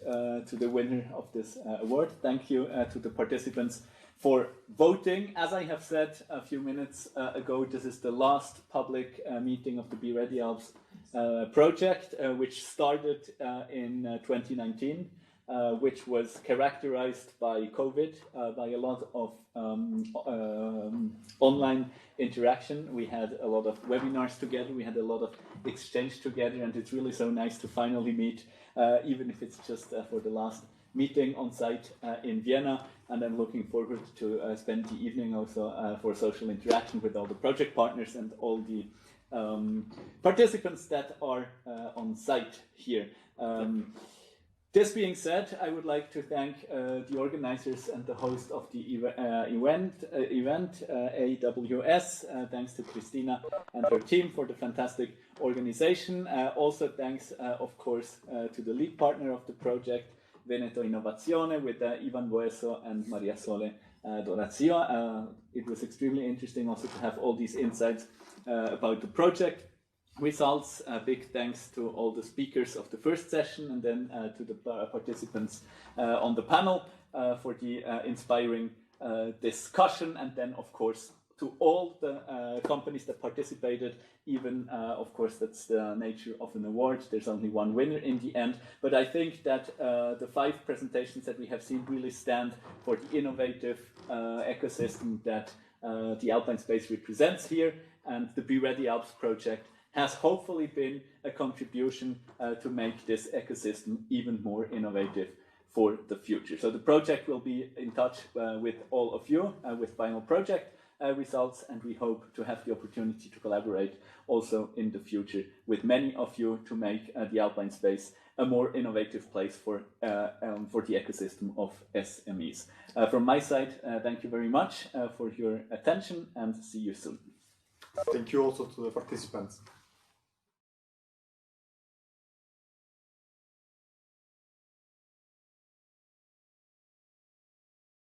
to the winner of this award. Thank you to the participants for voting. As I have said a few minutes ago, this is the last public meeting of the BE-READI ALPS project, which started in 2019. Which was characterized by COVID, by a lot of online interaction. We had a lot of webinars together, we had a lot of exchange together, and it's really so nice to finally meet, even if it's just for the last meeting on site in Vienna. And I'm looking forward to spend the evening also for social interaction with all the project partners and all the participants that are on site here. This being said, I would like to thank the organizers and the host of the event, AWS. Thanks to Christina and her team for the fantastic organization. Also thanks, of course, to the lead partner of the project, Veneto Innovazione, with Ivan Boeso and Maria Sole Dorazio. It was extremely interesting also to have all these insights about the project results. Big thanks to all the speakers of the first session, and then to the participants on the panel for the inspiring discussion, and then of course to all the companies that participated. Even of course that's the nature of an award, there's only one winner in the end, but I think that the 5 presentations that we have seen really stand for the innovative ecosystem that the Alpine Space represents here, and the BE-READI ALPS project has hopefully been a contribution to make this ecosystem even more innovative for the future. So the project will be in touch with all of you with final project results, and we hope to have the opportunity to collaborate also in the future with many of you to make the Alpine Space a more innovative place for the ecosystem of SMEs. From my side, thank you very much for your attention, and see you soon. Thank you also to the participants.